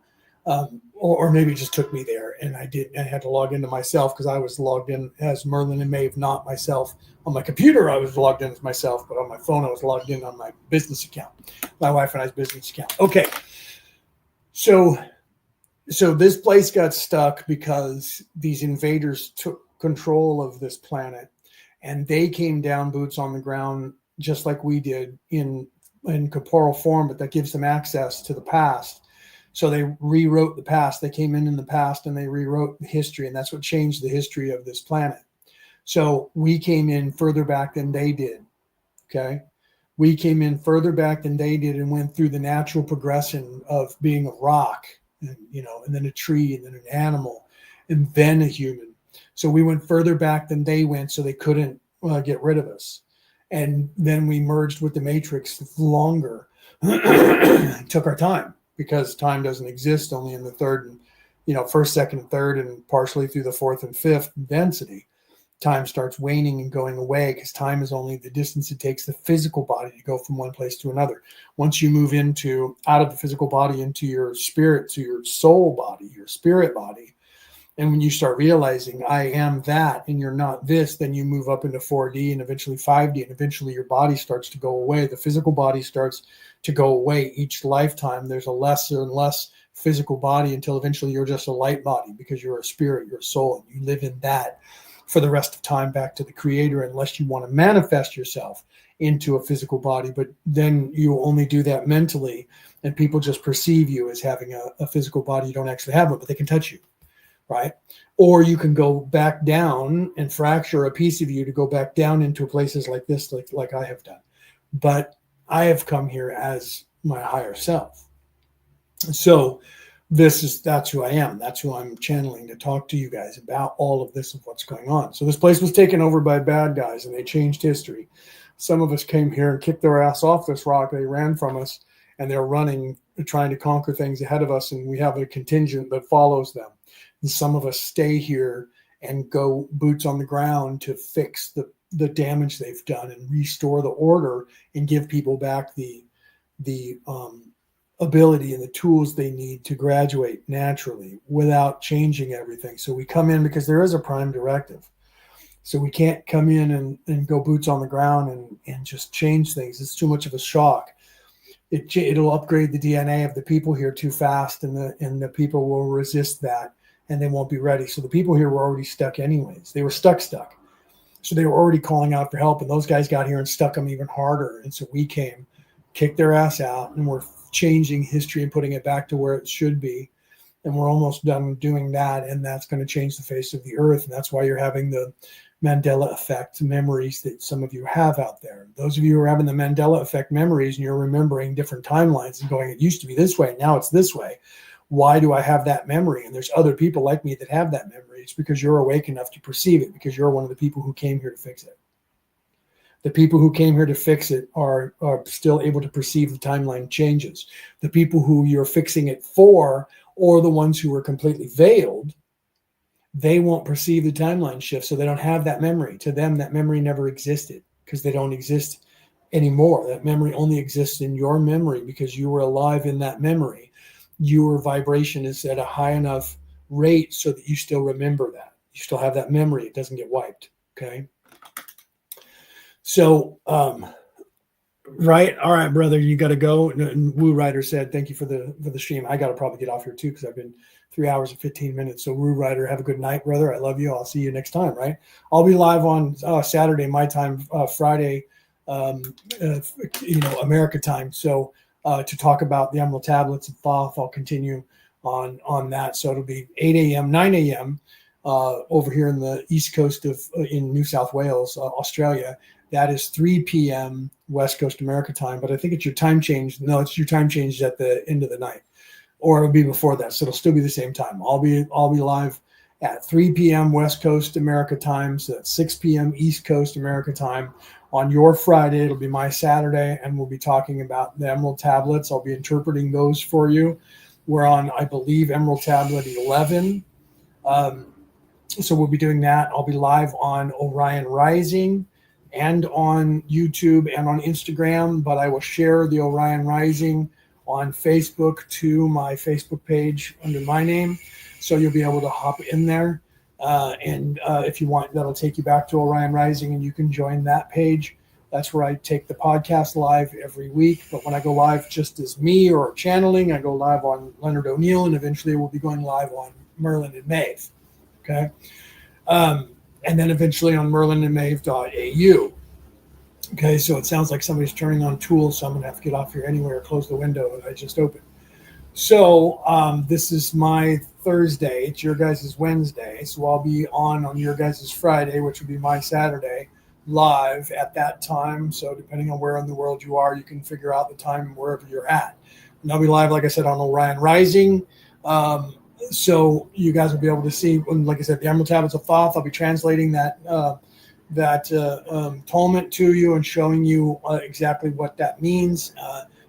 Or maybe it just took me there, and I had to log into myself because I was logged in as Merlin and Maeve, not myself. On my computer, I was logged in as myself, but on my phone, I was logged in on my business account, my wife and I's business account. Okay, so this place got stuck because these invaders took control of this planet, and they came down boots on the ground just like we did in corporeal form, but that gives them access to the past. So they rewrote the past. They came in the past and they rewrote the history, and that's what changed the history of this planet. So we came in further back than they did. Okay, we came in further back than they did and went through the natural progression of being a rock, and then a tree, and then an animal, and then a human. So we went further back than they went, so they couldn't get rid of us. And then we merged with the Matrix longer. It took our time, because time doesn't exist only in the third and, first, second, third, and partially through the fourth and fifth density. Time starts waning and going away because time is only the distance it takes the physical body to go from one place to another. Once you move out of the physical body into your spirit, to your soul body, your spirit body, and when you start realizing I am that and you're not this, then you move up into 4D and eventually 5D, and eventually your body starts to go away. The physical body starts to go away each lifetime. There's a less and less physical body until eventually you're just a light body because you're a spirit, you're a soul, and you live in that for the rest of time back to the creator, unless you want to manifest yourself into a physical body. But then you only do that mentally, and people just perceive you as having a physical body. You don't actually have one, but they can touch you. Right? Or you can go back down and fracture a piece of you to go back down into places like this, like I have done. But I have come here as my higher self. So that's who I am. That's who I'm channeling to talk to you guys about all of this, of what's going on. So this place was taken over by bad guys, and they changed history. Some of us came here and kicked their ass off this rock. They ran from us, and they're running, trying to conquer things ahead of us, and we have a contingent that follows them. And some of us stay here and go boots on the ground to fix the damage they've done and restore the order and give people back the ability and the tools they need to graduate naturally without changing everything. So we come in because there is a prime directive. So we can't come in and go boots on the ground and just change things. It's too much of a shock. It'll upgrade the DNA of the people here too fast, and the people will resist that, and they won't be ready. So the people here were already stuck anyways. They were stuck. So they were already calling out for help, and those guys got here and stuck them even harder. And so we came, kicked their ass out, and we're changing history and putting it back to where it should be. And we're almost done doing that, and that's going to change the face of the earth. And that's why you're having the Mandela effect memories that some of you have out there. Those of you who are having the Mandela effect memories and you're remembering different timelines and going, it used to be this way, now it's this way. Why do I have that memory? And there's other people like me that have that memory. It's because you're awake enough to perceive it, because you're one of the people who came here to fix it. The people who came here to fix it are still able to perceive the timeline changes. The people who you're fixing it for, or the ones who are completely veiled, they won't perceive the timeline shift, so they don't have that memory. To them, that memory never existed because they don't exist anymore. That memory only exists in your memory because you were alive in that memory. Your vibration is at a high enough rate so that you still remember that. You still have that memory. It doesn't get wiped, okay? So, right. All right, brother, you got to go. And Woo Rider said, thank you for the stream. I got to probably get off here too, because I've been 3 hours and 15 minutes. So Woo Rider, have a good night, brother. I love you. I'll see you next time. Right. I'll be live on Saturday, my time, Friday, America time. So to talk about the Emerald Tablets and Thoth, I'll continue on that. So it'll be 8 a.m., 9 a.m. Over here in the East Coast in New South Wales, Australia. That is 3 p.m. West Coast America time, but I think it's your time change. No, it's your time change at the end of the night, or it'll be before that. So it'll still be the same time. I'll be live at 3 p.m. West Coast America time, so that's 6 p.m. East Coast America time. On your Friday, it'll be my Saturday, and we'll be talking about the Emerald Tablets. I'll be interpreting those for you. We're on, I believe, Emerald Tablet 11. So we'll be doing that. I'll be live on Orion Rising and on YouTube and on Instagram, but I will share the Orion Rising on Facebook to my Facebook page under my name. So you'll be able to hop in there. And if you want, that'll take you back to Orion Rising, and you can join that page. That's where I take the podcast live every week. But when I go live just as me or channeling, I go live on Leonard O'Neill, and eventually we'll be going live on Merlin and Maeve. Okay. And then eventually on merlinandmaeve.au. Okay, so it sounds like somebody's turning on tools, so I'm going to have to get off here anyway or close the window that I just opened. So this is my Thursday. It's your guys' Wednesday. So I'll be on your guys' Friday, which will be my Saturday, live at that time. So depending on where in the world you are, you can figure out the time wherever you're at. And I'll be live, like I said, on Orion Rising. So you guys will be able to see, like I said, the Emerald Tablets of Thoth. I'll be translating that atonement to you and showing you exactly what that means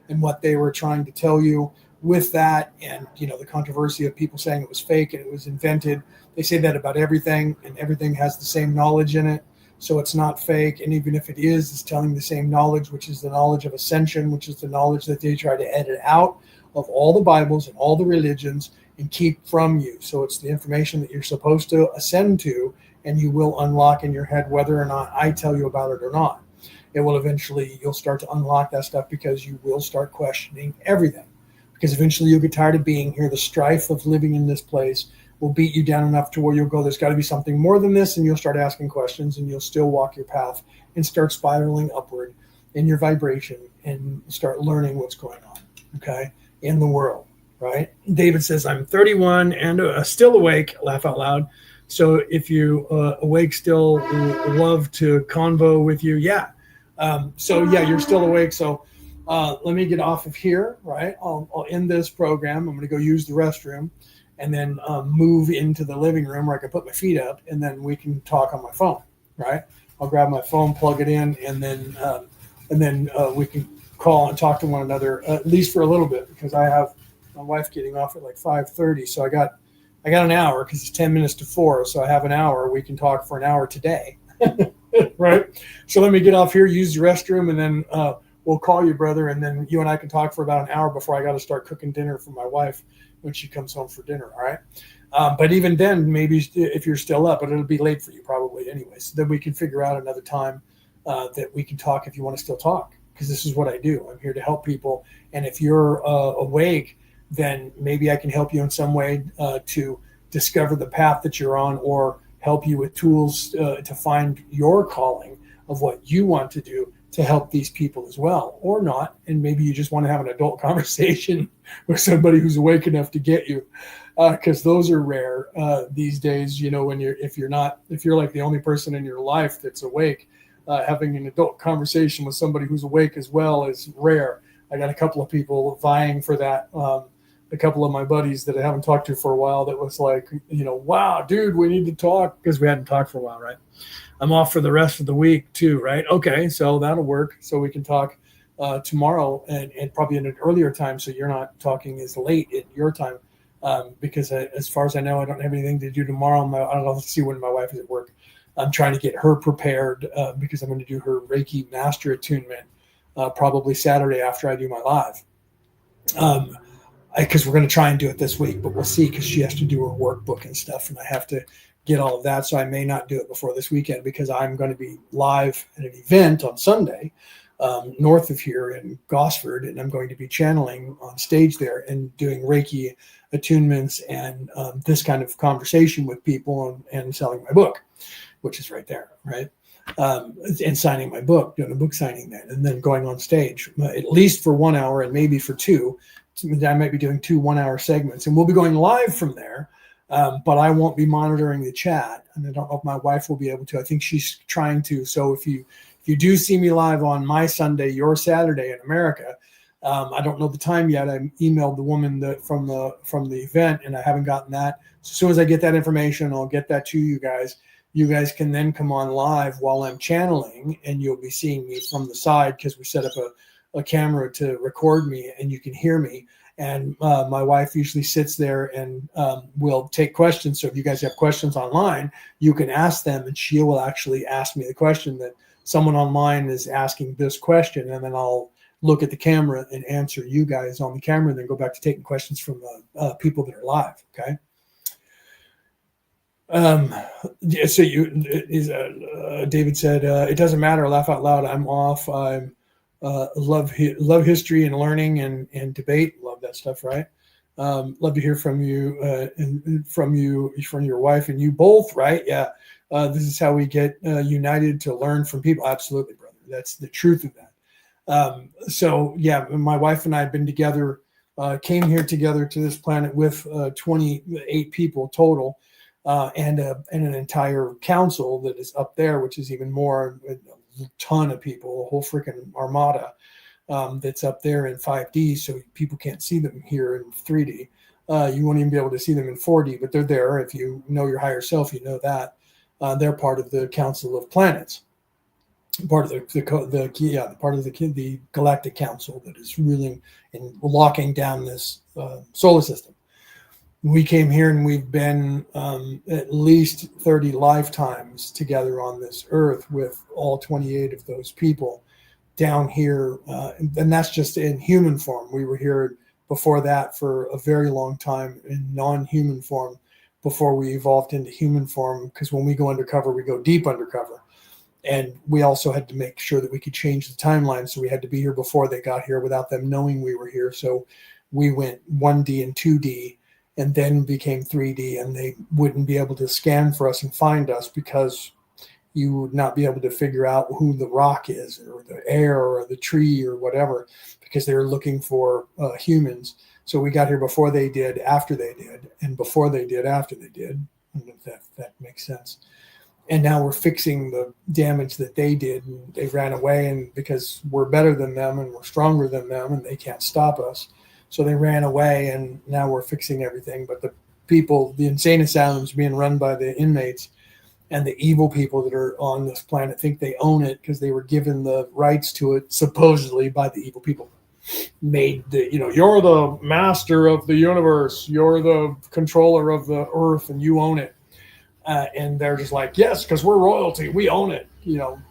and what they were trying to tell you with that. And, the controversy of people saying it was fake and it was invented. They say that about everything, and everything has the same knowledge in it. So it's not fake. And even if it is, it's telling the same knowledge, which is the knowledge of ascension, which is the knowledge that they try to edit out of all the Bibles and all the religions and keep from you. So it's the information that you're supposed to ascend to, and you will unlock in your head whether or not I tell you about it or not. It will eventually, you'll start to unlock that stuff because you will start questioning everything. Because eventually you'll get tired of being here. The strife of living in this place will beat you down enough to where you'll go, there's got to be something more than this, and you'll start asking questions, and you'll still walk your path and start spiraling upward in your vibration and start learning what's going on, okay, in the world. Right? David says, I'm 31 and still awake, laugh out loud. So if you awake still, love to convo with you. Yeah. You're still awake. So let me get off of here. Right. I'll end this program. I'm going to go use the restroom and then move into the living room where I can put my feet up, and then we can talk on my phone. Right. I'll grab my phone, plug it in, and then we can call and talk to one another, at least for a little bit, because I have my wife getting off at like 5:30. So I got an hour because it's 10 minutes to 4. So I have an hour. We can talk for an hour today. Right. So let me get off here, use the restroom, and then we'll call you, brother. And then you and I can talk for about an hour before I got to start cooking dinner for my wife when she comes home for dinner. All right. But even then, maybe if you're still up, but it'll be late for you probably anyway. So then we can figure out another time that we can talk if you want to still talk, because this is what I do. I'm here to help people. And if you're awake, then maybe I can help you in some way to discover the path that you're on, or help you with tools to find your calling of what you want to do to help these people as well, or not. And maybe you just want to have an adult conversation with somebody who's awake enough to get you, because those are rare these days. You know, if you're like the only person in your life that's awake, having an adult conversation with somebody who's awake as well is rare. I got a couple of people vying for that. A couple of my buddies that I haven't talked to for a while, that was like, wow, dude, we need to talk, because we hadn't talked for a while, right? I'm off for the rest of the week too, right? Okay, so that'll work. So we can talk tomorrow, and probably in an earlier time, so you're not talking as late at your time, because as far as I know, I don't have anything to do tomorrow. I don't know, let's see when my wife is at work. I'm trying to get her prepared because I'm going to do her Reiki Master Attunement probably Saturday after I do my live. Because we're going to try and do it this week, but we'll see, because she has to do her workbook and stuff, and I have to get all of that. So I may not do it before this weekend, because I'm going to be live at an event on Sunday north of here in Gosford, and I'm going to be channeling on stage there and doing Reiki attunements and this kind of conversation with people, and selling my book, which is right there, right? And signing my book, doing a book signing then, and then going on stage at least for 1 hour and maybe for 2. I might be doing 2 1-hour segments, and we'll be going live from there. But I won't be monitoring the chat, and I don't know if my wife will be able to. I think she's trying to. So if you do see me live on my Sunday, your Saturday in America, I don't know the time yet. I emailed the woman from the event, and I haven't gotten that. So as soon as I get that information, I'll get that to you guys. You guys can then come on live while I'm channeling, and you'll be seeing me from the side, because we set up a camera to record me, and you can hear me. And my wife usually sits there and will take questions. So if you guys have questions online, you can ask them, and she will actually ask me the question that someone online is asking this question, and then I'll look at the camera and answer you guys on the camera, and then go back to taking questions from the people that are live. Okay. So David said, it doesn't matter. Laugh out loud. I'm off. I'm love history and learning and debate. Love that stuff, right? Love to hear from you and from your wife and you both, right? Yeah. This is how we get united, to learn from people. Absolutely, brother. That's the truth of that. So yeah, my wife and I have been together, came here together to this planet with 28 people total, and an entire council that is up there, which is even more. A ton of people, a whole freaking armada that's up there in 5D, so people can't see them here in 3D. You won't even be able to see them in 4D, but they're there. If you know your higher self, you know that they're part of the Council of Planets, part of the Galactic Council that is ruling and locking down this solar system. We came here, and we've been at least 30 lifetimes together on this earth with all 28 of those people down here. And that's just in human form. We were here before that for a very long time in non-human form before we evolved into human form, because when we go undercover, we go deep undercover. And we also had to make sure that we could change the timeline. So we had to be here before they got here without them knowing we were here. So we went 1D and 2D, and then became 3D, and they wouldn't be able to scan for us and find us, because you would not be able to figure out who the rock is, or the air, or the tree, or whatever, because they were looking for humans. So we got here before they did, after they did, and before they did, after they did. I don't know if that makes sense. And now we're fixing the damage that they did, and they ran away, and because we're better than them and we're stronger than them, and they can't stop us. So they ran away, and now we're fixing everything. But the people, the insane asylums being run by the inmates, and the evil people that are on this planet think they own it, because they were given the rights to it supposedly by the evil people. Made you're the master of the universe, you're the controller of the earth, and you own it. And they're just like, yes, because we're royalty, we own it,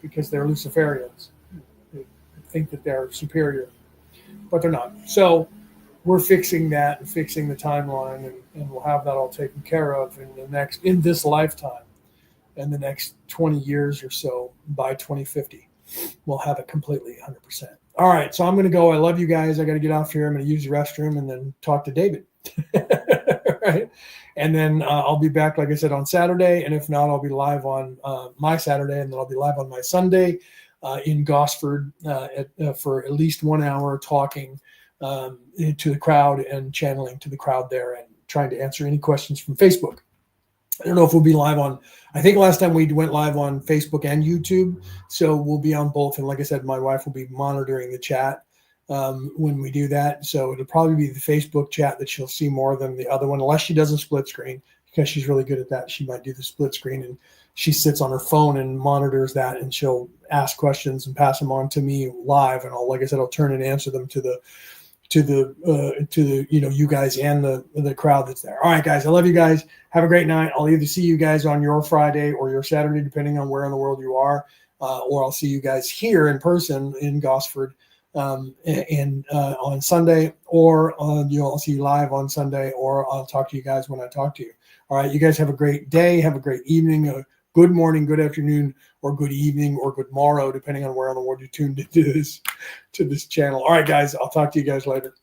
because they're Luciferians. They think that they're superior, but they're not. So we're fixing that and fixing the timeline, and we'll have that all taken care of in this lifetime. In the next 20 years or so, by 2050, we'll have it completely 100%. All right, so I'm going to go. I love you guys. I got to get off here. I'm going to use the restroom and then talk to David. Right? And then I'll be back, like I said, on Saturday. And if not, I'll be live on my Saturday, and then I'll be live on my Sunday in Gosford for at least 1 hour talking to the crowd and channeling to the crowd there and trying to answer any questions from Facebook. I don't know if we'll be live on, I think last time we went live on Facebook and YouTube. So we'll be on both. And like I said, my wife will be monitoring the chat when we do that. So it'll probably be the Facebook chat that she'll see more than the other one, unless she does a split screen, because she's really good at that. She might do the split screen, and she sits on her phone and monitors that, and she'll ask questions and pass them on to me live. And like I said, I'll turn and answer them to the you guys and the crowd that's there. All right, guys, I love you guys. Have a great night. I'll either see you guys on your Friday or your Saturday, depending on where in the world you are, or I'll see you guys here in person in Gosford on Sunday, or I'll see you live on Sunday, or I'll talk to you guys when I talk to you. All right, you guys have a great day. Have a great evening. Good morning, good afternoon, or good evening, or good morrow, depending on where in the world you tuned into this channel. All right, guys, I'll talk to you guys later.